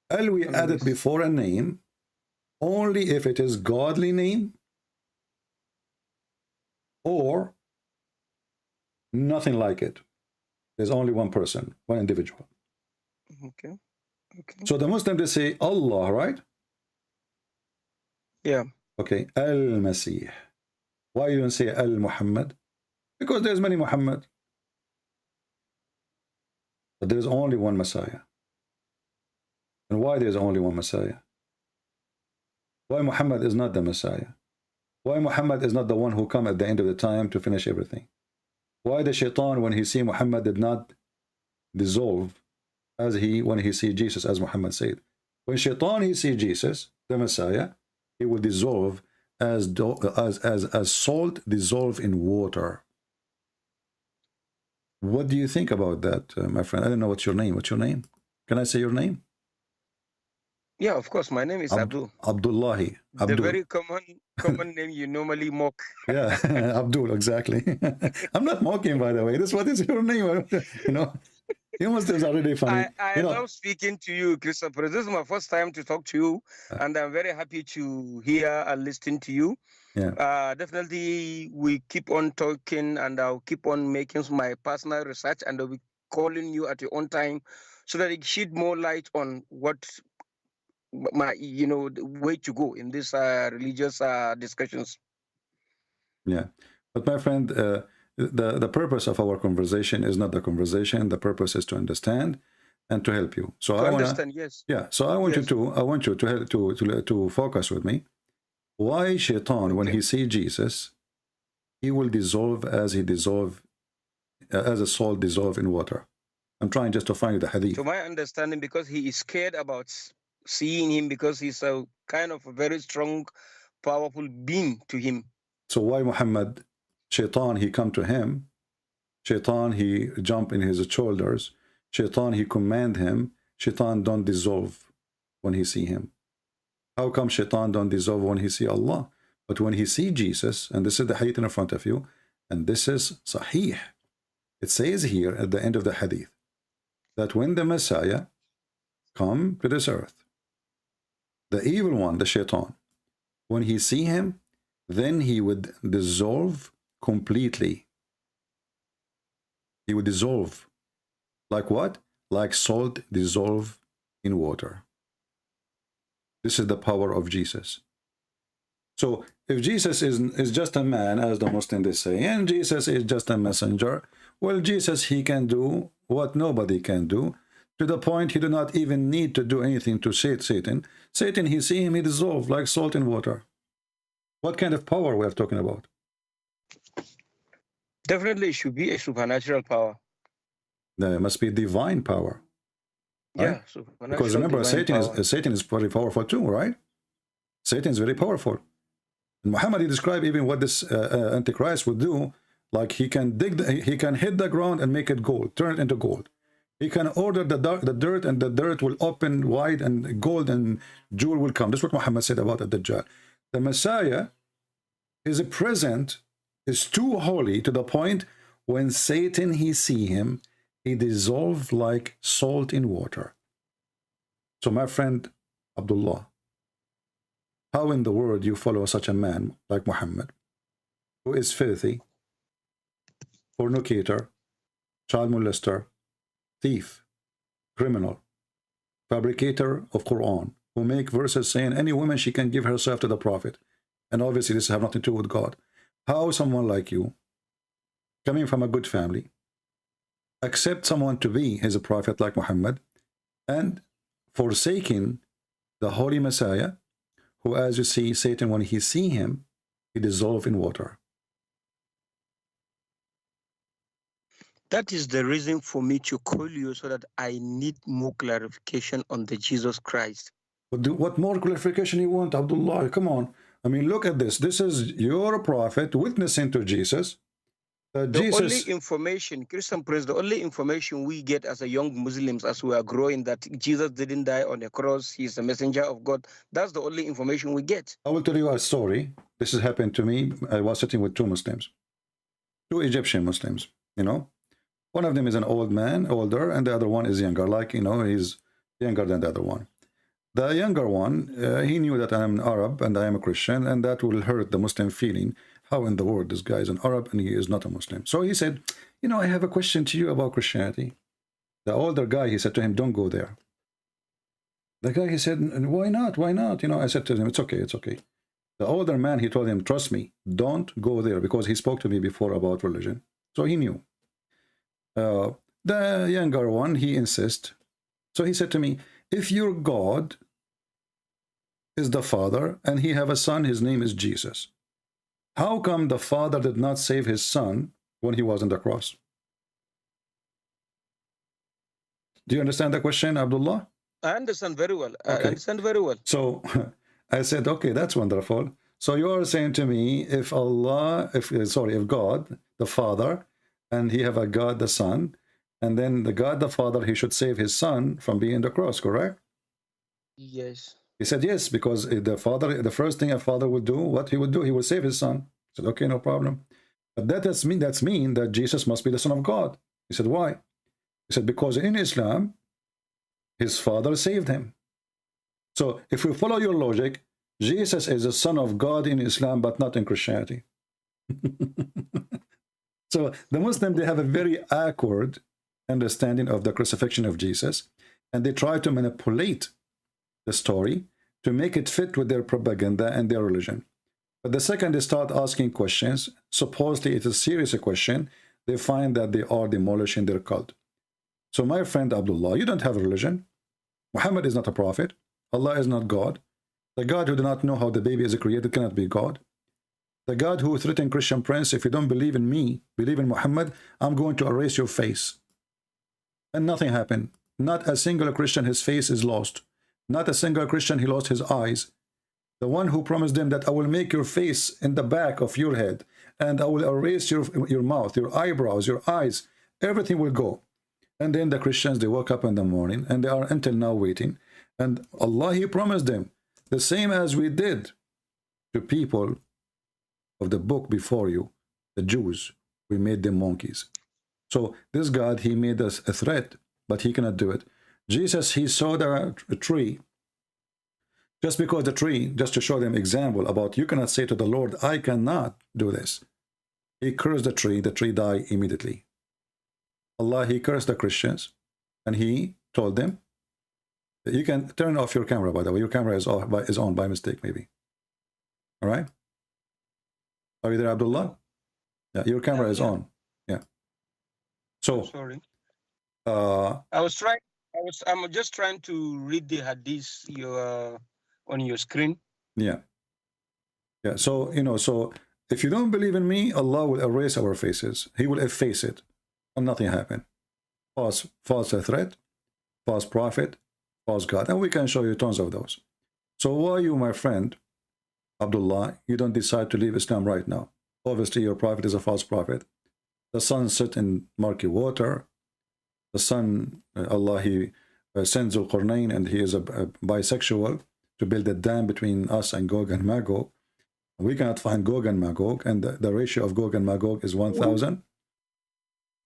Al, we add it before a name only if it is godly name or nothing like it. There's only one person, one individual.
Okay.
So the Muslim, they say Allah, right?
Yeah.
Okay, Al-Masih. Why you don't say Al-Muhammad? Because there's many Muhammad. But there's only one Messiah. And why there's only one Messiah? Why Muhammad is not the Messiah? Why Muhammad is not the one who come at the end of the time to finish everything? Why the shaitan, when he see Muhammad, did not dissolve when he see Jesus, as Muhammad said? When shaitan, he see Jesus, the Messiah, he will dissolve as salt dissolve in water. What do you think about that, my friend? I don't know what's your name. What's your name? Can I say your name?
Yeah, of course. My name is Abdul.
Abdullahi.
The very common name you normally mock.
Yeah, Abdul, exactly. I'm not mocking, by the way. This what is your name? You know, you must have already funny.
I love speaking to you, Christopher. This is my first time to talk to you, and I'm very happy to hear and listen to you.
Yeah.
Definitely, we keep on talking, and I'll keep on making my personal research, and I'll be calling you at your own time, so that it shed more light on what my the way to go in these religious discussions.
Yeah, but my friend, the purpose of our conversation is not the conversation. The purpose is to understand and to help you. So I
understand, yes.
Yeah. So I want you to help to focus with me. Why Shaitan, when he sees Jesus, he will dissolve as a salt dissolve in water? I'm trying just to find the hadith.
To my understanding, because he is scared about seeing him, because he's a kind of a very strong, powerful being to him.
So why Muhammad, Shaitan, he come to him, Shaitan, he jump in his shoulders, Shaitan, he command him, Shaitan don't dissolve when he see him. How come Shaitan don't dissolve when he see Allah? But when he see Jesus, and this is the hadith in front of you, and this is sahih, it says here at the end of the hadith, that when the Messiah come to this earth, the evil one, the Shaitan, when he see him, then he would dissolve completely. He would dissolve. Like what? Like salt dissolve in water. This is the power of Jesus. So if Jesus is just a man, as the Muslims they say, and Jesus is just a messenger, well, Jesus, he can do what nobody can do, to the point he do not even need to do anything to Satan. Satan, he see him, he dissolve like salt in water. What kind of power we are talking about?
Definitely, it should be a supernatural power.
There must be divine power. Right?
Yeah,
because remember, Satan is very powerful too, right? Satan is very powerful. And Muhammad, he described even what this Antichrist would do. Like he can he can hit the ground and make it gold, turn it into gold. He can order the dirt, and the dirt will open wide, and gold and jewel will come. That's what Muhammad said about the Dajjal. The Messiah, his present is too holy to the point when Satan, he see him, he dissolve like salt in water. So my friend Abdullah, how in the world you follow such a man like Muhammad, who is filthy, fornicator, child molester, thief, criminal, fabricator of Quran, who make verses saying any woman, she can give herself to the Prophet. And obviously this have nothing to do with God. How someone like you, coming from a good family, accept someone to be his prophet like Muhammad, and forsaking the Holy Messiah, who, as you see, Satan, when he see him, he dissolve in water.
That is the reason for me to call you, so that I need more clarification on the Jesus Christ.
What more clarification you want, Abdullah? Come on. I mean, look at this. This is your prophet witnessing to Jesus.
The only information, Christian Prince, the only information we get as a young Muslims as we are growing, that Jesus didn't die on the cross, he's a messenger of God. That's the only information we get.
I will tell you a story. This has happened to me. I was sitting with two Muslims, two Egyptian Muslims, you know. One of them is an old man, older, and the other one is younger, like, you know, he's younger than the other one. The younger one, he knew that I am an Arab and I am a Christian, and that will hurt the Muslim feeling. How in the world this guy is an Arab and he is not a Muslim? So he said, you know, I have a question to you about Christianity. The older guy, he said to him, don't go there. The guy, he said, why not? Why not? You know, I said to him, it's okay, it's okay. The older man, he told him, trust me, don't go there, because he spoke to me before about religion. So he knew. The younger one, he insists. So he said to me, if your God is the Father and he have a son, his name is Jesus, how come the Father did not save his son when he was on the cross? Do you understand the question, Abdullah?
I understand very well.
Okay.
I understand very well.
So I said, okay, that's wonderful. So you are saying to me, if Allah, if God, the Father, and he have a God, the Son, and then the God, the Father, he should save his son from being on the cross, correct?
Yes.
He said yes, because the first thing a father would do, what he would do, he would save his son. I said, okay, no problem. But that's mean that Jesus must be the Son of God. He said, why? He said, because in Islam, his father saved him. So if we follow your logic, Jesus is the Son of God in Islam, but not in Christianity. So the Muslims, they have a very awkward understanding of the crucifixion of Jesus, and they try to manipulate the story to make it fit with their propaganda and their religion. But the second they start asking questions, supposedly it is a serious question, they find that they are demolishing their cult. So my friend Abdullah, you don't have a religion. Muhammad is not a prophet. Allah is not God. The God who do not know how the baby is created cannot be God. The God who threatened Christian prince, if you don't believe in me, believe in Muhammad, I'm going to erase your face. And nothing happened. Not a single Christian, his face is lost. Not a single Christian, he lost his eyes. The one who promised them that I will make your face in the back of your head, and I will erase your mouth, your eyebrows, your eyes, everything will go. And then the Christians, they woke up in the morning, and they are until now waiting. And Allah, He promised them, the same as we did to people of the book before you, the Jews, we made them monkeys. So this God, He made us a threat, but He cannot do it. Jesus, He saw the tree. Just because the tree, just to show them example about you cannot say to the Lord, I cannot do this. He cursed the tree died immediately. Allah, He cursed the Christians, and He told them, you can turn off your camera, by the way. Your camera is on by mistake, maybe. All right? Are you there, Abdullah? Yeah, your camera is on. Yeah. So,
sorry. I'm just trying to read the hadith on your screen.
Yeah. Yeah. So, so if you don't believe in me, Allah will erase our faces. He will efface it, and nothing happened. False threat, false prophet, false God. And we can show you tons of those. So why you, my friend, Abdullah, you don't decide to leave Islam right now? Obviously, your prophet is a false prophet. The sun set in murky water. The sun, Allah, He sends Al-Qurnayn, and he is a bisexual to build a dam between us and Gog and Magog. We cannot find Gog and Magog, and the ratio of Gog and Magog is 1,000.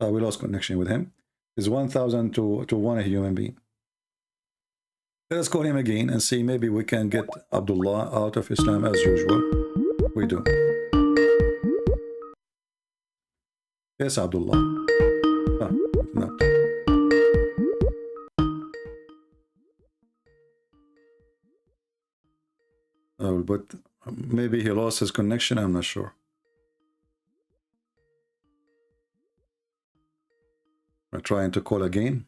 We lost connection with him. Is 1,000 to 1 human being. Let us call him again and see, maybe we can get Abdullah out of Islam as usual. We do. Yes, Abdullah. No. But maybe he lost his connection, I'm not sure. I'm trying to call again.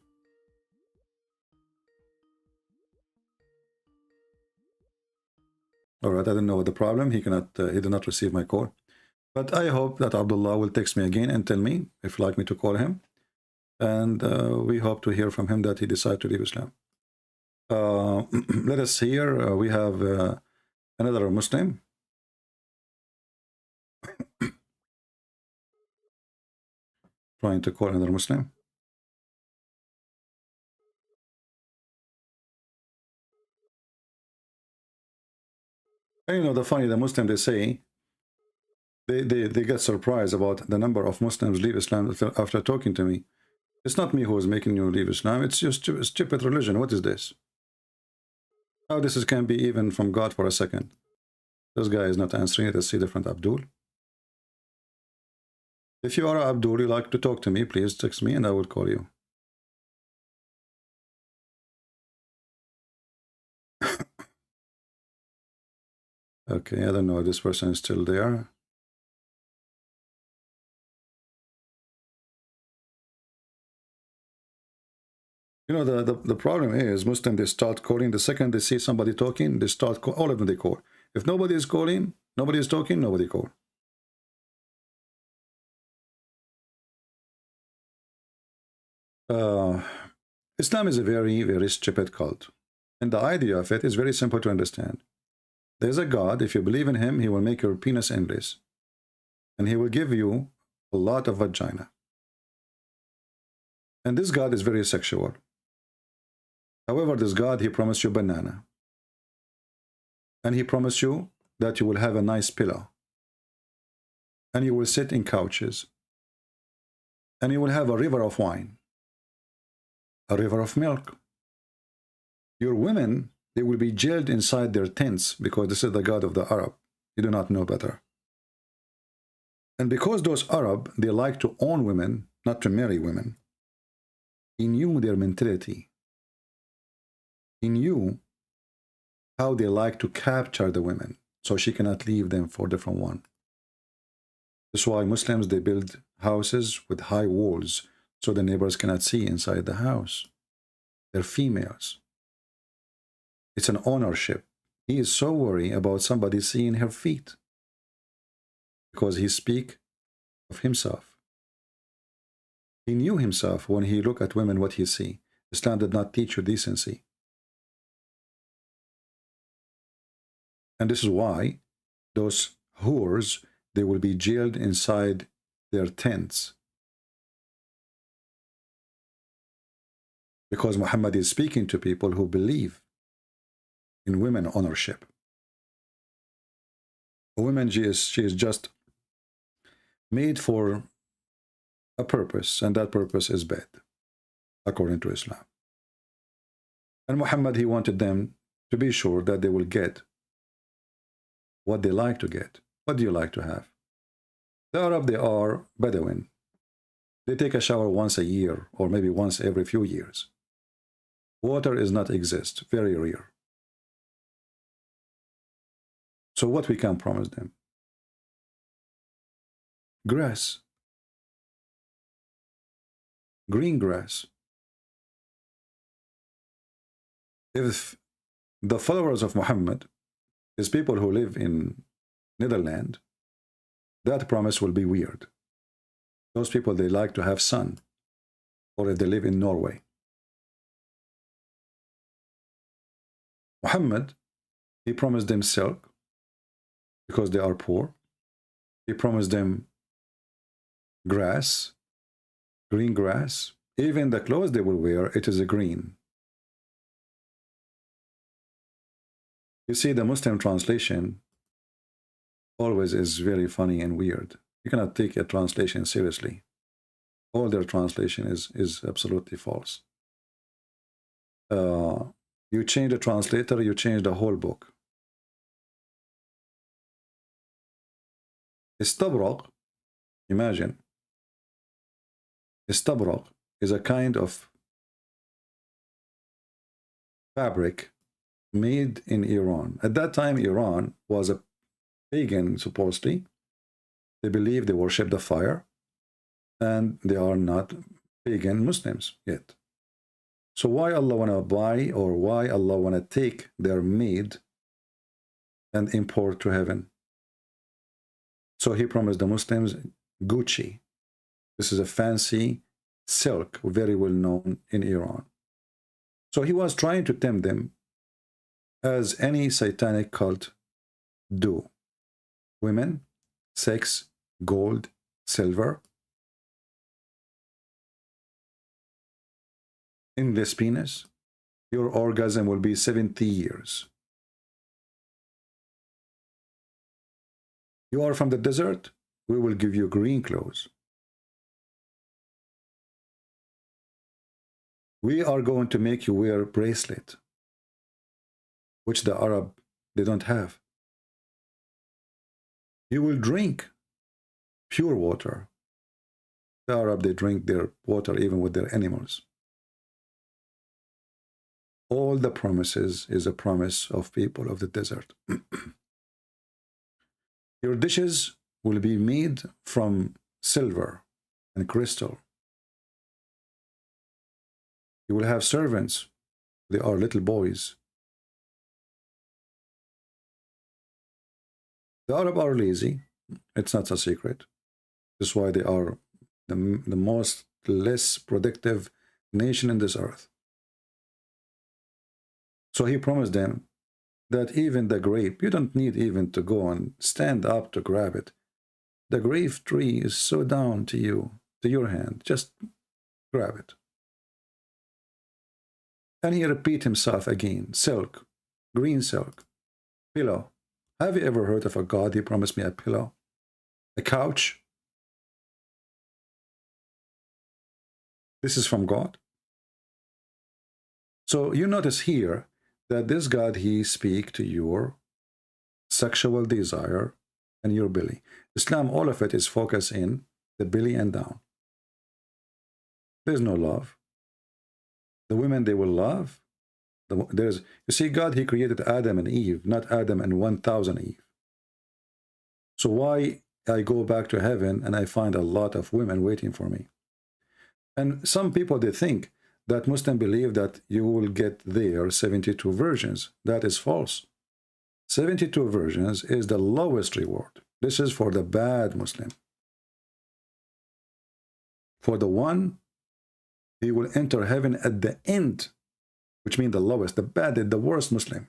All right, I don't know what the problem. He did not receive my call. But I hope that Abdullah will text me again and tell me if you'd like me to call him. And we hope to hear from him that he decided to leave Islam. Let us hear. We have another Muslim. Trying to call another Muslim. And the Muslim, they say, they get surprised about the number of Muslims leave Islam after talking to me. It's not me who is making you leave Islam. It's just a stupid religion. What is this? How this can be even from God for a second? This guy is not answering it. Let's see different Abdul. If you are Abdul, you like to talk to me, please text me and I will call you. Okay, I don't know if this person is still there. The problem is Muslims, they start calling. The second they see somebody talking, they start all of them they call. If nobody is calling, nobody is talking, nobody call. Islam is a very, very stupid cult. And the idea of it is very simple to understand. There's a God. If you believe in him, he will make your penis endless. And he will give you a lot of vagina. And this God is very sexual. However, this God, he promised you banana. And he promised you that you will have a nice pillow. And you will sit in couches. And you will have a river of wine. A river of milk. Your women, they will be jailed inside their tents because this is the God of the Arab. You do not know better. And because those Arab, they like to own women, not to marry women, he knew their mentality. He knew how they like to capture the women, so she cannot leave them for a different one. That's why Muslims, they build houses with high walls so the neighbors cannot see inside the house. They're females. It's an ownership. He is so worried about somebody seeing her feet because he speaks of himself. He knew himself when he looked at women what he see. Islam did not teach you decency. And this is why those whores, they will be jailed inside their tents. Because Muhammad is speaking to people who believe in women ownership. A woman, she is just made for a purpose, and that purpose is bad, according to Islam. And Muhammad, he wanted them to be sure that they will get what they like to get. What do you like to have? The Arab, they are Bedouin. They take a shower once a year, or maybe once every few years. Water is not exist, very rare. So what we can promise them? Grass. Green grass. If the followers of Muhammad is people who live in Netherlands, that promise will be weird. Those people, they like to have sun, or if they live in Norway. Muhammad, he promised them silk because they are poor. He promised them grass, green grass. Even the clothes they will wear, it is a green. You see, the Muslim translation always is very funny and weird. You cannot take a translation seriously. All their translation is absolutely false. You change the translator, you change the whole book. Istabraq, imagine. Istabraq is a kind of fabric made in Iran. At that time, Iran was a pagan, supposedly. They believe they worship the fire, and they are not pagan Muslims yet. So why Allah want to buy, or why Allah want to take their made and import to heaven? So he promised the Muslims Gucci. This is a fancy silk, very well known in Iran. So he was trying to tempt them as any satanic cult do. Women, sex, gold, silver, endless penis. Your orgasm will be 70 years. You are from the desert, we will give you green clothes. We are going to make you wear a bracelet, which the Arab, they don't have. You will drink pure water. The Arab, they drink their water even with their animals. All the promises is a promise of people of the desert. Your dishes will be made from silver and crystal. You will have servants. They are little boys. The Arab are lazy. It's not a secret. That's why they are the most less productive nation in this earth. So he promised them that even the grape, you don't need even to go and stand up to grab it. The grape tree is so down to you, to your hand. Just grab it. And he repeat himself again. Silk, green silk. Pillow. Have you ever heard of a God? He promised me a pillow, a couch. This is from God. So you notice here that this God, he speak to your sexual desire and your belly. Islam, all of it is focused in the belly and down. There's no love. The women, they will love. You see, God, he created Adam and Eve, not Adam and 1,000 Eve. So why I go back to heaven and I find a lot of women waiting for me? And some people, they think that Muslims believe that you will get there 72 virgins. That is false. 72 virgins is the lowest reward. This is for the bad Muslim. For the one, he will enter heaven at the end, which means the lowest, the bad, the worst Muslim.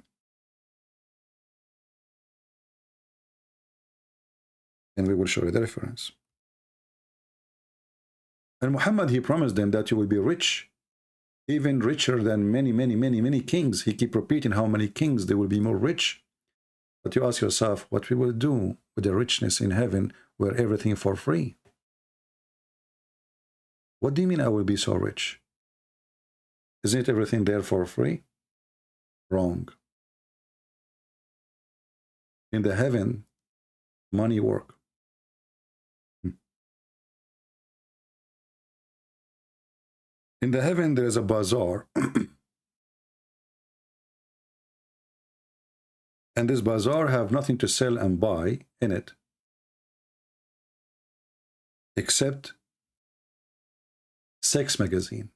And we will show you the reference. And Muhammad, he promised them that you will be rich, even richer than many kings. He keep repeating how many kings they will be more rich. But you ask yourself, what we will do with the richness in heaven where everything for free? What do you mean I will be so rich? Isn't everything there for free? Wrong. In the heaven, money work. In the heaven, there is a bazaar. And this bazaar have nothing to sell and buy in it, except sex magazine.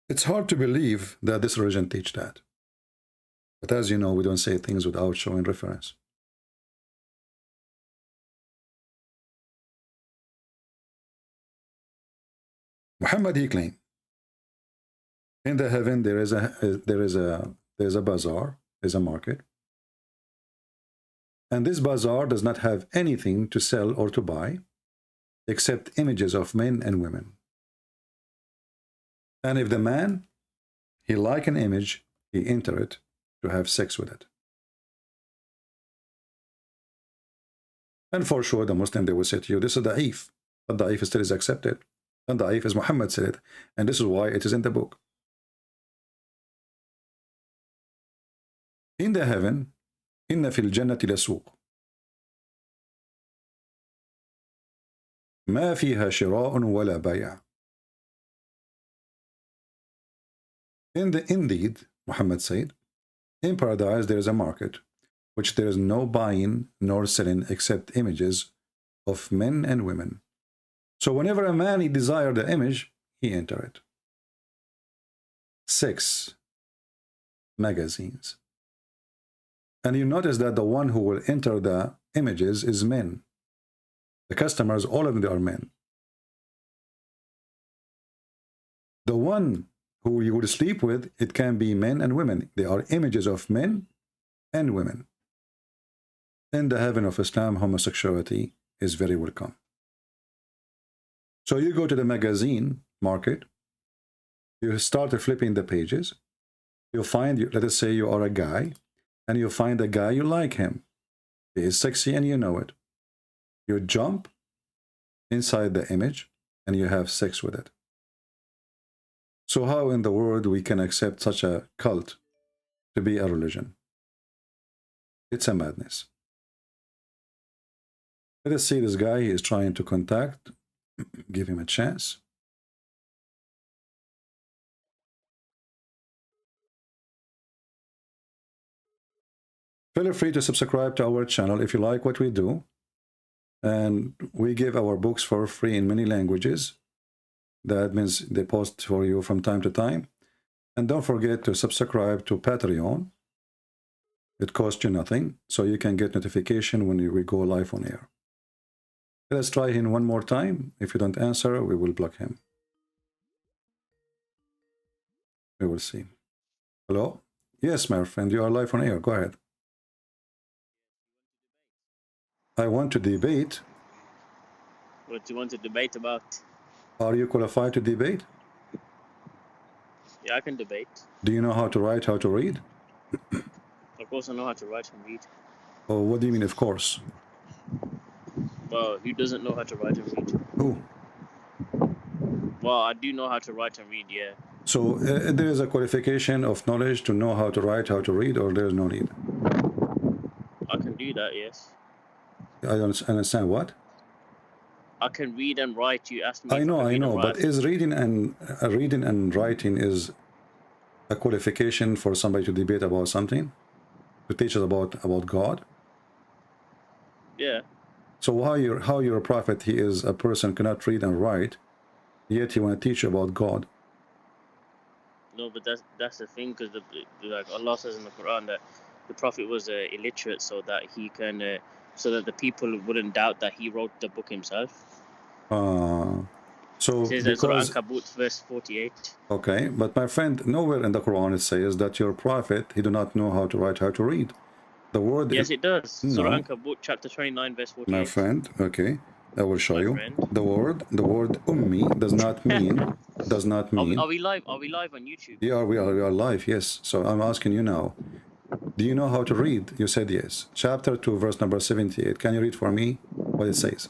It's hard to believe that this religion teach that. But as you know, we don't say things without showing reference. Muhammad, he claimed, in the heaven there is a bazaar, there's a market, and this bazaar does not have anything to sell or to buy except images of men and women. And if the man, he like an image, he enter it to have sex with it. And for sure, the Muslim, they will say to you, this is da'if, but da'if still is accepted. And da'if, as Muhammad said it, and this is why it is in the book. In the heaven, inna fil jannati lasuq, ma fiha shira'un wala bay'a. Indeed, Muhammad said, in paradise there is a market, which there is no buying nor selling except images of men and women. So whenever a man, he desire the image, he enter it. 6 magazines. And you notice that the one who will enter the images is men. The customers, all of them are men. The one who you would sleep with, it can be men and women. They are images of men and women. In the heaven of Islam, homosexuality is very welcome. So you go to the magazine market, you start flipping the pages, you find, let us say you are a guy, and you find a guy, you like him. He is sexy and you know it. You jump inside the image and you have sex with it. So how in the world we can accept such a cult to be a religion? It's a madness. Let us see this guy, he is trying to contact. Give him a chance. Feel free to subscribe to our channel if you like what we do. And we give our books for free in many languages. That means they post for you from time to time. And don't forget to subscribe to Patreon. It costs you nothing, so you can get notification when we go live on air. Let's try him one more time. If you don't answer, we will block him. We will see. Hello? Yes, my friend, you are live on air. Go ahead. I want to debate.
What do you want to debate about?
Are you qualified to debate?
Yeah, I can debate.
Do you know how to write, how to read?
Of course I know how to write and read.
Oh, what do you mean, of course?
Well, who doesn't know how to write and read?
Who?
Well, I do know how to write and read, yeah.
So there is a qualification of knowledge to know how to write, how to read, or there's no need?
I can do that, yes.
I don't understand what?
I can read and write. You asked me.
I know, but is reading and writing is a qualification for somebody to debate about something, to teach us about God?
Yeah.
So how you're a prophet? He is a person cannot read and write, yet he want to teach you about God.
No, but that's the thing, because like Allah says in the Quran that the prophet was illiterate, so that he can, so that the people wouldn't doubt that he wrote the book himself.
So
it says
because
Surah Ankabut verse 48.
Okay, but my friend, nowhere in the Quran it says that your prophet he do not know how to write, how to read. The word
yes, it does.
No.
Surah Ankabut chapter 29 verse 48.
My friend, okay, I will show you.
Friend.
The word ummi does not mean
Are we live? Are we live on YouTube?
Yeah, we are live. Yes. So I'm asking you now. Do you know how to read? You said yes. Chapter 2, verse number 78. Can you read for me what it says?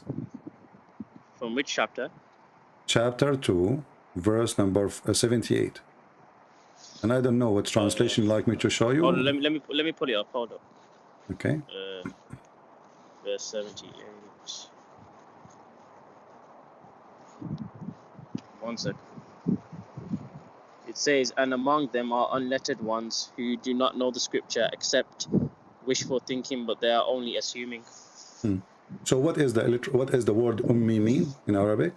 From which chapter?
Chapter 2, verse number 78. And I don't know what translation you like me to show you.
Oh, let me pull it up. Hold up.
Okay.
Verse 78. 1 second. It says, and among them are unlettered ones who do not know the scripture except wishful thinking, but they are only assuming.
So what is the word ummi mean in Arabic?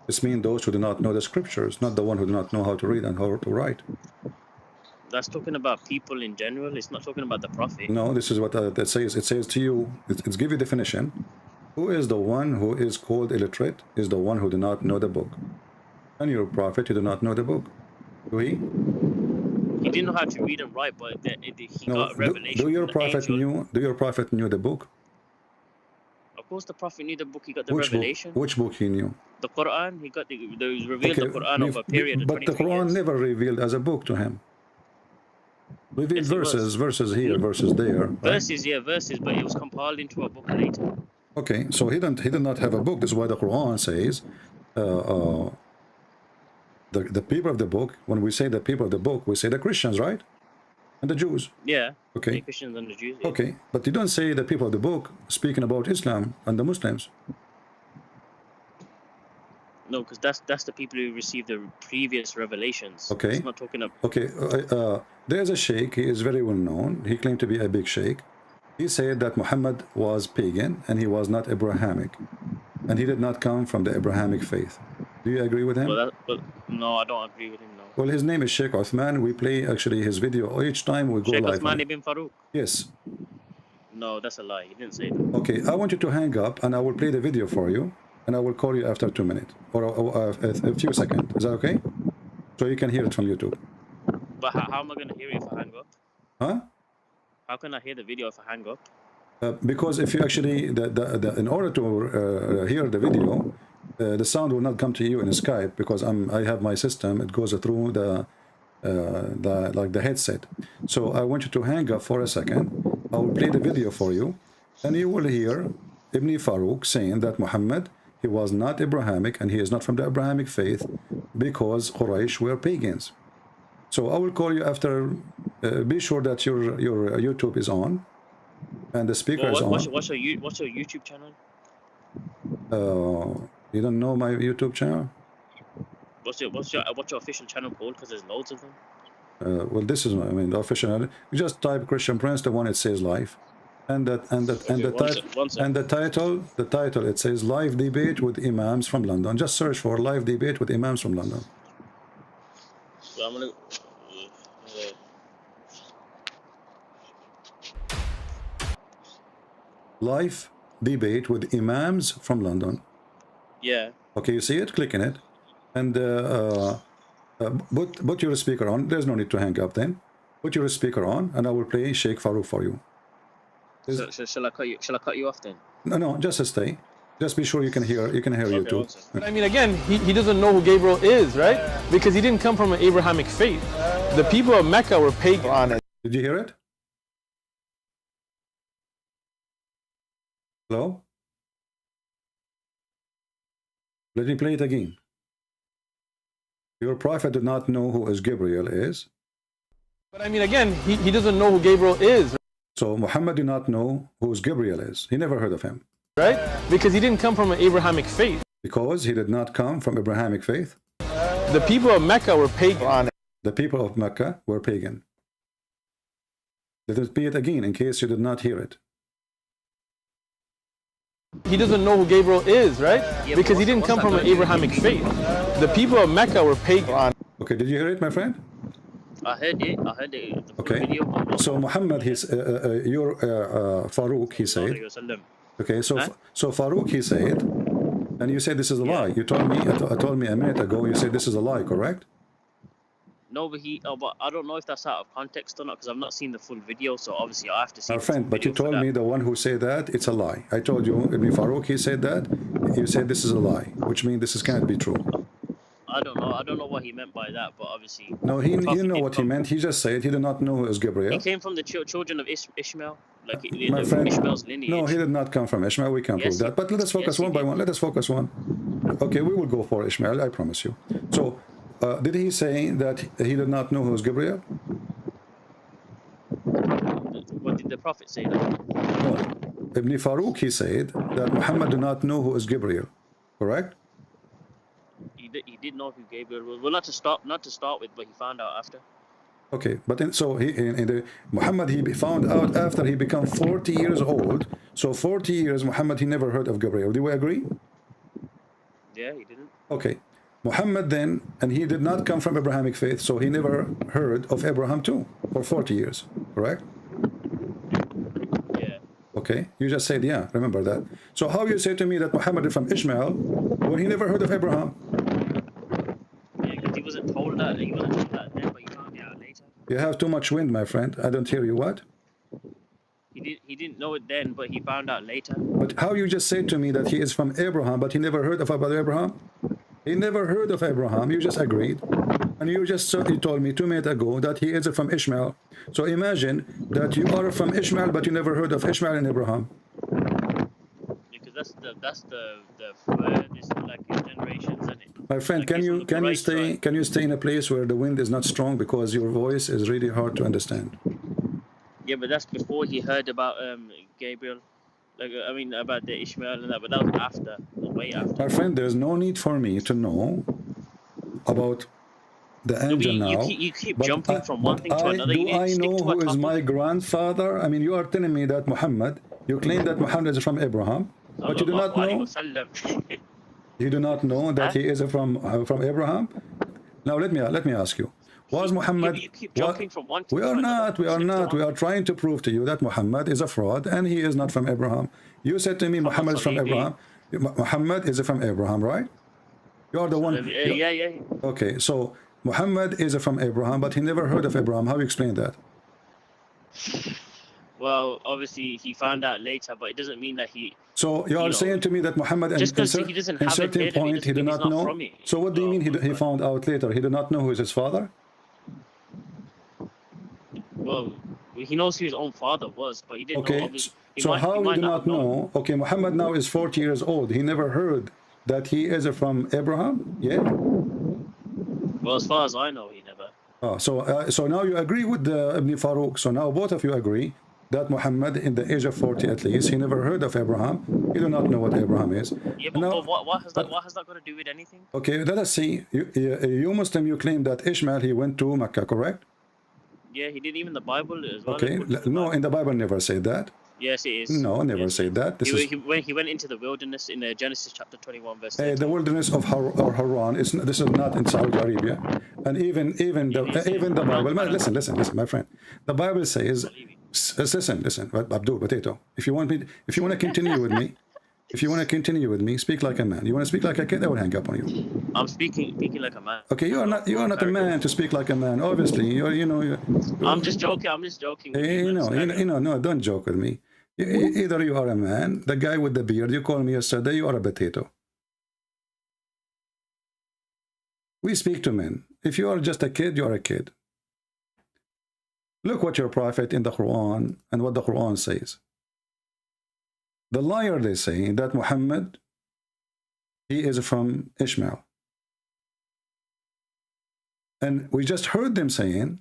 It means those who do not know the scriptures, not the one who do not know how to read and how to write.
That's talking about people in general. It's not talking about the prophet.
No, this is what that says. It says to you, it's give you definition. Who is the one who is called illiterate? Is the one who do not know the book. And your prophet, you do not know the book. Do he?
He didn't know how to read and write, but he got a revelation.
Do your prophet knew the book?
Of course, the prophet knew the book. He got the revelation.
Which book he knew?
The Quran. He got the revealed the Quran over a period of 23
But the Quran
years.
never revealed as a book to him. Revealed verses here, verses there.
Verses, right? Yeah, verses, but it was compiled into a book later.
Okay, so he did not have a book. That's why the Quran says, the people of the book. When we say the people of the book, we say the Christians, right? And the Jews.
Yeah.
Okay.
The Christians and the Jews. Yeah.
Okay, but you don't say the people of the book speaking about Islam and the Muslims.
No, because that's the people who received the previous revelations.
Okay.
It's not talking about.
Okay. There's a sheikh. He is very well known. He claimed to be a big sheikh. He said that Muhammad was pagan and he was not Abrahamic, and he did not come from the Abrahamic faith. Do you agree with him?
No, I don't agree with him. No.
Well, his name is Sheikh Uthman. We play actually his video each time we go
Sheikh
live.
Uthman ibn Farouk.
Yes.
No, that's a lie. He didn't say that.
Okay, I want you to hang up, and I will play the video for you, and I will call you after 2 minutes or a few seconds. Is that okay? So you can hear it from YouTube.
But how am I going to hear it if I hang up?
Huh?
How can I hear the video if I hang up?
Because if you actually, in order to hear the video, the sound will not come to you in Skype, because I have my system. It goes through the headset. So I want you to hang up for a second. I will play the video for you, and you will hear Ibn Farouk saying that Muhammad, he was not Abrahamic and he is not from the Abrahamic faith because Quraysh were pagans. So I will call you after. Be sure that your YouTube is on and the speaker is on.
What's your YouTube channel?
You don't know my YouTube channel?
What's your official channel called? Because there's loads of them.
Well, this is the official. You just type Christian Prince, the one it says live, and the title it says live debate with imams from London. Just search for live debate with imams from London.
So I'm gonna.
Live debate with imams from London.
Yeah.
Okay, you see it? Click in it, and put your speaker on. There's no need to hang up then. Put your speaker on, and I will play Sheikh Farouk for you.
So shall I cut you off then?
No, just stay. Just be sure you can hear you too.
But I mean, again, he doesn't know who Gabriel is, right? Because he didn't come from an Abrahamic faith. The people of Mecca were pagan.
Did you hear it? Hello? Let me play it again. Your prophet did not know who is Gabriel is.
But I mean, again, he doesn't know who Gabriel is.
So Muhammad did not know who Gabriel is. He never heard of him.
Right? Because he didn't come from an Abrahamic faith.
Because he did not come from Abrahamic faith.
The people of Mecca were pagan.
The people of Mecca were pagan. Let us play it again in case you did not hear it.
He doesn't know who Gabriel is, right? Yeah, because he didn't come from an Abrahamic faith. The people of Mecca were pagan. Okay, did you hear it, my friend?
I heard it. I heard it.
Okay. So Muhammad, he's your Farouk, he said. Okay, so Farouk, he said, and you said this is a lie. You told me, told me a minute ago, you said this is a lie, correct?
No, but but I don't know if that's out of context or not because I've not seen the full video. So obviously I have to see.
Our friend, but you told me the one who said that it's a lie. I told you, Ibn Farouk, he said that. You said this is a lie, which means this can't be true.
I don't know. I don't know what he meant by that, but obviously.
No, you know what he meant. He just said he did not know who is Gabriel.
He came from the children of Ishmael, like
my friend,
Ishmael's lineage.
No, he did not come from Ishmael. We can't prove that. But let us focus one by one. Let us focus one. Okay, we will go for Ishmael. I promise you. So. Did he say that he did not know who was Gabriel?
What did the prophet say? That?
No. Ibn Farouk, he said that Muhammad did not know who is Gabriel. Correct?
He did know who Gabriel was. Well, not to start with, but he found out after.
Okay, but then, so Muhammad, he found out after he became 40 years old. So 40 years, Muhammad, he never heard of Gabriel. Do we agree?
Yeah, he didn't.
Okay. Muhammad then, and he did not come from Abrahamic faith, so he never heard of Abraham too for 40 years, correct?
Yeah.
Okay, you just said, yeah, remember that. So how you say to me that Muhammad is from Ishmael when he never heard of Abraham?
Yeah, because he wasn't told that. He wasn't told that then, but he found it out later.
You have too much wind, my friend. I don't hear you. What?
He didn't know it then, but he found out later.
But how you just said to me that he is from Abraham, but he never heard of about Abraham? He never heard of Abraham. You just agreed. And you just told me 2 minutes ago that he is from Ishmael. So imagine that you are from Ishmael, but you never heard of Ishmael and Abraham.
Because that's the furthest like generations, isn't it?
My friend,
like
can you stay in a place where the wind is not strong because your voice is really hard to understand?
Yeah, but that's before he heard about Gabriel. Like, I mean, about the Ishmael and that, but that was after, way after.
My friend, there's no need for me to know about the angel now.
You keep jumping from one thing to another.
Do I know who is my grandfather? I mean, you are telling me that Muhammad, you claim that Muhammad is from Abraham, but you do not know. You do not know that he is from Abraham. Now let me ask you. Was Muhammad?
You keep jumping from one to
we are not. We are not. We are trying to prove to you that Muhammad is a fraud and he is not from Abraham. You said to me Muhammad is from Abraham. Muhammad is from Abraham, right? You are the one.
Yeah.
Okay, so Muhammad is from Abraham, but he never heard of Abraham. How do you explain that?
Well, obviously he found out later, but it doesn't mean that he.
So you are saying to me that Muhammad,
just because he doesn't have
certain point, he did not know. So what do you mean he found out later? He did not know who is his father?
Well, he knows who his own father was, but he didn't know.
So how he did not know? Okay, Muhammad now is 40 years old. He never heard that he is from Abraham yet?
Well, as far as I know, he never.
Oh, so now you agree with Ibn Farouk. So now both of you agree that Muhammad, in the age of 40 at least, he never heard of Abraham. He do not know what Abraham is.
Yeah, but, now, what has that got to do with anything?
Okay, let us see. You Muslim, you claim that Ishmael, he went to Mecca, correct?
Yeah, he did. Even the Bible as well.
Okay, no, in the Bible never said that.
Yes, it is.
No, never said that.
He went into the wilderness in Genesis chapter 21, verse 13.
The wilderness of Haran. This is not in Saudi Arabia, and even the Bible. Listen, my friend. The Bible says, listen, Abdul Potato. If you want to continue with me. If you want to continue with me, speak like a man. You want to speak like a kid, I will hang up on you.
I'm speaking like a man.
Okay, you are not a man to speak like a man. Obviously, you're
I'm just joking.
No, don't joke with me. Either you are a man, the guy with the beard, you called me yesterday, you are a potato. We speak to men. If you are just a kid, you are a kid. Look what your prophet in the Quran and what the Quran says. The liar, they say that Muhammad, he is from Ishmael. And we just heard them saying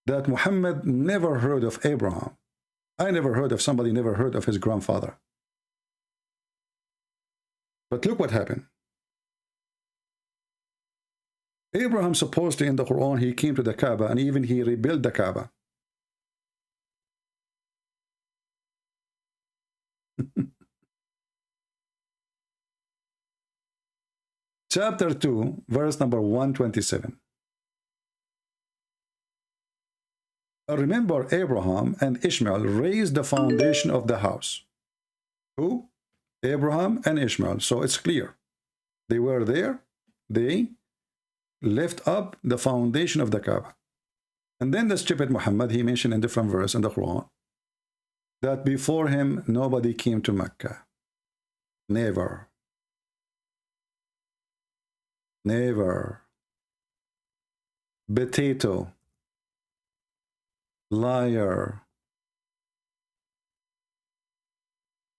that Muhammad never heard of Abraham. I never heard of somebody never heard of his grandfather. But look what happened. Abraham supposedly in the Quran, he came to the Kaaba and even he rebuilt the Kaaba. Chapter 2, verse number 127. Remember, Abraham and Ishmael raised the foundation of the house. Who? Abraham and Ishmael. So it's clear. They were there. They lift up the foundation of the Kaaba. And then the stupid Muhammad, he mentioned in different verse in the Quran that before him nobody came to Mecca. Never. Never. Potato. Liar.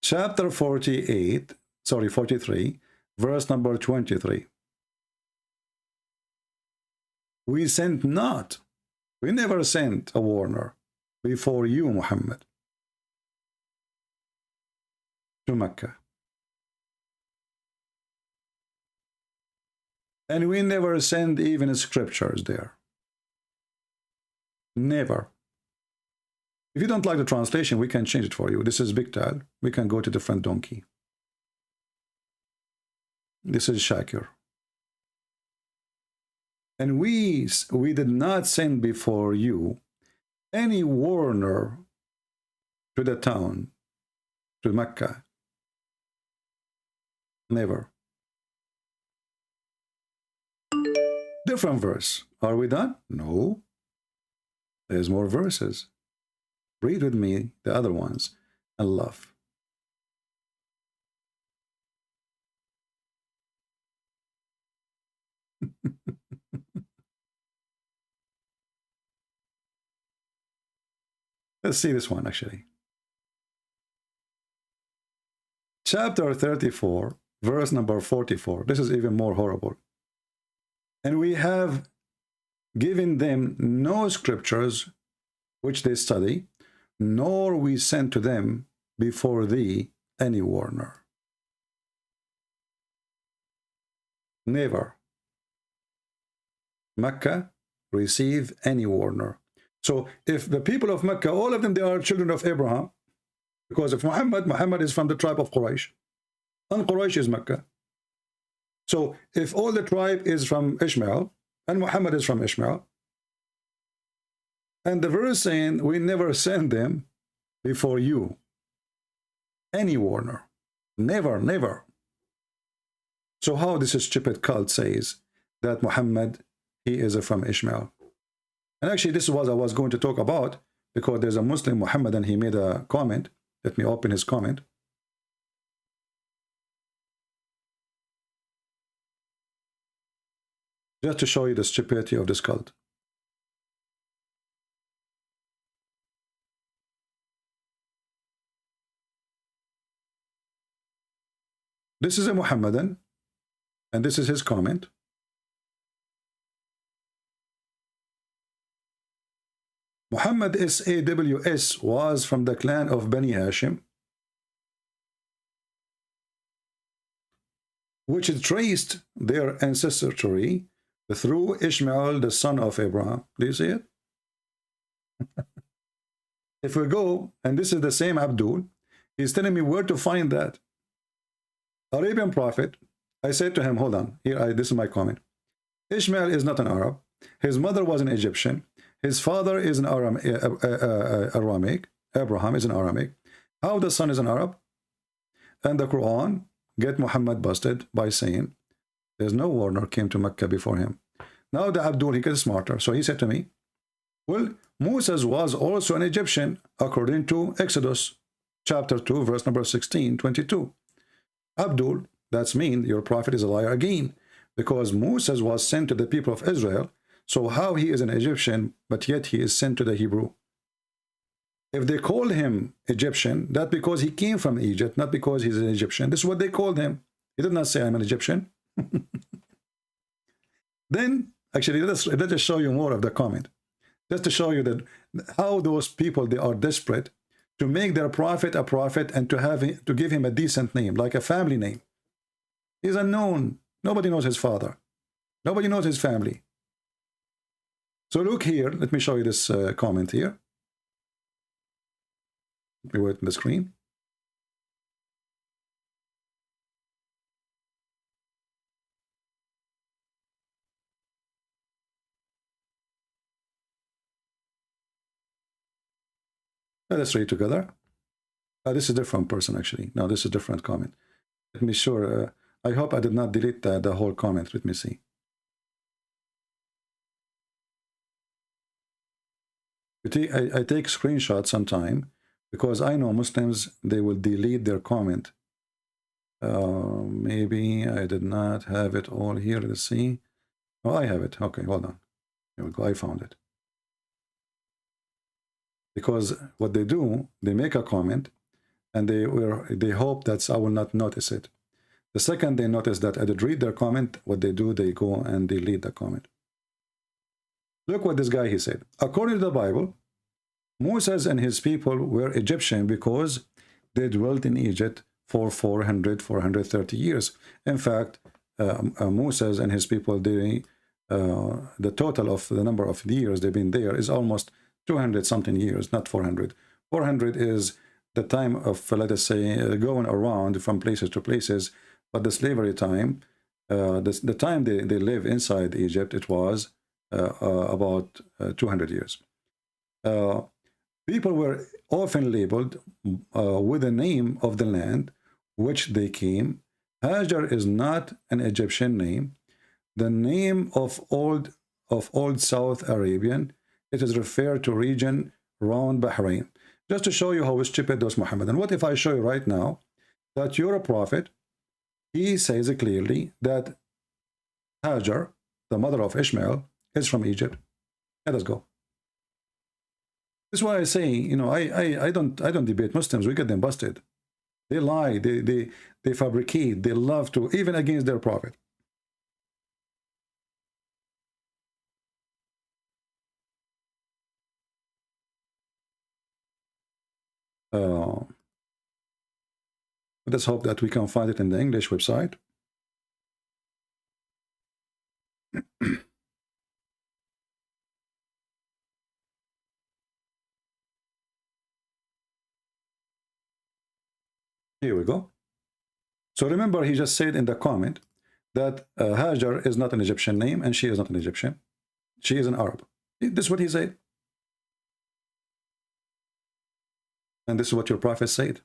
Chapter 43, verse number 23. We sent not, we never sent a warner before you, Muhammad, to Mecca. And we never send even scriptures there. Never. If you don't like the translation, we can change it for you. This is Big Tal. We can go to different donkey. This is Shakir. And we did not send before you any warner to the town, to Mecca. Never. Different verse. Are we done? No. There's more verses. Read with me the other ones and laugh. Let's see this one actually. Chapter 34, verse number 44. This is even more horrible. And we have given them no scriptures which they study, nor we sent to them before thee any warner. Never. Mecca receive any warner. So if the people of Mecca, all of them, they are children of Abraham, because if Muhammad is from the tribe of Quraysh, and Quraysh is Mecca. So if all the tribe is from Ishmael, and Muhammad is from Ishmael, and the verse saying, we never send them before you any warner. Never, never. So how this stupid cult says that Muhammad, he is from Ishmael. And actually this is what I was going to talk about, because there's a Muslim Muhammad and he made a comment. Let me open his comment. Just to show you the stupidity of this cult. This is a Muhammadan, and this is his comment. Muhammad SAWS was from the clan of Bani Hashim, which traced their ancestry through Ishmael, the son of Abraham. Do you see it? If we go, and this is the same Abdul, he's telling me where to find that. Arabian prophet, I said to him, hold on, here, this is my comment. Ishmael is not an Arab. His mother was an Egyptian. His father is an Aramic. Abraham is an Aramic. How the son is an Arab? And the Quran get Muhammad busted by saying, there's no warner came to Mecca before him. Now the Abdul, he gets smarter. So he said to me, well, Moses was also an Egyptian, according to Exodus chapter 2, verse number 16, 22. Abdul, that's mean your prophet is a liar again, because Moses was sent to the people of Israel. So how he is an Egyptian, but yet he is sent to the Hebrew? If they call him Egyptian, that's because he came from Egypt, not because he's an Egyptian. This is what they called him. He did not say, I'm an Egyptian. Then, actually, let us show you more of the comment. Just to show you that how those people, they are desperate to make their prophet a prophet and to give him a decent name, like a family name. He's unknown. Nobody knows his father. Nobody knows his family. So look here. Let me show you this comment here. We wait on the screen. Let us read together. This is a different person, actually. No, this is a different comment. Let me sure. I hope I did not delete the whole comment. Let me see. I take screenshots sometime because I know Muslims, they will delete their comment. Maybe I did not have it all here. Let's see. Oh, I have it. Okay, hold on. Here we go. I found it. Because what they do, they make a comment and they hope that I will not notice it. The second they notice that I did read their comment, what they do, they go and delete the comment. Look what this guy, he said. According to the Bible, Moses and his people were Egyptian because they dwelt in Egypt for 430 years. In fact, Moses and his people, the total of the number of years they've been there is almost 200 something years, not 400. 400 is the time of, let us say, going around from places to places. But the slavery time, the time they live inside Egypt, it was about 200 years. People were often labeled with the name of the land which they came. Hajar is not an Egyptian name. The name of old South Arabian, it is referred to region around Bahrain. Just to show you how stupid those Muhammad. And what if I show you right now that you're a prophet? He says clearly that Hajar, the mother of Ishmael, is from Egypt. Let us go. This is why I say, you know, I don't debate Muslims. We get them busted. They lie. They fabricate. They love to, even against their prophet. Let's hope that we can find it in the English website. Here we go. So remember, he just said in the comment that Hajar is not an Egyptian name and she is not an Egyptian. She is an Arab. This is what he said. And this is what your prophet said.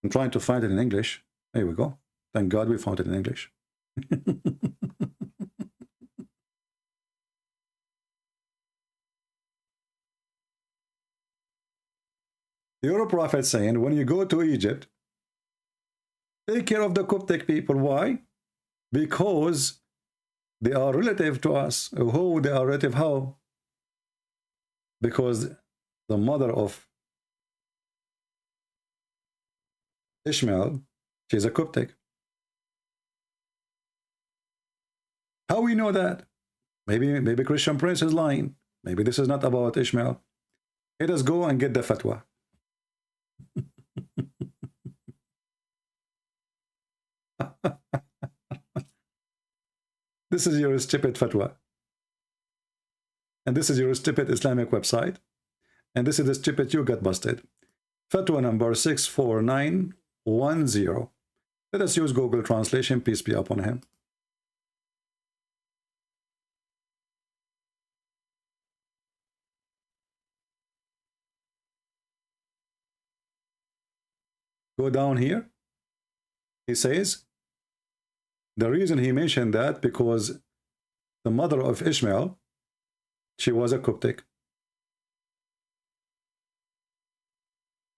I'm trying to find it in English. Here we go. Thank God we found it in English. Your prophet saying, when you go to Egypt, take care of the Coptic people. Why? Because they are relative to us. Who they are relative? How? Because the mother of Ishmael, she's a Coptic. How we know that? Maybe Christian Prince is lying. Maybe this is not about Ishmael. Let us go and get the fatwa. This is your stupid fatwa. And this is your stupid Islamic website. And this is the stupid you got busted. Fatwa number 64910. Let us use Google Translation, peace be upon him. Go down here. He says, the reason he mentioned that because the mother of Ishmael, She was a Coptic.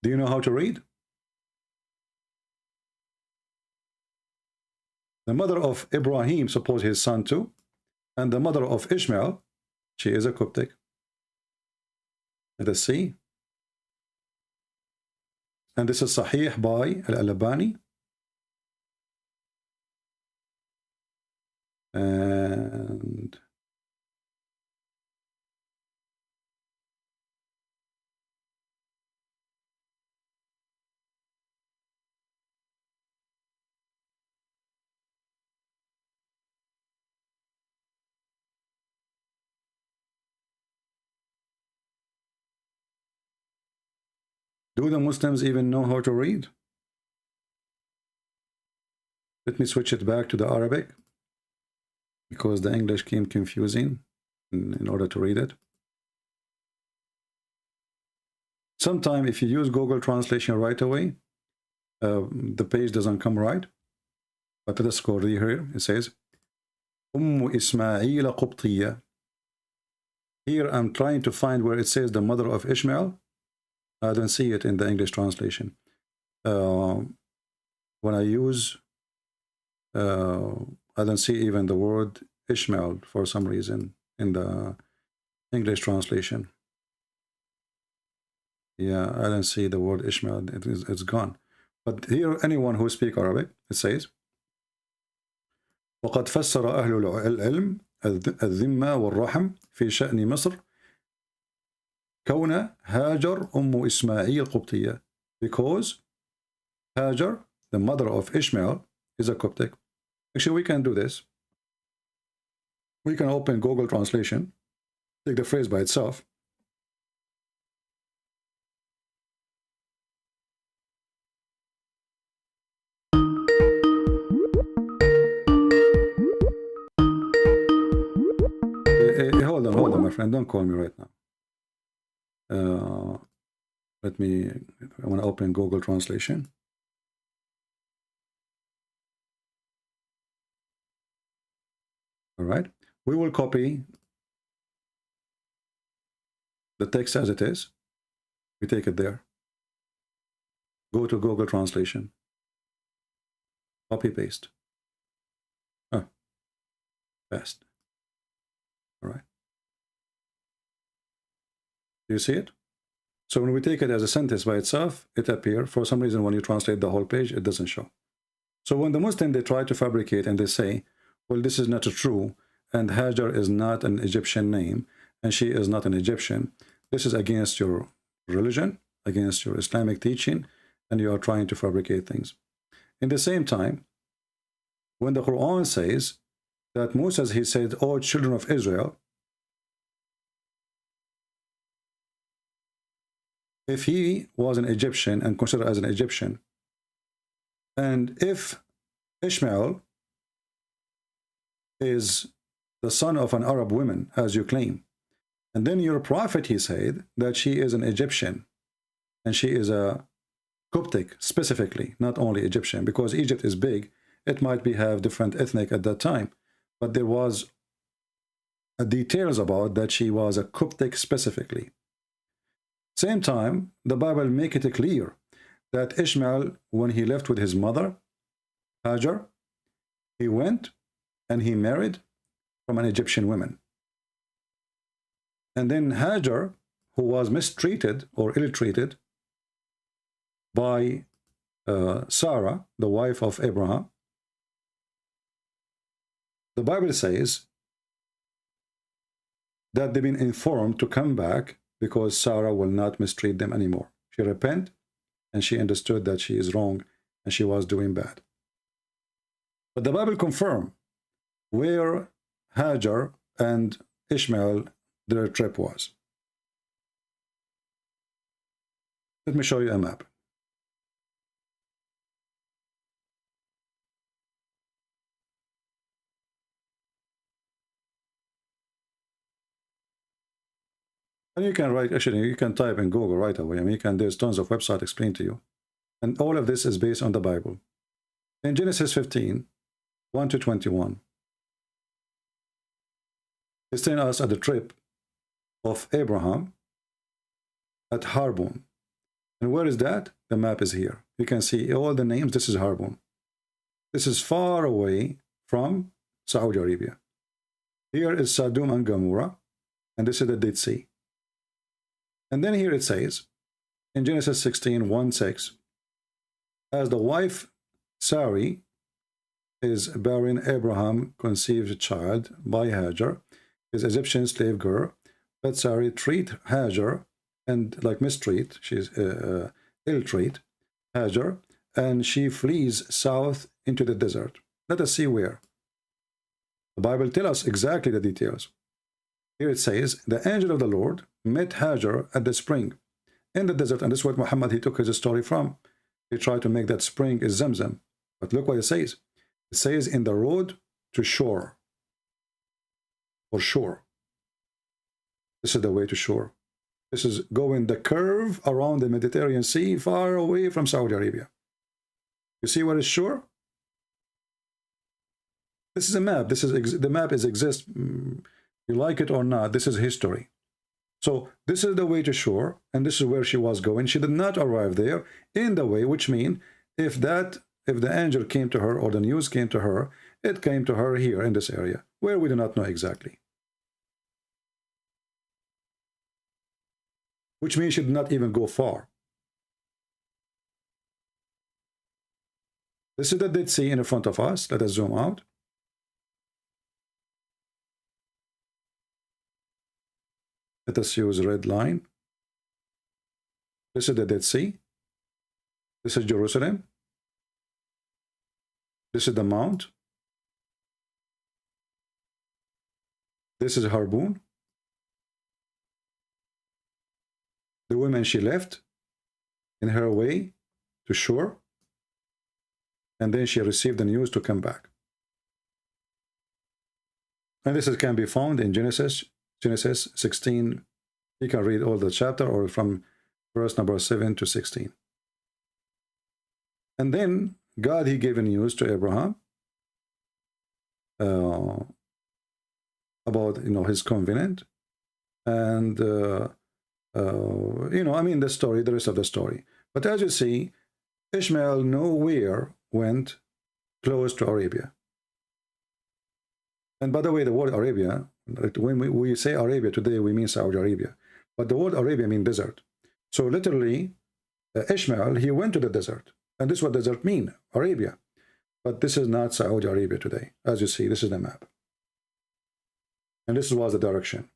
Do you know how to read? The mother of Ibrahim, suppose his son too, and the mother of Ishmael, she is a Coptic. Let us see. And this is Sahih by Al-Albani. And do the Muslims even know how to read? Let me switch it back to the Arabic, because the English came confusing in order to read it. Sometimes if you use Google Translation right away, the page doesn't come right. But let us go here. It says, Ismail Qubtiyya. Here I'm trying to find where it says the mother of Ishmael. I don't see it in the English translation. When I use, I don't see even the word Ishmael for some reason in the English translation. Yeah, I don't see the word Ishmael. It's gone. But here, anyone who speaks Arabic, it says, وقد فسر أهل العلم الذمة والرحم في شأن مصر كون هاجر إسماعيل قبطية, because Hajar, the mother of Ishmael, is a Coptic. Actually, we can do this. We can open Google Translation, take the phrase by itself. Hold on, my friend. Don't call me right now. I want to open Google Translation. All right. We will copy the text as it is. We take it there. Go to Google Translation. Copy, paste. Paste. All right. Do you see it? So when we take it as a sentence by itself, it appears. For some reason, when you translate the whole page, it doesn't show. So when the Muslim, they try to fabricate and they say, well, this is not true, and Hajar is not an Egyptian name, and she is not an Egyptian, this is against your religion, against your Islamic teaching, and you are trying to fabricate things. In the same time, when the Quran says that Moses, he said, "O children of Israel," if he was an Egyptian and considered as an Egyptian, and if Ishmael is the son of an Arab woman, as you claim, and then your prophet, he said that she is an Egyptian, and she is a Coptic specifically, not only Egyptian, because Egypt is big, it might have different ethnic at that time, but there was details about that she was a Coptic specifically. Same time, the Bible make it clear that Ishmael, when he left with his mother, Hajar, he went and he married from an Egyptian woman. And then Hajar, who was mistreated or ill-treated by Sarah, the wife of Abraham, the Bible says that they've been informed to come back because Sarah will not mistreat them anymore. She repented and she understood that she is wrong and she was doing bad. But the Bible confirms where Hajar and Ishmael, their trip was. Let me show you a map. And you can write, actually, you can type in Google right away. I mean, there's tons of websites explain to you. And all of this is based on the Bible. In Genesis 15, 1 to 21, it's telling us at the trip of Abraham at Harbon. And where is that? The map is here. You can see all the names. This is Harbon. This is far away from Saudi Arabia. Here is Sodom and Gomorrah, and this is the Dead Sea. And then here it says, in Genesis 16:1-6, as the wife Sarai is bearing, Abraham conceived a child by Hagar, his Egyptian slave girl, but Sarai treat Hagar and like mistreat, she's ill-treat Hagar, and she flees south into the desert. Let us see where. The Bible tells us exactly the details. Here it says, the angel of the Lord met Hagar at the spring in the desert, and this is what Muhammad, he took his story from. He tried to make that spring is Zamzam. But look what it says. It says, in the road to shore, or shore. This is the way to shore. This is going the curve around the Mediterranean Sea, far away from Saudi Arabia. You see what is shore? This is a map. This is the map exists. You like it or not, this is history. So this is the way to shore, and this is where she was going. She did not arrive there in the way, which means if the angel came to her or the news came to her, it came to her here in this area, where we do not know exactly. Which means she did not even go far. This is the Dead Sea in front of us. Let us zoom out. Let us use a red line. This is the Dead Sea. This is Jerusalem. This is the mount. This is Harbon. The woman she left in her way to shore, and then she received the news to come back. And this can be found in Genesis 16. You can read all the chapter or from verse number 7 to 16. And then God, he gave a news to Abraham about, his covenant, and I mean the story, the rest of the story. But as you see, Ishmael nowhere went close to Arabia. And by the way, the word Arabia, when we say Arabia today, we mean Saudi Arabia. But the word Arabia means desert. So literally, Ishmael, he went to the desert. And this is what desert mean, Arabia. But this is not Saudi Arabia today. As you see, this is the map. And this was the direction.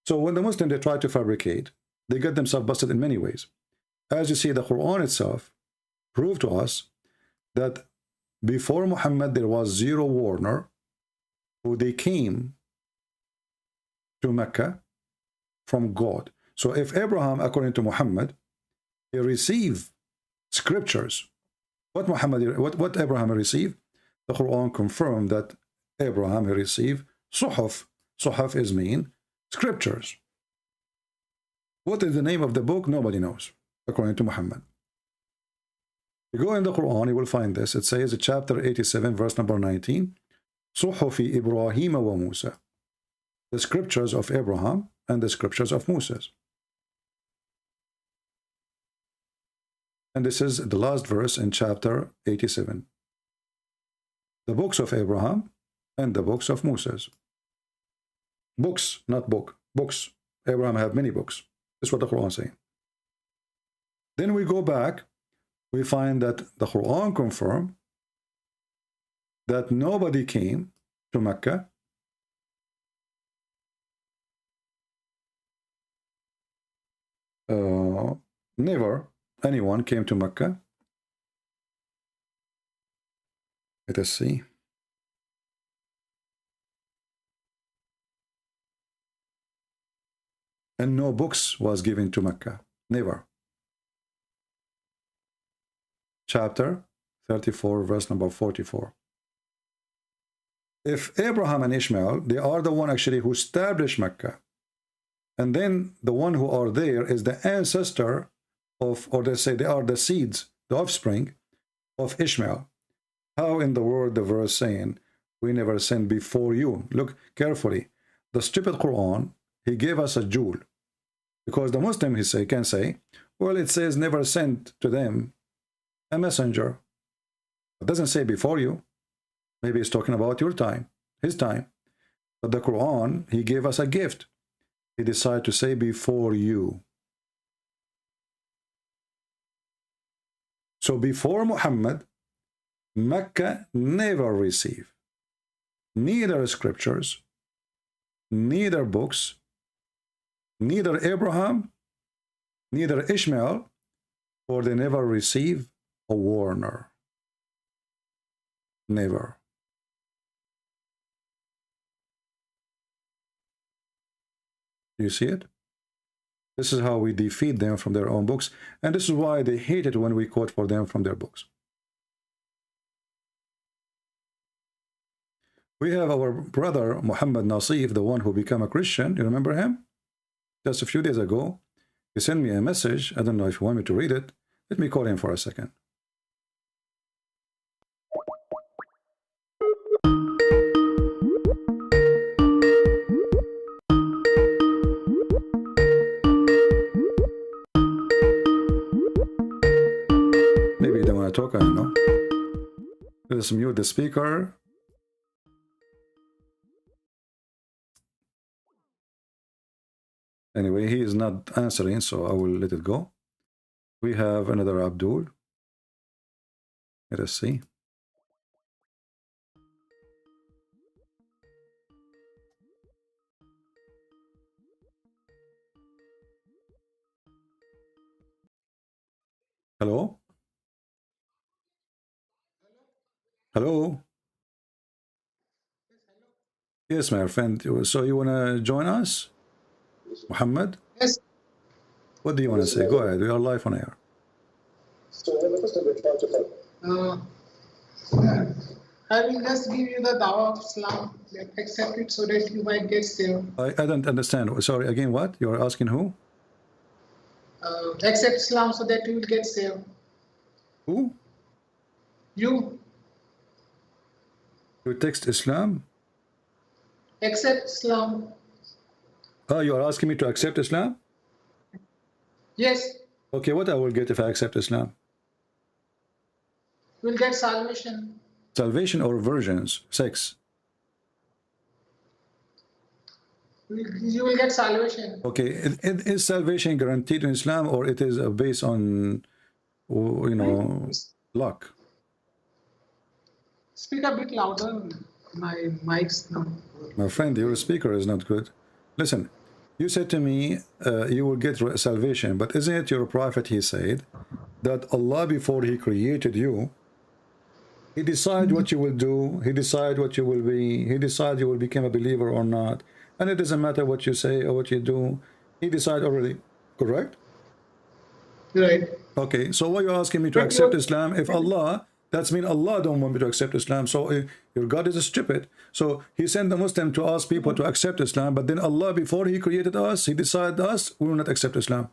So when the Muslims, they try to fabricate, they get themselves busted in many ways. As you see, the Quran itself proved to us that before Muhammad, there was zero warner who they came to Mecca from God. So if Abraham, according to Muhammad, he received scriptures, what Abraham received, the Quran confirmed that Abraham received suhuf. Suhuf is mean scriptures. What is the name of the book? Nobody knows, according to Muhammad. You go in the Quran, you will find this. It says, chapter 87, verse number 19, Suhufi Ibrahim wa Musa, the scriptures of Abraham and the scriptures of Moses. And this is the last verse in chapter 87. The books of Abraham and the books of Moses. Books, not book. Books. Abraham had many books. That's what the Quran is saying. Then we go back, we find that the Quran confirmed that nobody came to Mecca never anyone came to Mecca. Let us see. And no books was given to Mecca. Never. Chapter 34, verse number 44. If Abraham and Ishmael, they are the one actually who established Mecca, and then the one who are there is the ancestor of, or they say they are the seeds, the offspring of Ishmael. How in the world the verse saying, we never sinned before you? Look carefully. The stupid Quran, he gave us a jewel. Because the Muslim, can say, well, it says never sent to them a messenger. It doesn't say before you. Maybe it's talking about your time, his time. But the Quran, he gave us a gift. He decided to say before you. So before Muhammad, Mecca never received neither scriptures, neither books, neither Abraham, neither Ishmael, or they never receive a warner. Never. Do you see it? This is how we defeat them from their own books, and this is why they hate it when we quote for them from their books. We have our brother Muhammad Nasif, the one who became a Christian. You remember him? Just a few days ago, he sent me a message. I don't know if you want me to read it. Let me call him for a second. Maybe they want to talk, I don't know. Let's mute the speaker. Anyway, he is not answering, so I will let it go. We have another Abdul. Let us see. Hello? Hello? Yes, my friend. So you want to join us? Muhammad?
Yes.
What do you want to say? Go ahead. We are live on air.
I will just give you the dawah of Islam. Accept it so that you might get saved.
I don't understand. Sorry, again, what? You're asking who?
Accept Islam so that you will get saved.
Who?
You.
You text Islam?
Accept Islam.
Oh, you are asking me to accept Islam?
Yes.
Okay, what I will get if I accept Islam?
You will get salvation.
Salvation or virgins? Sex?
You will get salvation.
Okay, is salvation guaranteed in Islam, or it is based on, you know, luck?
Speak a bit louder. My mic's not.
My friend, your speaker is not good. Listen, you said to me you will get salvation, but isn't it your prophet, he said, that Allah, before he created you, he decided what you will do, he decided what you will be, he decided you will become a believer or not, and it doesn't matter what you say or what you do, he decided already, correct?
Right.
Okay, so why are you asking me to accept Islam if Allah, that's mean Allah don't want me to accept Islam, so your God is stupid. So he sent the Muslim to ask people to accept Islam, but then Allah, before he created us, he decided us, we will not accept Islam.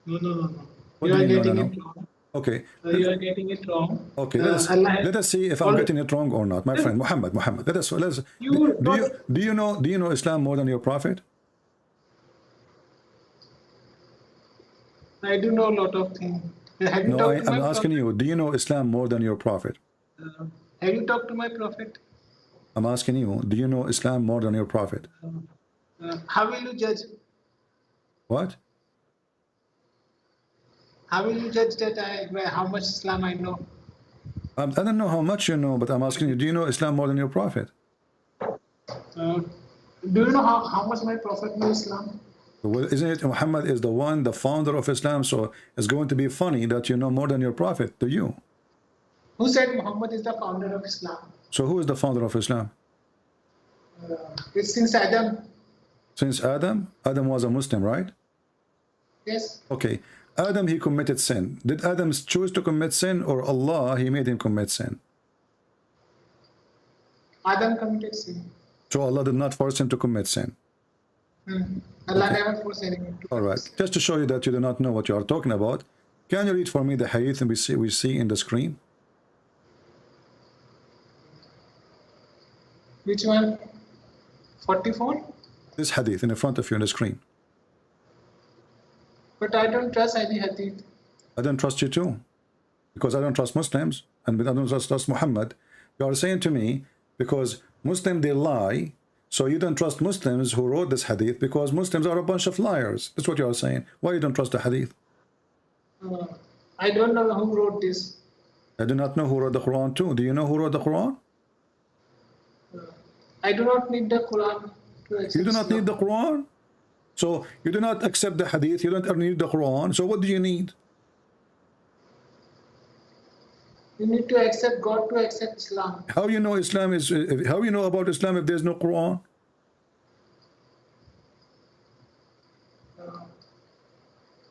No.
What
You
do
are
you mean,
getting
no?
it wrong.
Okay.
You are getting it wrong.
Okay, let us see if I'm getting it wrong or not. My friend, Muhammad, let's do you know Islam more than your prophet?
I do know a lot of things. Have you
No,
talked to
I'm
my
asking
prophet?
you, do you know Islam more than your prophet?
Have you talked to my prophet?
I'm asking you, do you know Islam more than your prophet?
How will you judge?
What?
How will you judge that how much Islam I know?
I don't know how much you know, but I'm asking you, do you know Islam more than your prophet?
Do you know how much my prophet knows Islam?
Well, isn't it Muhammad is the one, the founder of Islam, so it's going to be funny that you know more than your prophet, do you?
Who said Muhammad is the founder of Islam?
So who is the founder of Islam?
It's since Adam.
Since Adam? Adam was a Muslim, right?
Yes.
Okay. Adam, he committed sin. Did Adam choose to commit sin, or Allah, he made him commit sin?
Adam committed sin.
So Allah did not force him to commit sin.
Allah never forced anyone to.
All right. Just to show you that you do not know what you are talking about, can you read for me the hadith and we see in the screen?
Which one? 44?
This hadith in front of you on the screen.
But I don't trust any hadith.
I don't trust you too, because I don't trust Muslims, and I don't trust Muhammad. You are saying to me, because Muslims, they lie, so you don't trust Muslims who wrote this hadith, because Muslims are a bunch of liars. That's what you are saying. Why you don't trust the hadith?
I don't know who wrote this.
I do not know who wrote the Quran too. Do you know who wrote the Quran?
I do not need the Quran to accept.
You do not need the Quran? So you do not accept the hadith, you don't need the Quran, so what do you need?
You need to accept God to accept Islam.
How you know Islam is, how you know about Islam if there's no Quran?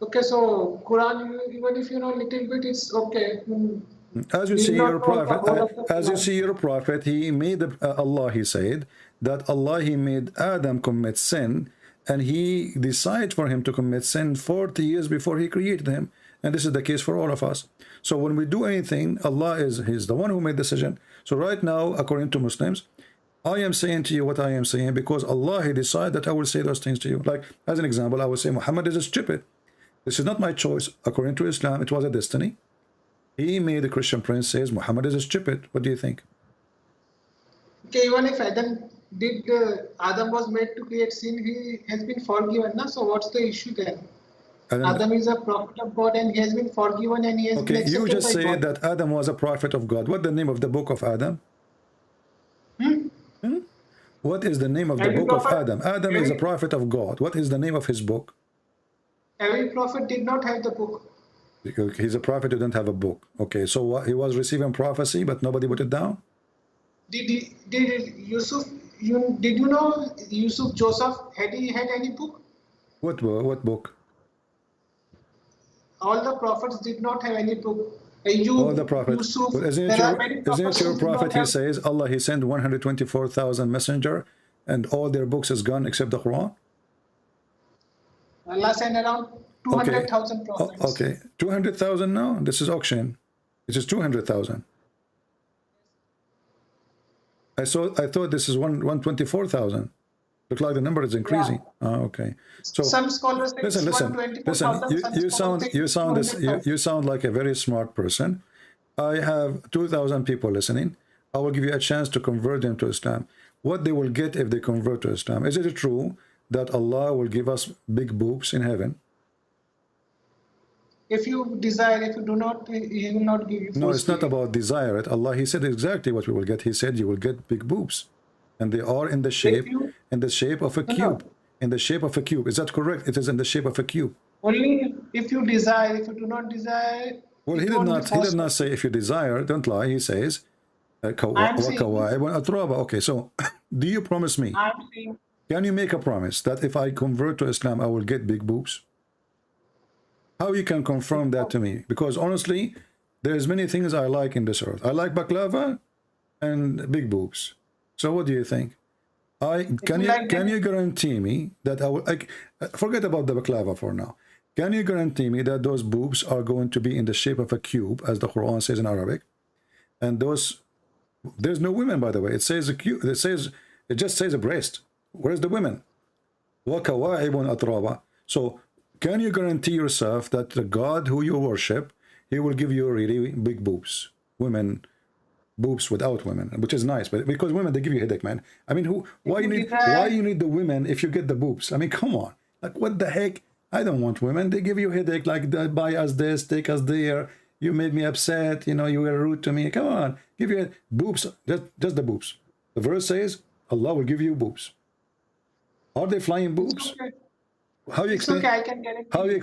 Okay, so Quran, even if you know a little bit, it's okay.
As you see your prophet, as you see your prophet, he made Allah. He said that Allah, he made Adam commit sin, and he decided for him to commit sin 40 years before he created him. And this is the case for all of us. So when we do anything, Allah he's the one who made the decision. So right now, according to Muslims, I am saying to you what I am saying because Allah, he decided that I will say those things to you. Like, as an example, I will say Muhammad is stupid. This is not my choice. According to Islam, it was a destiny. He made a Christian prince says Muhammad is stupid. What do you think?
Okay, even if Adam was made to create sin, he has been forgiven. No? So what's the issue then? Adam is a prophet of God and he has been forgiven and he has been accepted.
You just
by
said
God.
that Adam was a prophet of God. What's the name of the book of Adam? What is the name of the book of Adam? Adam is a prophet of God. What is the name of his book?
Every prophet did not have the book.
He's a prophet who didn't have a book. Okay, so what, he was receiving prophecy, but nobody put it down?
Did Yusuf, did you know Yusuf, Joseph, had he had any book?
What book?
All the prophets did not have any book.
All the prophets.
Yusuf,
Well, isn't it your prophet? He says Allah, he sent 124,000 messenger, and all their books is gone except the Quran.
Allah sent around 200,000 prophets.
Okay, 200,000 now. This is auction. This is 200,000. I thought this is 124,000. Look like the number is increasing. Yeah. Okay. So
some scholars say
listen. You sound like a very smart person. I have 2,000 people listening. I will give you a chance to convert them to Islam. What they will get if they convert to Islam? Is it true that Allah will give us big boobs in heaven?
If you desire, if you do not, He will not give you.
No, it's not about desire it. Allah, He said exactly what we will get. He said you will get big boobs, and they are in the shape of a cube. In the shape of a cube. Is that correct? It is in the shape of a cube.
Only if you desire. If you do not desire.
Well, he did not say if you desire. Don't lie. He says, okay, so do you promise me? Can you make a promise that if I convert to Islam, I will get big boobs? How you can confirm that to me? Because honestly, there's many things I like in this earth. I like baklava and big boobs. So what do you think? Can you guarantee me that I will forget about the baklava for now? Can you guarantee me that those boobs are going to be in the shape of a cube, as the Quran says in Arabic? And there's no women, by the way. It says a cube. It just says a breast. Where's the women? So can you guarantee yourself that the God who you worship, He will give you really big boobs, women, boobs without women, which is nice, but because women, they give you a headache, man. I mean, why you need the women if you get the boobs? I mean, come on, like what the heck? I don't want women. They give you a headache, like buy us this, take us there. You made me upset. You know, you were rude to me. Come on, give you boobs, just the boobs. The verse says Allah will give you boobs. Are they flying boobs?
Okay.
How you explain?
Okay, I can guarantee.
How you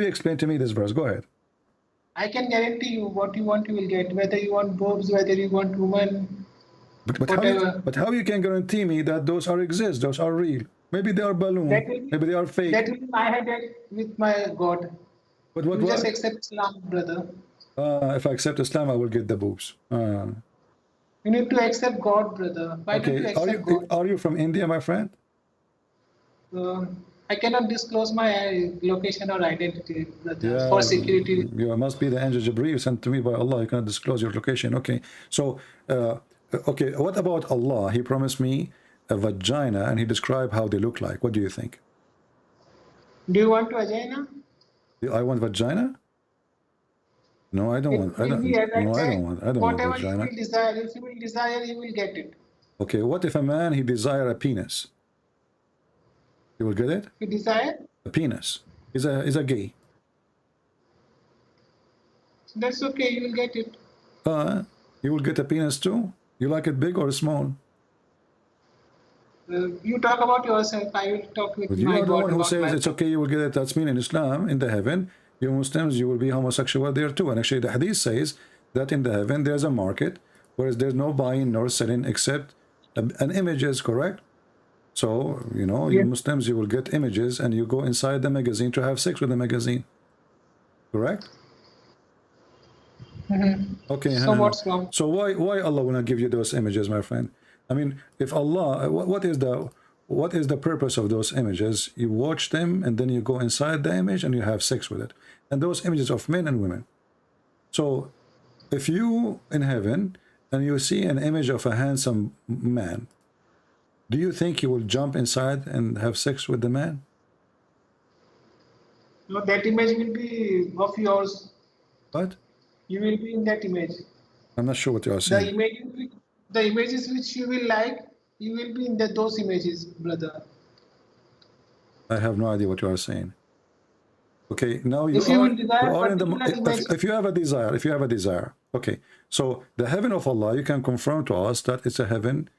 explain to me this verse? Go ahead.
I can guarantee you what you want, you will get. Whether you want boobs, whether you want women, whatever.
But how you can guarantee me that those exist? Those are real. Maybe they are balloon. Maybe they are fake.
That will be my headache with my God.
But
you just accept Islam, brother.
If I accept Islam, I will get the boobs.
You need to accept God, brother. Why do you accept God?
Are you from India, my friend?
I cannot disclose my location or identity, brother, for security.
You must be the angel Jibreel sent to me by Allah. You cannot disclose your location. Okay. So, okay. What about Allah? He promised me a vagina and he described how they look like. What do you think?
Do you want vagina?
I want vagina? No, I don't want. I don't. No, I don't want. I don't want
Whatever
vagina.
you will desire, if you will desire, you will get it.
Okay, what if a man he desire a penis? You will get it?
You desire?
A penis. Is a gay.
That's okay, you will get it.
You will get a penis too? You like it big or small?
You talk about yourself, I will talk with
You
my
are the
God
one who
about
says
myself.
it's okay, you will get it. That's mean in Islam, in the heaven, you Muslims, you will be homosexual there too. And actually the hadith says that in the heaven there's a market, whereas there's no buying nor selling except an image, is correct? So, you know, you Muslims, you will get images and you go inside the magazine to have sex with the magazine. Correct? Okay.
So what's wrong?
So why Allah will not give you those images, my friend? I mean, if Allah, what is the purpose of those images? You watch them and then you go inside the image and you have sex with it. And those images of men and women. So if you in heaven and you see an image of a handsome man, do you think you will jump inside and have sex with the man?
No, that image will be of yours.
What?
You will be in that image.
I'm not sure what you are saying.
The images which you will like, you will be in those images, brother.
I have no idea what you are saying. Okay, now you
if you
are,
will desire
you are in the
image,
if you have a desire, okay. So the heaven of Allah, you can confirm to us that it's a heaven,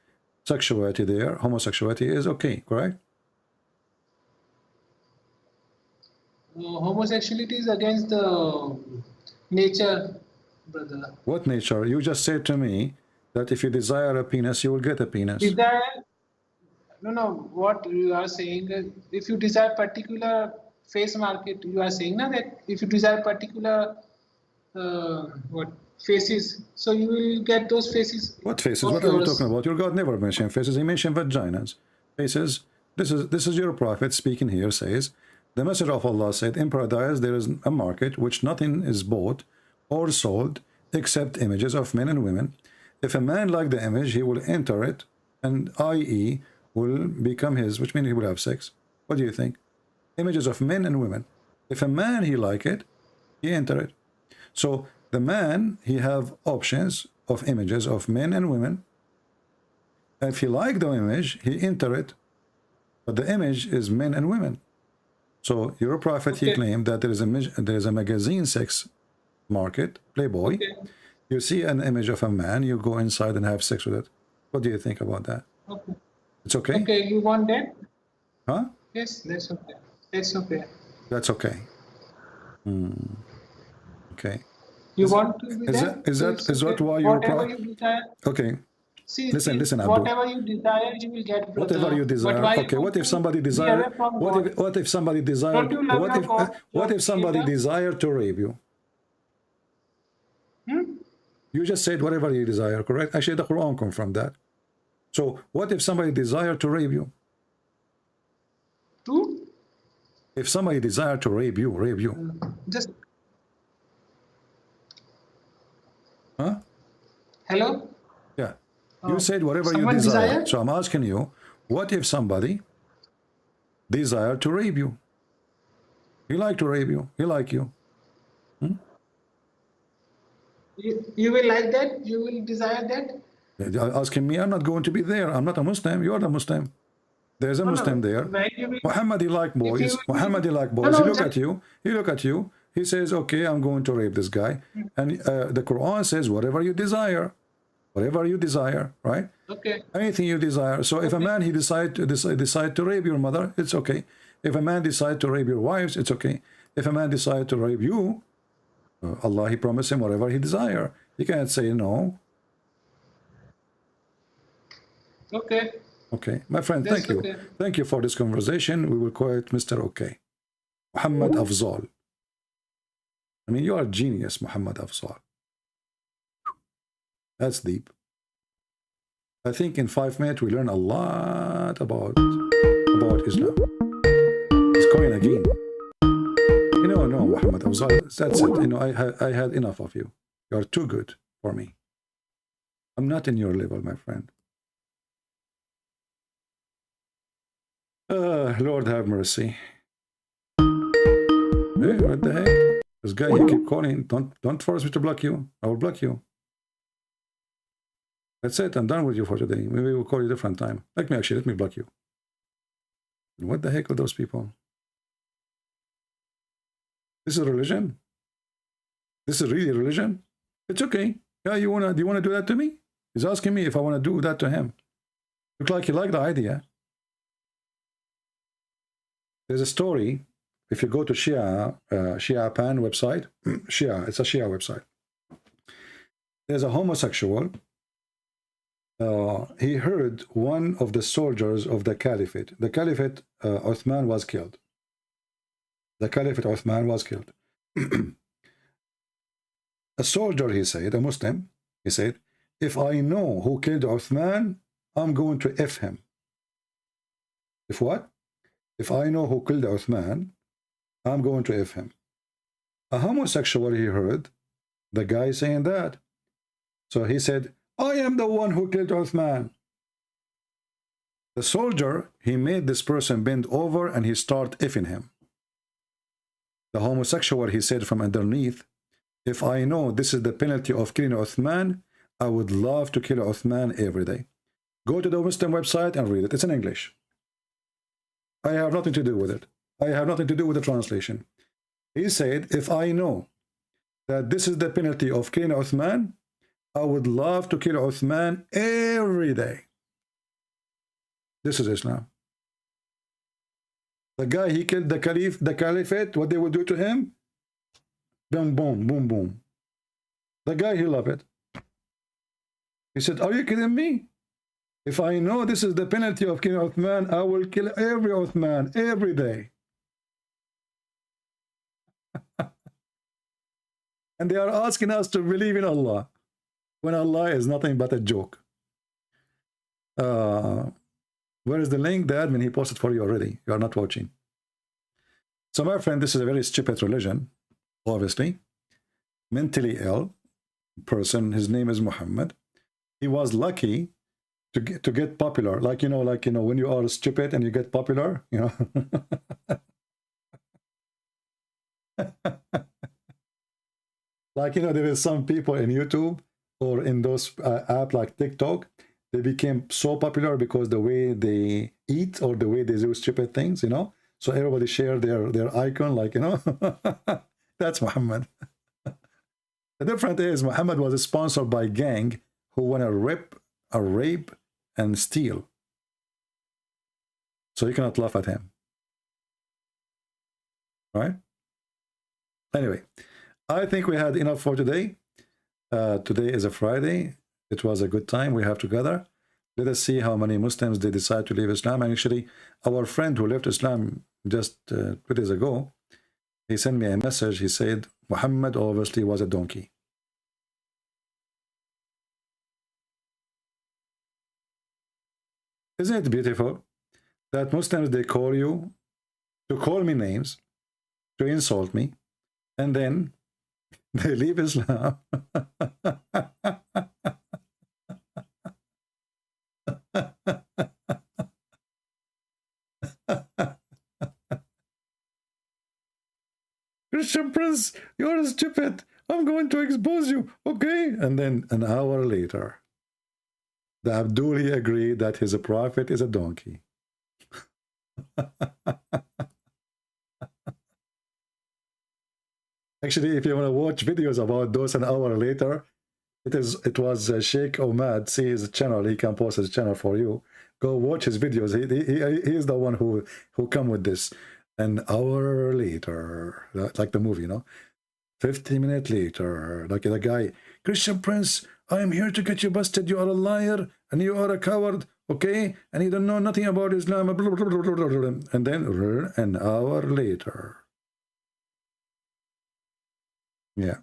sexuality there, homosexuality is okay, correct?
homosexuality is against the nature, brother.
What nature? You just said to me that if you desire a penis, you will get a penis.
Desire? No. What you are saying, if you desire particular face market, you are saying now that if you desire particular faces, so you will get those faces.
What faces? What are you talking about? Your God never mentioned faces. He mentioned vaginas. Faces. This is your prophet speaking here. Says the Messenger of Allah said, in paradise there is a market which nothing is bought or sold except images of men and women. If a man like the image, he will enter it, and i.e. will become his, which means he will have sex. What do you think? Images of men and women. If a man he like it, he enter it. So the man, he have options of images of men and women. If he like the image, he enter it, but the image is men and women. So your prophet, he claimed that there is a magazine sex market, Playboy. You see an image of a man, you go inside and have sex with it. What do you think about that?
Okay.
It's okay?
Okay, you want that?
Huh?
Yes, that's okay. That's okay.
That's okay. Okay.
You want to be there?
Is that why you're
whatever you desire?
Okay.
See,
listen, Abdul.
whatever you desire, you will get, brother.
Whatever you desire. Okay, what if somebody desire? What if somebody desire? What if somebody desire to rape you? You just said whatever you desire, correct? Actually, the Quran confirmed that. So, what if somebody desire to rape you? If somebody desire to rape you.
Just.
Huh?
Hello?
Yeah. You said whatever you desire. So I'm asking you, what if somebody desire to rape you? He like to rape you. He like you.
You will like that? You will desire that?
Asking me, I'm not going to be there. I'm not a Muslim. You are the Muslim. There's a Muslim there. Muhammad, he like boys. Muhammad, he like boys. He look at you. He look at you. He says, okay, I'm going to rape this guy. And the Quran says, whatever you desire. Whatever you desire, right?
Okay.
Anything you desire. So if a man, he decide to rape your mother, it's okay. If a man decide to rape your wives, it's okay. If a man decide to rape you, Allah, he promised him whatever he desire. He can't say no.
Okay.
Okay. My friend, thank you. Okay. Thank you for this conversation. We will call it Mr. Okay. Muhammad Afzal. I mean, you are a genius, Muhammad Afzal. That's deep. I think in 5 minutes we learn a lot about Islam. It's going again. No, Muhammad Afzal, that's it. I had enough of you. You are too good for me. I'm not in your level, my friend. Lord have mercy. Hey, what the heck? This guy, he keep calling. Don't force me to block you. I will block you. That's it. I'm done with you for today. Maybe we'll call you a different time. Let me block you. What the heck are those people? This is religion? This is really religion? It's okay. Yeah, do you wanna do that to me? He's asking me if I want to do that to him. Look like you like the idea. There's a story. If you go to Shia Pan website, Shia, it's a Shia website. There's a homosexual. He heard one of the soldiers of the Caliphate. The Caliphate, Uthman was killed. The Caliphate Uthman was killed. A soldier, he said, a Muslim, he said, if I know who killed Uthman, I'm going to F him. If what? If I know who killed Uthman, I'm going to F him. A homosexual, he heard the guy saying that. So he said, I am the one who killed Uthman. The soldier, he made this person bend over and he started effing him. The homosexual, he said from underneath, if I know this is the penalty of killing Uthman, I would love to kill Uthman every day. Go to the Muslim website and read it. It's in English. I have nothing to do with it. I have nothing to do with the translation. He said, if I know that this is the penalty of killing Uthman, I would love to kill Uthman every day. This is Islam. The guy, he killed the caliphate, what they will do to him? Boom, boom, boom, boom. The guy, he loved it. He said, are you kidding me? If I know this is the penalty of killing Uthman, I will kill every Uthman every day. And they are asking us to believe in Allah, when Allah is nothing but a joke. Where is the link? The admin, he posted for you already. You are not watching. So my friend, this is a very stupid religion, obviously. Mentally ill person, his name is Muhammad. He was lucky to get popular. Like you know, when you are stupid and you get popular, you know. Like, you know, there is some people in YouTube or in those apps like TikTok, they became so popular because the way they eat or the way they do stupid things, you know. So everybody share their icon, like, you know. That's Muhammad. The difference is Muhammad was sponsored by gang who want to rape and steal. So you cannot laugh at him. Right? Anyway, I think we had enough for today. Today is a Friday. It was a good time we have together. Let us see how many Muslims they decide to leave Islam. And actually, our friend who left Islam just 2 days ago, he sent me a message. He said, Muhammad obviously was a donkey. Isn't it beautiful that Muslims, they call you, to call me names, to insult me, and then they leave Islam. Christian Prince, you're stupid. I'm going to expose you, okay? And then an hour later, the Abdul, he agreed that his prophet is a donkey. Actually, if you want to watch videos about those an hour later, it was Sheikh Omad. See his channel. He can post his channel for you. Go watch his videos. He is the one who come with this. An hour later, like the movie, you know, 50 minutes later, like the guy, Christian Prince, I am here to get you busted. You are a liar and you are a coward, okay? And you don't know nothing about Islam. And then an hour later. Yeah.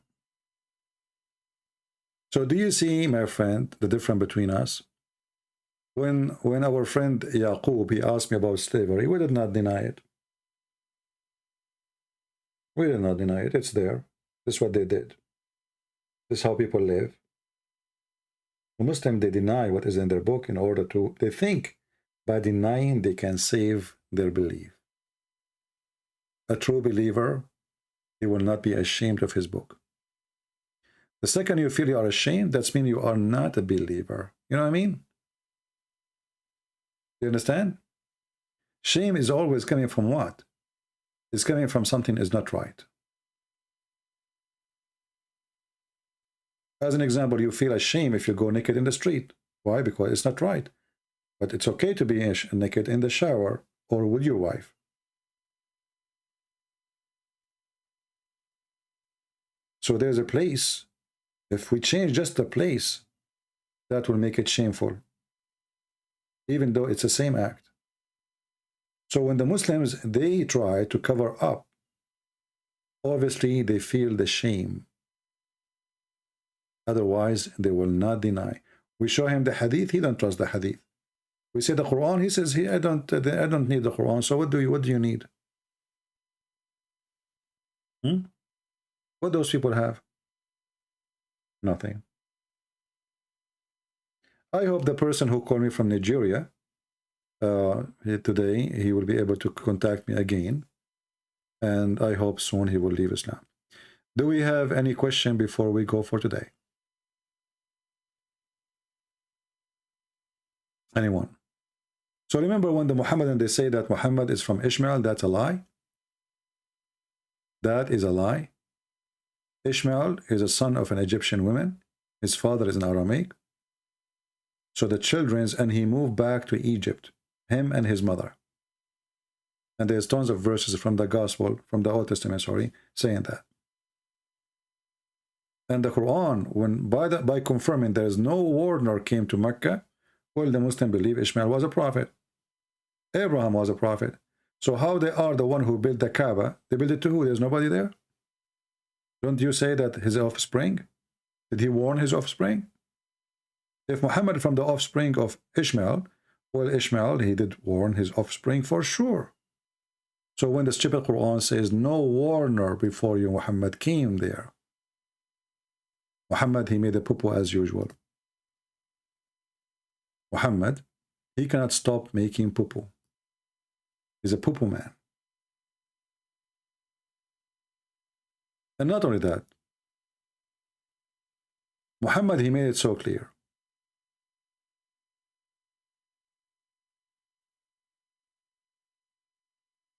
So do you see, my friend, the difference between us? When our friend Yaqub, he asked me about slavery, we did not deny it. We did not deny it. It's there. This is what they did. This is how people live. The Muslims, they deny what is in their book in order to, they think by denying they can save their belief. A true believer, he will not be ashamed of his book. The second you feel you are ashamed, that's mean you are not a believer. You know what I mean? You understand? Shame is always coming from what? It's coming from something is not right. As an example, you feel ashamed if you go naked in the street. Why? Because it's not right. But it's okay to be naked in the shower or with your wife. So there's a place. If we change just the place, that will make it shameful, even though it's the same act. So when the Muslims, they try to cover up, obviously they feel the shame. Otherwise, they will not deny. We show him the hadith, he don't trust the hadith. We say the Quran, he says, I don't need the Quran. So what do you need? What those people have? Nothing. I hope the person who called me from Nigeria today, he will be able to contact me again. And I hope soon he will leave Islam. Do we have any question before we go for today? Anyone? So remember when the Muhammadan, they say that Muhammad is from Ishmael, that's a lie. That is a lie. Ishmael is a son of an Egyptian woman. His father is an Aramaic. So the children's, and he moved back to Egypt, him and his mother. And there's tons of verses from the Gospel, from the Old Testament, sorry, saying that. And the Quran, when by confirming there is no warner came to Mecca, well, the Muslim believe Ishmael was a prophet. Abraham was a prophet. So how they are the one who built the Kaaba? They built it to who? There's nobody there? Don't you say that his offspring? Did he warn his offspring? If Muhammad from the offspring of Ishmael, well, Ishmael, he did warn his offspring for sure. So when the stupid Quran says no warner before you, Muhammad came there. Muhammad, he made a poo-poo as usual. Muhammad, he cannot stop making poo-poo. He's a poo-poo man. And not only that, Muhammad, he made it so clear.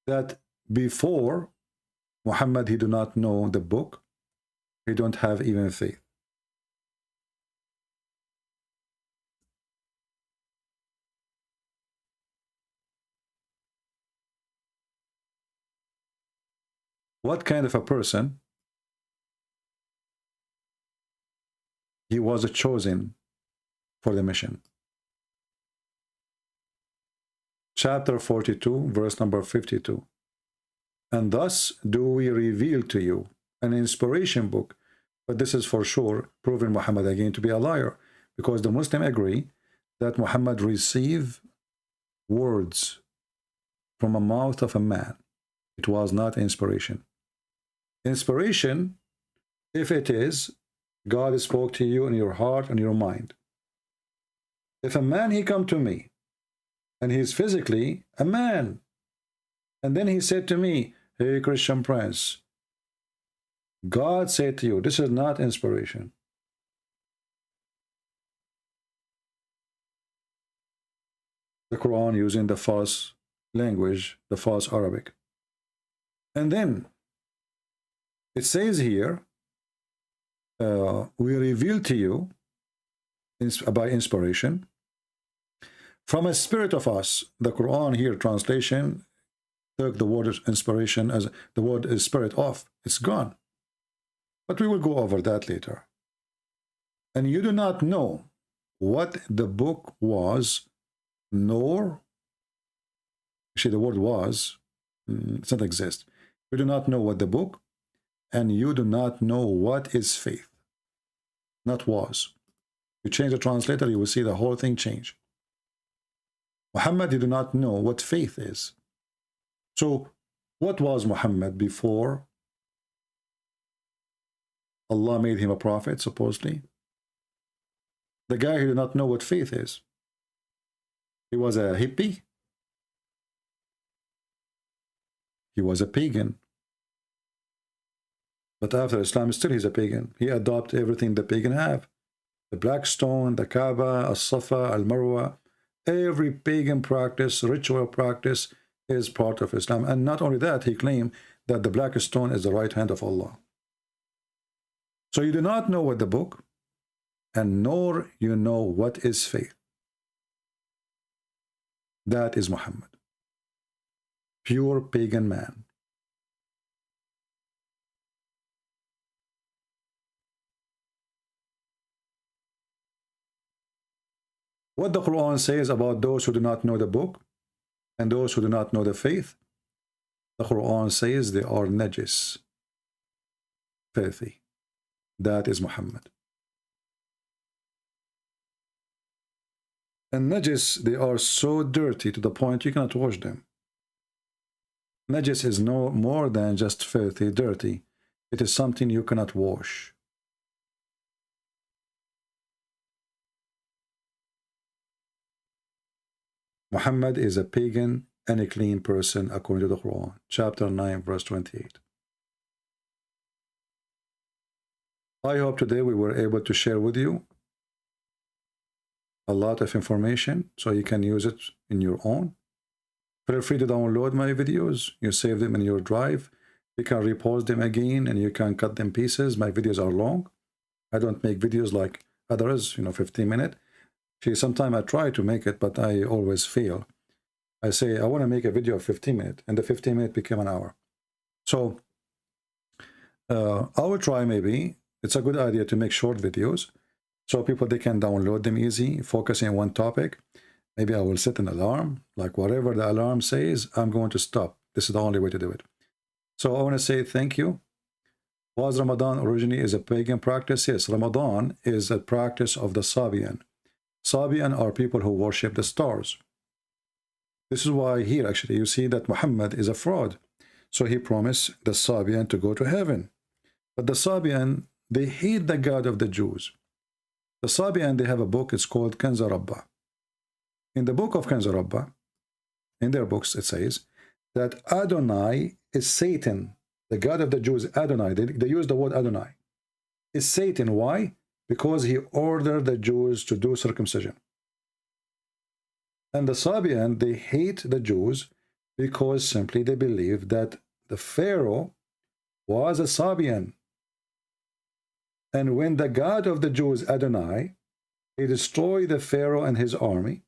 That before Muhammad, he do not know the book. He don't have even faith. What kind of a person? He was chosen for the mission. Chapter 42, verse number 52. And thus do we reveal to you an inspiration book. But this is for sure proving Muhammad again to be a liar, because the Muslims agree that Muhammad received words from a mouth of a man. It was not inspiration. Inspiration, if it is, God spoke to you in your heart and your mind. If a man, he come to me, and he's physically a man, and then he said to me, hey, Christian Prince, God said to you, this is not inspiration. The Quran using the false language, the false Arabic. And then it says here, we reveal to you by inspiration from a spirit of us. The Quran here translation took the word inspiration as the word is spirit off. It's gone. But we will go over that later. And you do not know what the book was, nor, actually the word was, it doesn't exist. You do not know what the book, and you do not know what is faith. Not was. You change the translator, you will see the whole thing change. Muhammad, you do not know what faith is. So, what was Muhammad before Allah made him a prophet, supposedly? The guy who did not know what faith is. He was a hippie. He was a pagan. But after Islam, still he's a pagan. He adopted everything the pagan have. The black stone, the Kaaba, As-Safa, Al-Marwa. Every pagan practice, ritual practice is part of Islam. And not only that, he claimed that the black stone is the right hand of Allah. So you do not know what the book, and nor you know what is faith. That is Muhammad. Pure pagan man. What the Quran says about those who do not know the book and those who do not know the faith, the Quran says they are najis, filthy. That is Muhammad. And najis, they are so dirty to the point you cannot wash them. Najis is no more than just filthy, dirty. It is something you cannot wash. Muhammad is a pagan and a clean person according to the Quran, chapter 9, verse 28. I hope today we were able to share with you a lot of information so you can use it in your own. Feel free to download my videos. You save them in your drive. You can repost them again and you can cut them pieces. My videos are long. I don't make videos like others, 15 minutes. See, sometimes I try to make it, but I always fail. I say, I want to make a video of 15 minutes, and the 15 minutes became an hour. So I will try maybe. It's a good idea to make short videos so people, they can download them easy, focusing on one topic. Maybe I will set an alarm, like whatever the alarm says, I'm going to stop. This is the only way to do it. So I want to say thank you. Was Ramadan originally is a pagan practice? Yes, Ramadan is a practice of the Sabian. Sabian are people who worship the stars. This is why here actually you see that Muhammad is a fraud. So he promised the Sabian to go to heaven. But the Sabian, they hate the God of the Jews. The Sabian, they have a book, it's called Kanz Rabbah. In the book of Kanz Rabbah, in their books, it says that Adonai is Satan. The God of the Jews, Adonai, they use the word Adonai, is Satan. Why? Because he ordered the Jews to do circumcision. And the Sabian, they hate the Jews because simply they believe that the Pharaoh was a Sabian. And when the God of the Jews, Adonai, he destroyed the Pharaoh and his army,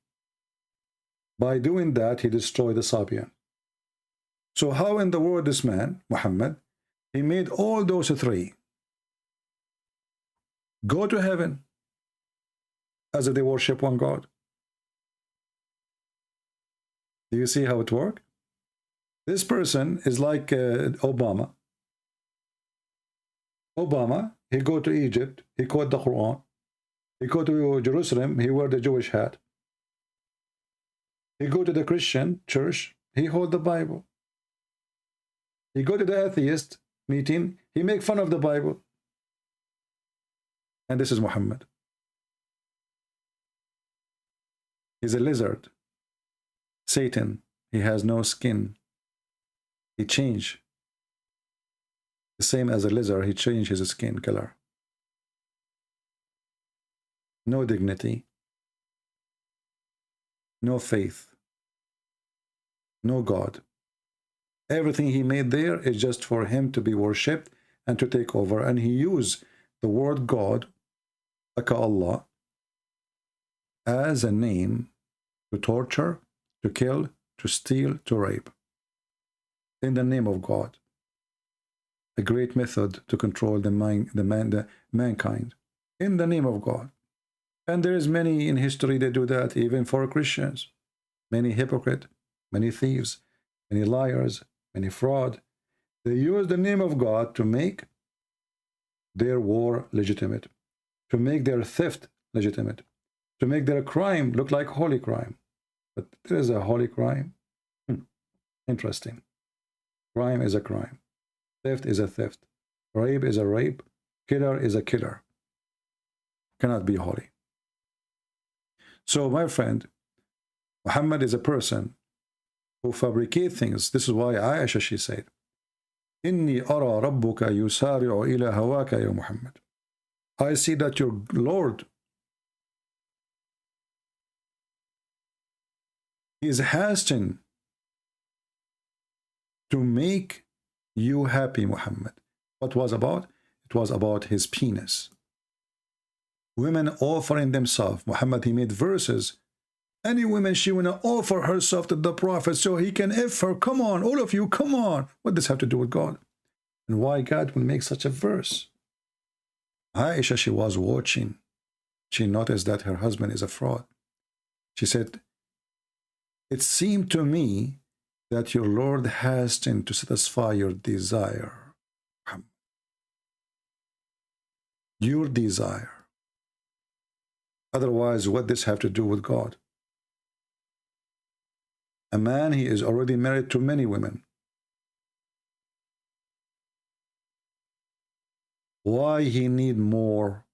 by doing that, he destroyed the Sabian. So how in the world this man, Muhammad, he made all those three go to heaven as if they worship one God? Do you see how it works? This person is like Obama. Obama, he go to Egypt, he quote the Quran. He go to Jerusalem, he wear the Jewish hat. He go to the Christian church, he hold the Bible. He go to the atheist meeting, he make fun of the Bible. And this is Muhammad. He's a lizard. Satan, he has no skin. He changed. The same as a lizard, he changed his skin color. No dignity. No faith. No God. Everything he made there is just for him to be worshipped and to take over. And he used the word God, like Allah, as a name to torture, to kill, to steal, to rape. In the name of God. A great method to control the mankind. In the name of God. And there is many in history that do that, even for Christians. Many hypocrites, many thieves, many liars, many fraud. They use the name of God to make their war legitimate, to make their theft legitimate, to make their crime look like holy crime. But there is a holy crime. Interesting. Crime is a crime. Theft is a theft. Rape is a rape. Killer is a killer. Cannot be holy. So, my friend, Muhammad is a person who fabricates things. This is why Aisha, she said, Inni ara rabbuka yusari'u ila hawaka ya Muhammad. I see that your Lord is hastening to make you happy, Muhammad. What was about? It was about his penis. Women offering themselves. Muhammad, he made verses. Any woman, she want to offer herself to the Prophet so he can F her. Come on, all of you, come on. What does this have to do with God? And why God will make such a verse? Aisha, she was watching. She noticed that her husband is a fraud. She said, it seemed to me that your Lord hastened to satisfy your desire. Your desire. Otherwise, what does this have to do with God? A man, he is already married to many women. Why he need more?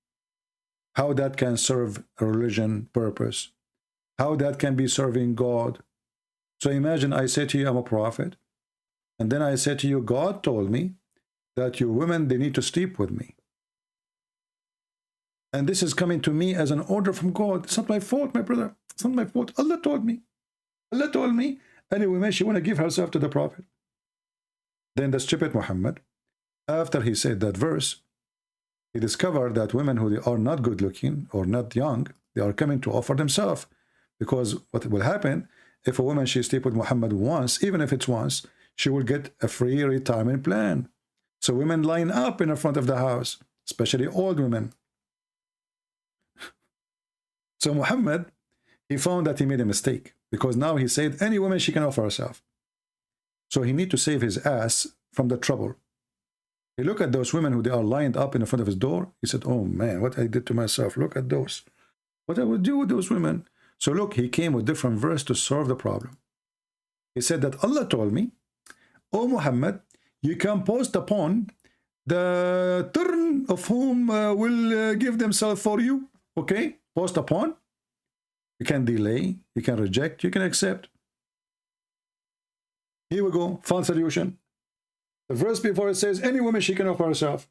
How that can serve a religion purpose? How that can be serving God? So imagine I say to you, I'm a prophet. And then I say to you, God told me that your women, they need to sleep with me. And this is coming to me as an order from God. It's not my fault, my brother. It's not my fault. Allah told me. Allah told me, any woman, she want to give herself to the Prophet. Then the stupid Muhammad, after he said that verse, he discovered that women who are not good looking or not young, they are coming to offer themselves. Because what will happen, if a woman, she sleep with Muhammad once, even if it's once, she will get a free retirement plan. So women line up in the front of the house, especially old women. So Muhammad, he found that he made a mistake, because now he said any woman, she can offer herself. So he need to save his ass from the trouble. He looked at those women who they are lined up in the front of his door. He said, oh man, what I did to myself. Look at those. What I would do with those women. So look, he came with different verse to solve the problem. He said that Allah told me, oh Muhammad, you can post upon the turn of whom will give themselves for you. Okay? Post upon. You can delay, you can reject, you can accept. Here we go, found solution. The verse before it says, any woman, she can offer herself.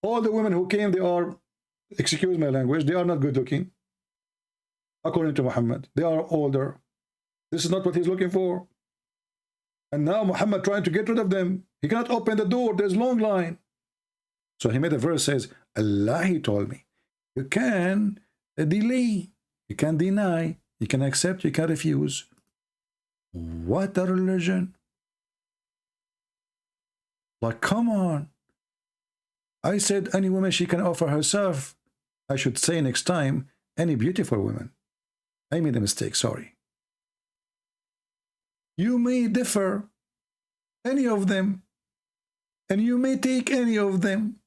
All the women who came, they are, excuse my language, they are not good looking. According to Muhammad, they are older. This is not what he's looking for. And now Muhammad trying to get rid of them. He cannot open the door, there's long line. So he made a verse says, Allah, he told me, you can delay, you can deny, you can accept, you can refuse. What a religion. Like, come on. I said any woman, she can offer herself. I should say next time, any beautiful woman. I made a mistake, sorry. You may differ, any of them, and you may take any of them.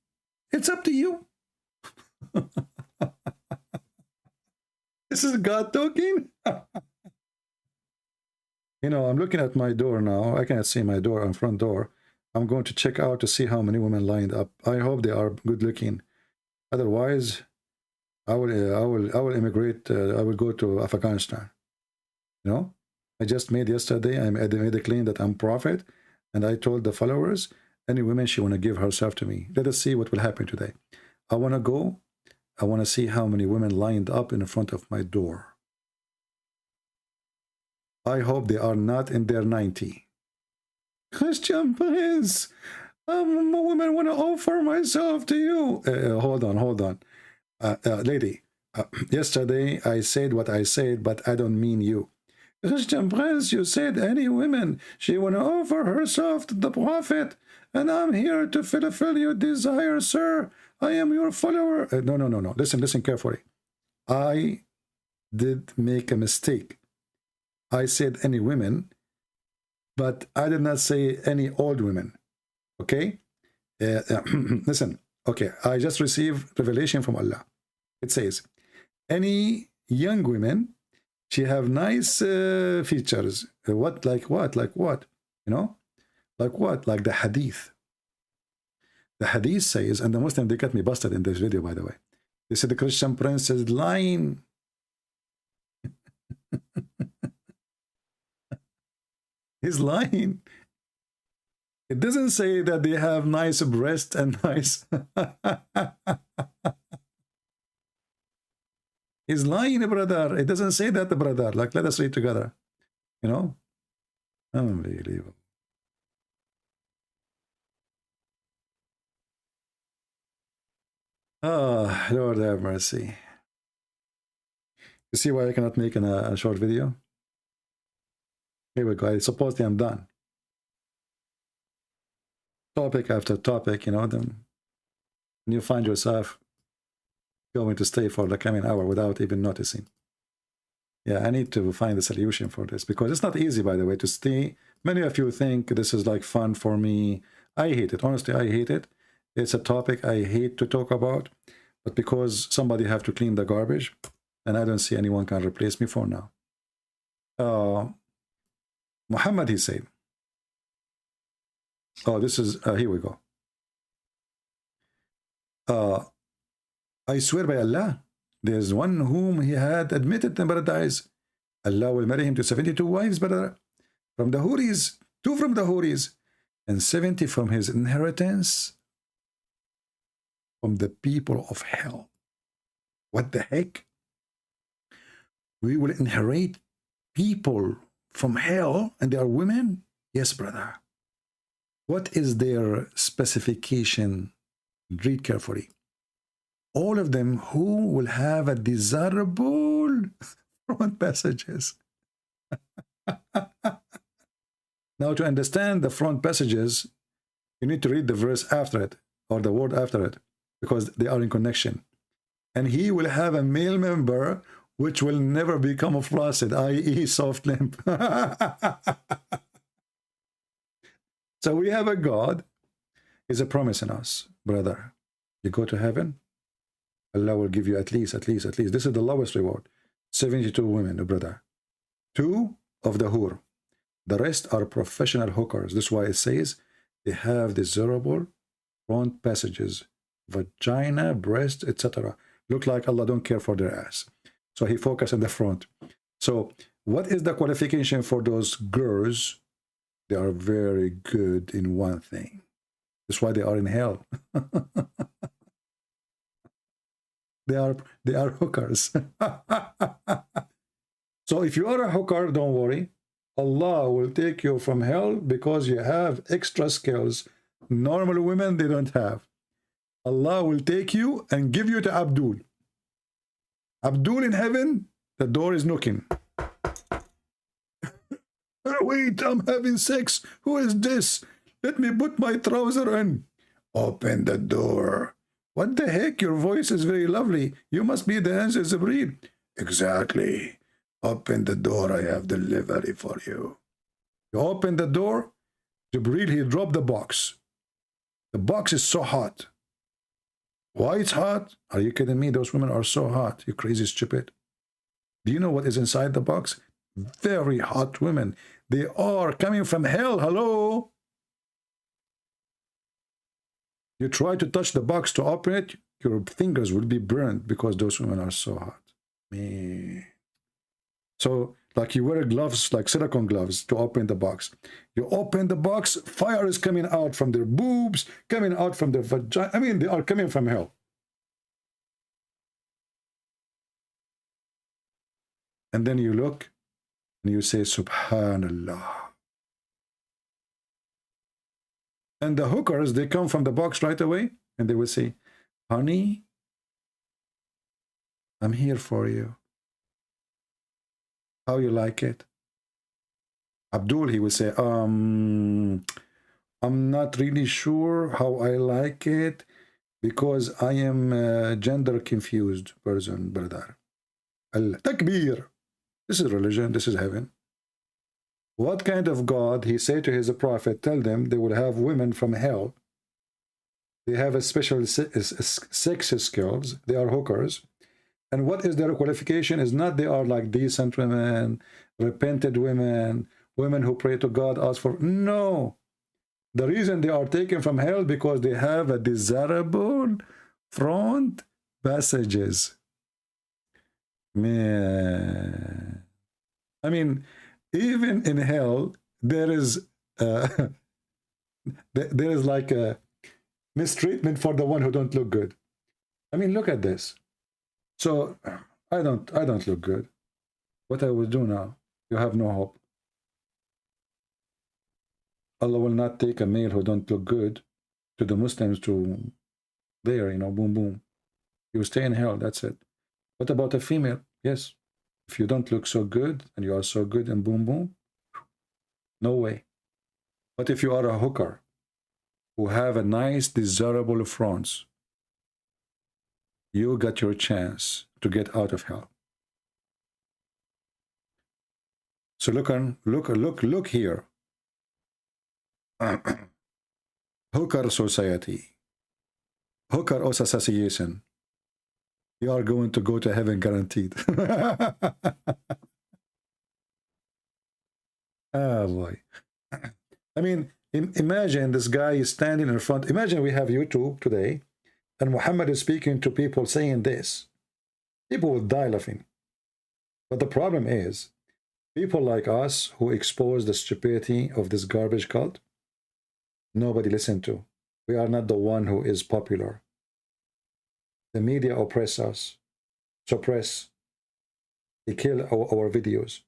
It's up to you. This is God talking. You know, I'm looking at my door now. I cannot see my door, front door. I'm going to check out to see how many women lined up. I hope they are good looking. Otherwise, I will immigrate. I will go to Afghanistan. You know, I just made yesterday. I made a claim that I'm prophet, and I told the followers, any woman, she want to give herself to me. Let us see what will happen today. I want to go. I want to see how many women lined up in front of my door. I hope they are not in their 90. Christian Prince, I'm a woman, want to offer myself to you. Hold on. Lady, yesterday I said what I said, but I don't mean you. Christian Prince, you said any woman, she want to offer herself to the Prophet, and I'm here to fulfill your desire, sir. I am your follower. No. Listen carefully. I did make a mistake. I said any women, but I did not say any old women. Okay? Listen. Okay, I just received revelation from Allah. It says, any young women, she have nice features. What? Like what? Like what? You know? Like what? Like the hadith. The hadith says, and the Muslim, they got me busted in this video, by the way. They said the Christian Prince is lying. He's lying. It doesn't say that they have nice breasts and nice. He's lying, brother. It doesn't say that, brother. Like, let us read together. You know? Unbelievable. Oh, Lord have mercy. You see why I cannot make a short video? Here we go. Supposedly I'm done. Topic after topic, you know, then you find yourself going to stay for the coming hour without even noticing. Yeah, I need to find a solution for this because it's not easy, by the way, to stay. Many of you think this is like fun for me. I hate it. Honestly, I hate it. It's a topic I hate to talk about, but because somebody have to clean the garbage, and I don't see anyone can replace me for now. Muhammad, he said, oh, this is, here we go. I swear by Allah, there's one whom he had admitted in paradise. Allah will marry him to 72 wives, brother, from the Houris, 2 from the Houris, and 70 from his inheritance from the people of hell. What the heck? We will inherit people from hell and they are women? Yes, brother. What is their specification? Read carefully. All of them who will have a desirable front passages. Now, to understand the front passages, you need to read the verse after it, or the word after it, because they are in connection. And he will have a male member which will never become flaccid, i.e. soft limp. So we have a God, is a promise in us, brother. You go to heaven, Allah will give you at least. This is the lowest reward. 72 women, brother. 2 of the hur. The rest are professional hookers. This is why it says they have desirable front passages, vagina, breast, etc. Look like Allah don't care for their ass. So he focused on the front. So what is the qualification for those girls? They are very good in one thing. That's why they are in hell. They are hookers. So if you are a hooker, don't worry. Allah will take you from hell because you have extra skills. Normal women, they don't have. Allah will take you and give you to Abdul. Abdul in heaven, the door is knocking. Wait, I'm having sex. Who is this? Let me put my trouser in. Open the door. What the heck? Your voice is very lovely. You must be the answer, Jibreel. Exactly. Open the door. I have delivery for you. You open the door. Jibreel, he dropped the box. The box is so hot. Why it's hot? Are you kidding me? Those women are so hot. You crazy stupid. Do you know what is inside the box? Very hot women. They are coming from hell. Hello? You try to touch the box to open it, your fingers will be burned because those women are so hot. Man. So, like you wear gloves, like silicone gloves, to open the box. You open the box, fire is coming out from their boobs, coming out from their vagina. I mean, they are coming from hell. And then you look and you say, Subhanallah. And the hookers, they come from the box right away and they will say, honey, I'm here for you. How you like it? Abdul, he will say, I'm not really sure how I like it because I am a gender confused person, brother. Al-Takbir. This is religion, this is heaven. What kind of God? He said to his prophet, tell them they will have women from hell. They have a special sex skills. They are hookers. And what is their qualification? Is not they are like decent women, repented women, women who pray to God, ask for. No. The reason they are taken from hell because they have a desirable front passages. Man. I mean, even in hell, there is there is like a mistreatment for the one who don't look good. I mean, look at this. So I don't look good. What I will do now? You have no hope. Allah will not take a male who don't look good to the Muslims to there, you know, boom, boom. You stay in hell, that's it. What about a female? Yes. If you don't look so good and you are so good and boom, boom, no way. But if you are a hooker who have a nice, desirable front, you got your chance to get out of hell. So look here. Hooker society, hooker association. You are going to go to heaven guaranteed. Oh boy. I mean, imagine this guy is standing in front. Imagine we have YouTube today and Muhammad is speaking to people saying this. People will die laughing. But the problem is, people like us who expose the stupidity of this garbage cult, nobody listen to. We are not the one who is popular. The media oppress us, suppress. They kill our videos.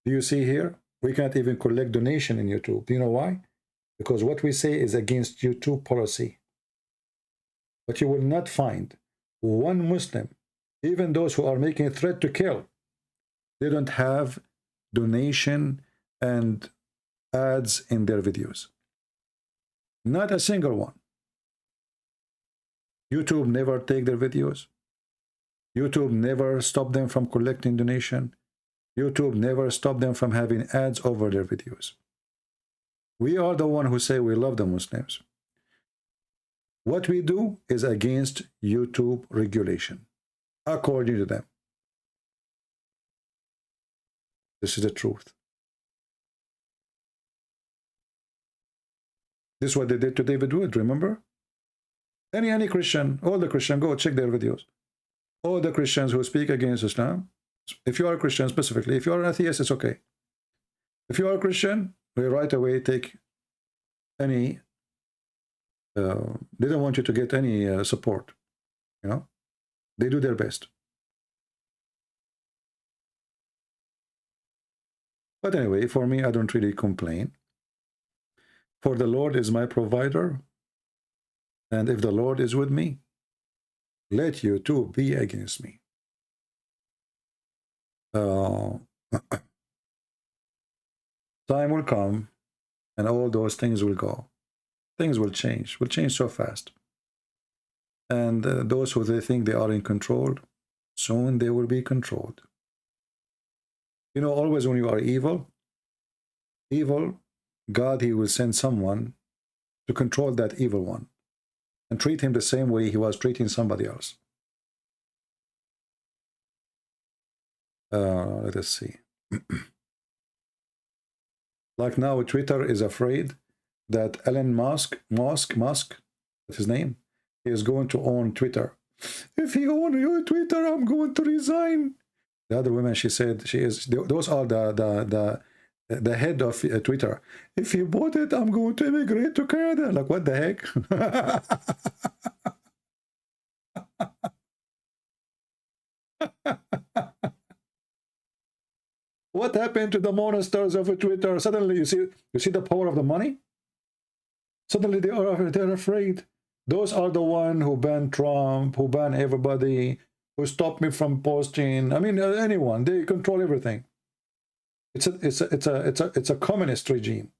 Do you see here? We can't even collect donation in YouTube. Do you know why? Because what we say is against YouTube policy. But you will not find one Muslim, even those who are making a threat to kill, they don't have donation and ads in their videos. Not a single one. YouTube never take their videos. YouTube never stop them from collecting donation. YouTube never stop them from having ads over their videos. We are the one who say we love the Muslims. What we do is against YouTube regulation, according to them. This is the truth. This is what they did to David Wood, remember? Any Christian, all the Christians, go check their videos. All the Christians who speak against Islam, if you are a Christian specifically, if you are an atheist, it's okay. If you are a Christian, we right away take any, they don't want you to get any support, you know? They do their best. But anyway, for me, I don't really complain. For the Lord is my provider. And if the Lord is with me, let you too be against me. Time will come and all those things will go. Things will change so fast. And those who they think they are in control, soon they will be controlled. You know, always when you are evil, God, he will send someone to control that evil one and treat him the same way he was treating somebody else. Let us see. Like now, Twitter is afraid that Elon Musk, what's his name? He is going to own Twitter. If he owns your Twitter, I'm going to resign. The other woman, she said, she is. Those are the head of Twitter. If he bought it, I'm going to immigrate to Canada. Like, what the heck? What happened to the monsters of Twitter? Suddenly, you see the power of the money? Suddenly they're afraid. Those are the one who banned Trump, who banned everybody, who stopped me from posting. I mean, anyone. They control everything. It's a communist regime.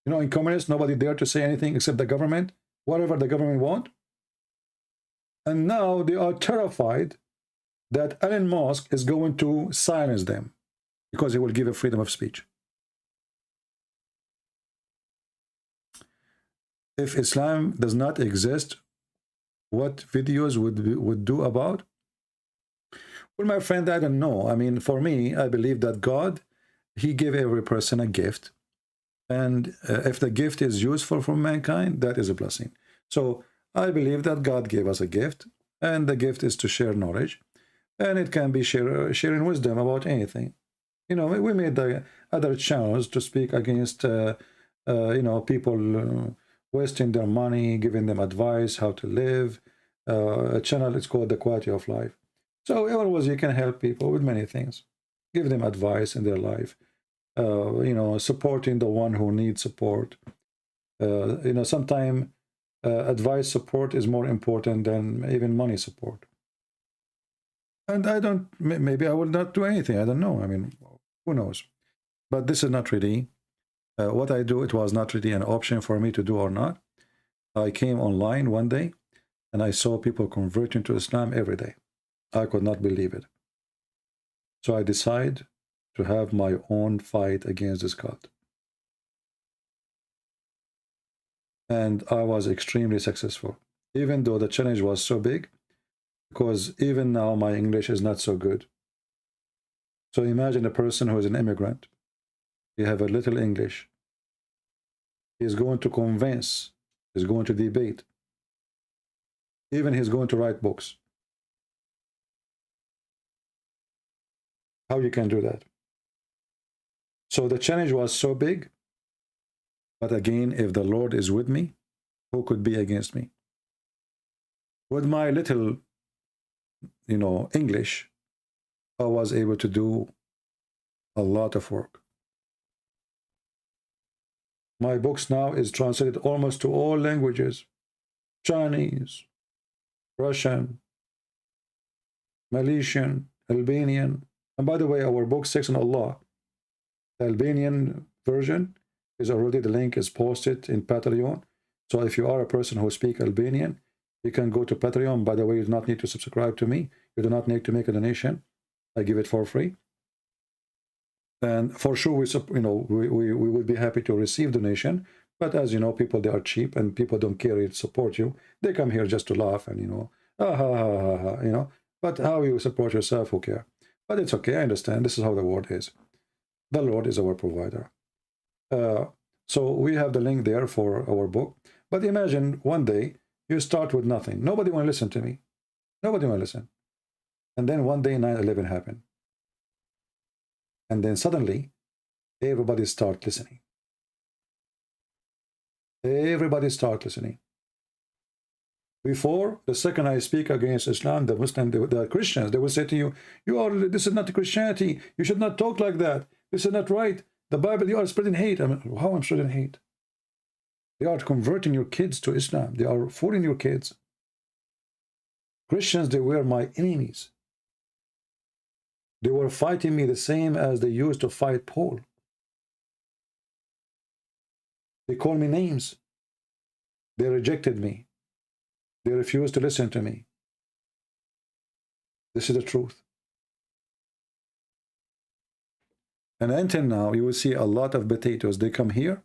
You know, in communist, nobody dare to say anything except the government, whatever the government want. And now they are terrified that Elon Musk is going to silence them because he will give a freedom of speech. If Islam does not exist, what videos would do about? Well, my friend, I don't know. I mean, for me, I believe that God, he gave every person a gift. And if the gift is useful for mankind, that is a blessing. So I believe that God gave us a gift, and the gift is to share knowledge. and it can be sharing wisdom about anything. You know, we made the other channels to speak against, you know, people wasting their money, giving them advice how to live. A channel is called The Quality of Life. So always you can help people with many things. Give them advice in their life. You know, supporting the one who needs support. You know, sometimes advice support is more important than even money support. And I don't, maybe I will not do anything. I don't know. I mean, who knows? But this is not really what I do. It was not really an option for me to do or not. I came online one day and I saw people converting to Islam every day. I could not believe it. So I decided to have my own fight against this cult. And I was extremely successful, even though the challenge was so big, because even now my English is not so good. So imagine a person who is an immigrant. He have a little English. He is going to convince, he's going to debate. Even he's going to write books. How you can do that? So the challenge was so big. But again, if the Lord is with me, who could be against me? With my little, you know, English, I was able to do a lot of work. My books now is translated almost to all languages. Chinese, Russian, Malaysian, Albanian. And by the way, our book 6 on Allah, the Albanian version, is already, the link is posted in Patreon. So if you are a person who speaks Albanian, you can go to Patreon. By the way, you do not need to subscribe to me. You do not need to make a donation. I give it for free. And for sure, we would be happy to receive donation. But as you know, people, they are cheap and people don't care to support you. They come here just to laugh and, you know, you know. But how you support yourself, who care? But it's okay, I understand. This is how the world is. The Lord is our provider. So we have the link there for our book. But imagine one day you start with nothing. Nobody want to listen to me. Nobody want to listen. And then one day 9/11 happened. And then suddenly everybody start listening. Everybody start listening. Before, the second I speak against Islam, the Muslim, the Christians, they will say to you, this is not Christianity. You should not talk like that. This is not right. The Bible, you are spreading hate. I mean, how I'm spreading hate? They are converting your kids to Islam. They are fooling your kids. Christians, they were my enemies. They were fighting me the same as they used to fight Paul. They called me names. They rejected me. They refused to listen to me. This is the truth. And until now, you will see a lot of potatoes. They come here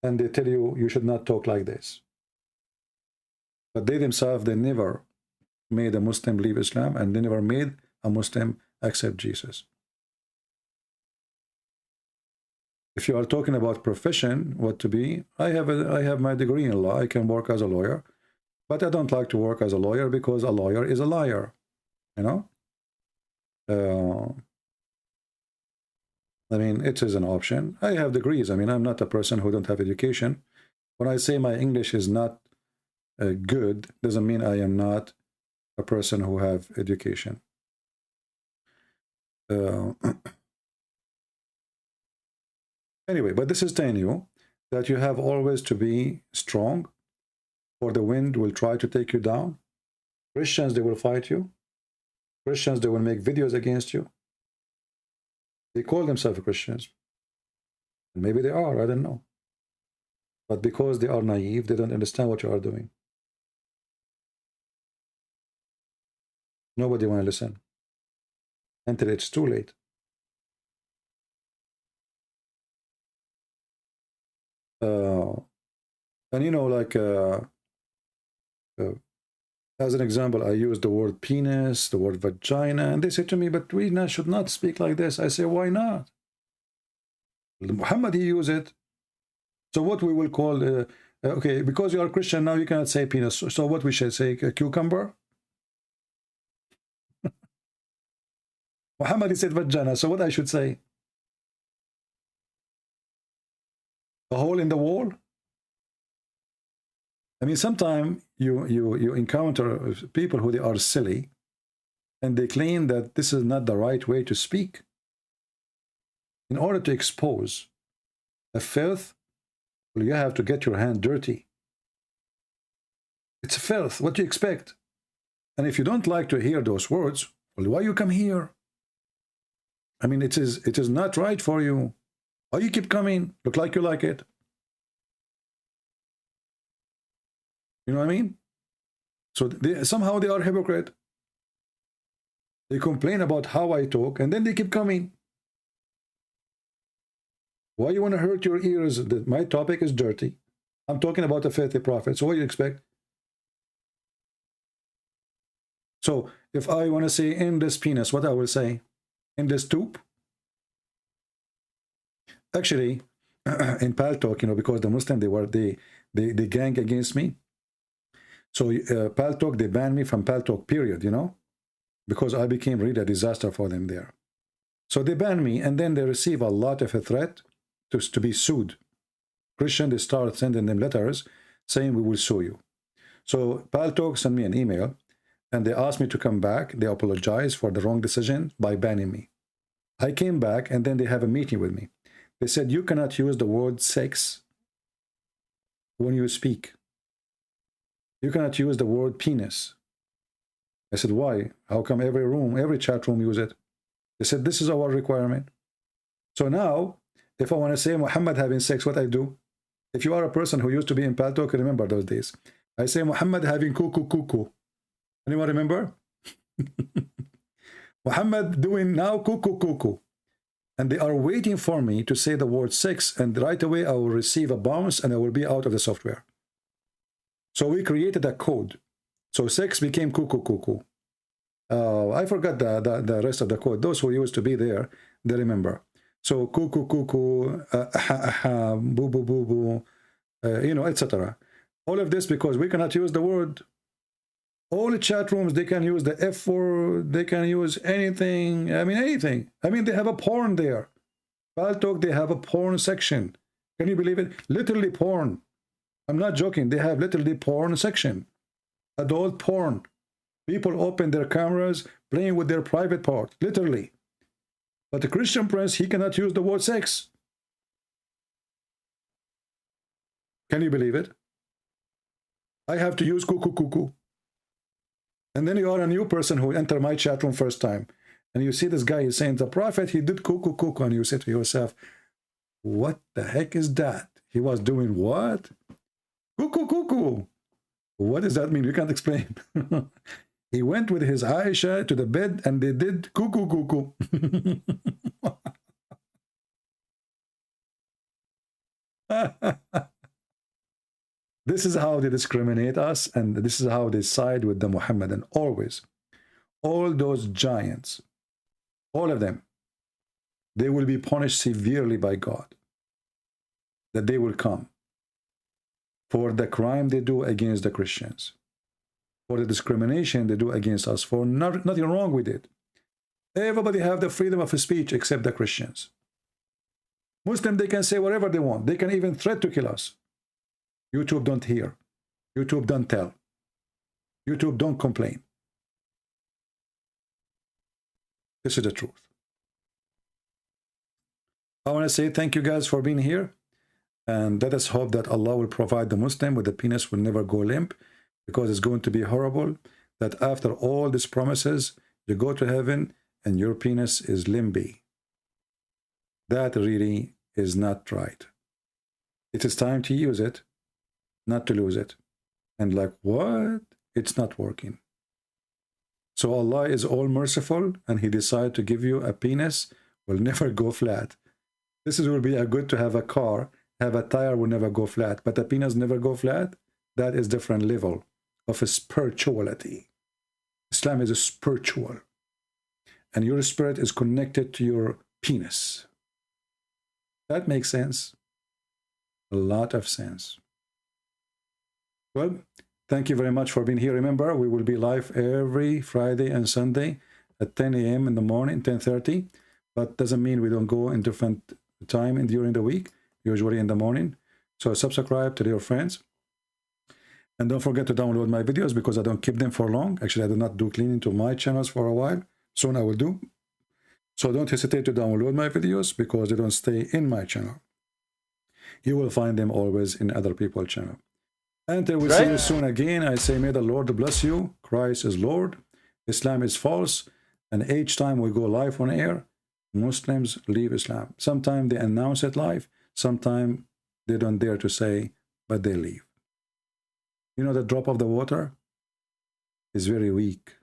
and they tell you, you should not talk like this. But they themselves, they never made a Muslim leave Islam, and they never made a Muslim accept Jesus. If you are talking about profession, what to be, I have my degree in law. I can work as a lawyer, but I don't like to work as a lawyer because a lawyer is a liar, you know? I mean, it is an option. I have degrees. I mean, I'm not a person who don't have education. When I say my English is not good, doesn't mean I am not a person who have education. Anyway, but this is telling you that you have always to be strong, or the wind will try to take you down. Christians, they will fight you. Christians, they will make videos against you. They call themselves Christians. Maybe they are, I don't know. But because they are naive, they don't understand what you are doing. Nobody want to listen until it's too late. And you know, like as an example, I use the word penis, the word vagina, and they say to me, but we should not speak like this. I say, why not? Muhammad, he used it. So what we will call, okay, because you are Christian now, you cannot say penis. So what we should say, cucumber? Muhammad, he said vagina. So what I should say? A hole in the wall? I mean, sometimes you encounter people who they are silly, and they claim that this is not the right way to speak. In order to expose a filth, well, you have to get your hand dirty. It's a filth. What do you expect? And if you don't like to hear those words, well, why you come here? I mean, it is not right for you. Why you keep coming? Look like you like it. You know what I mean? So somehow they are hypocrite. They complain about how I talk, and then they keep coming. Why you want to hurt your ears that my topic is dirty? I'm talking about a filthy prophet. So what do you expect? So if I want to say in this penis, what I will say? In this tube? Actually, in Pal Talk, you know, because the Muslim, they gang against me. So Pal Talk, they banned me from Pal Talk, period, you know, because I became really a disaster for them there. So they banned me, and then they receive a lot of a threat to be sued. Christian, they start sending them letters saying we will sue you. So Pal Talk sent me an email, and they asked me to come back. They apologized for the wrong decision by banning me. I came back, and then they have a meeting with me. They said, you cannot use the word sex when you speak. You cannot use the word penis. I said, why? How come every chat room use it? They said, this is our requirement. So now, if I want to say Muhammad having sex, what I do? If you are a person who used to be in Pal Talk, remember those days. I say Muhammad having cuckoo. Anyone remember? Muhammad doing now cuckoo. And they are waiting for me to say the word sex, and right away I will receive a bounce and I will be out of the software. So we created a code. So sex became cuckoo. I forgot the rest of the code. Those who used to be there, they remember. So cuckoo, boo, you know, etc. All of this because we cannot use the word. All the chat rooms, they can use the F word, they can use anything. I mean, anything. I mean, they have a porn there. Pal Talk, they have a porn section. Can you believe it? Literally porn. I'm not joking. They have literally porn section. Adult porn. People open their cameras, playing with their private part. Literally. But the Christian Prince, he cannot use the word sex. Can you believe it? I have to use cuckoo. And then you are a new person who enter my chat room first time. And you see this guy is saying, the prophet, he did cuckoo. And you say to yourself, what the heck is that? He was doing what? Cuckoo. What does that mean? You can't explain. He went with his Aisha to the bed and they did cuckoo. This is how they discriminate us, and this is how they side with the Muhammadan. Always. All those giants, all of them, they will be punished severely by God. That they will come for the crime they do against the Christians, for the discrimination they do against us, for nothing wrong with it. Everybody have the freedom of speech except the Christians. Muslims, they can say whatever they want. They can even threat to kill us. YouTube don't hear. YouTube don't tell. YouTube don't complain. This is the truth. I want to say thank you guys for being here. And let us hope that Allah will provide the Muslim with the penis will never go limp, because it's going to be horrible that after all these promises, you go to heaven and your penis is limpy. That really is not right. It is time to use it, not to lose it. And like, what? It's not working. So Allah is all merciful, and he decided to give you a penis will never go flat. This will be a good to have a car, have a tire will never go flat, but a penis never go flat. That is different level of a spirituality. Islam is a spiritual, and your spirit is connected to your penis. That makes sense. A lot of sense. Well, thank you very much for being here. Remember, we will be live every Friday and Sunday at 10 a.m. in the morning, 10:30, but doesn't mean we don't go in different time during the week, usually in the morning. So subscribe to your friends. And don't forget to download my videos because I don't keep them for long. Actually, I do not do cleaning to my channels for a while. Soon I will do. So don't hesitate to download my videos because they don't stay in my channel. You will find them always in other people's channel. Until we see you soon again, I say may the Lord bless you. Christ is Lord. Islam is false. And each time we go live on air, Muslims leave Islam. Sometimes they announce it live. Sometimes they don't dare to say, but they leave. You know, the drop of the water is very weak,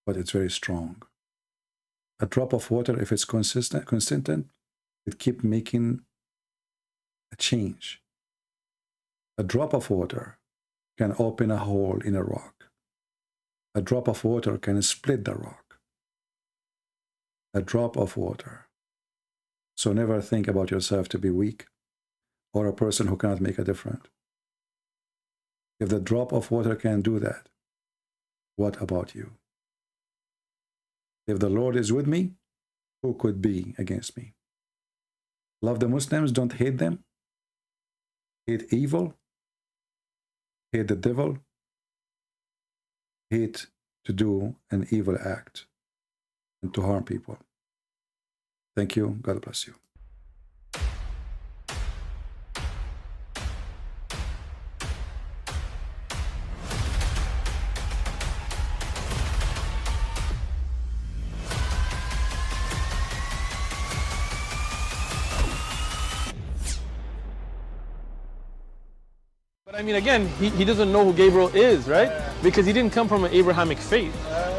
but it's very strong. A drop of water, if it's consistent, it keeps making a change. A drop of water can open a hole in a rock. A drop of water can split the rock. A drop of water. So never think about yourself to be weak or a person who cannot make a difference. If the drop of water can do that, what about you? If the Lord is with me, who could be against me? Love the Muslims, don't hate them. Hate evil. Hate the devil. Hate to do an evil act and to harm people. Thank you. God bless you.
But I mean, again, he doesn't know who Gabriel is, right? Because he didn't come from an Abrahamic faith.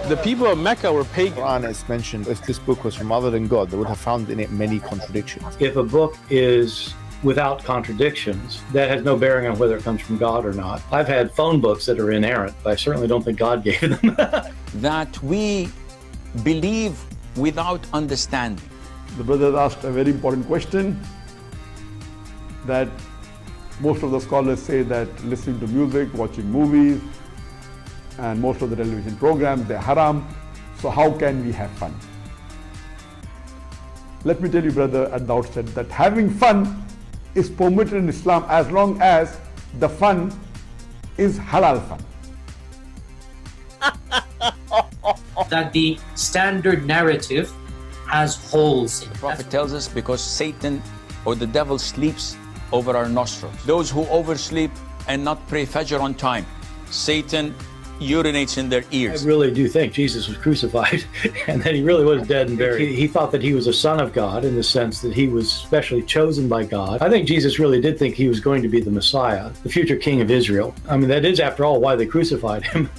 The people of Mecca were pagan.
The Quran is mentioned, if this book was from other than God, they would have found in it many contradictions.
If a book is without contradictions, that has no bearing on whether it comes from God or not. I've had phone books that are inerrant, but I certainly don't think God gave them.
That we believe without understanding.
The brother asked a very important question, that most of the scholars say that listening to music, watching movies, and most of the television programs, they're haram. So how can we have fun? Let me tell you, brother, at the outset that having fun is permitted in Islam as long as the fun is halal fun.
That the standard narrative has holes in it.
The Prophet tells us because Satan or the devil sleeps over our nostrils. Those who oversleep and not pray Fajr on time, Satan urinates in their ears.
I really do think Jesus was crucified and that he really was dead and buried. He thought that he was a son of God in the sense that he was specially chosen by God. I think Jesus really did think he was going to be the Messiah, the future king of Israel. I mean, that is, after all, why they crucified him.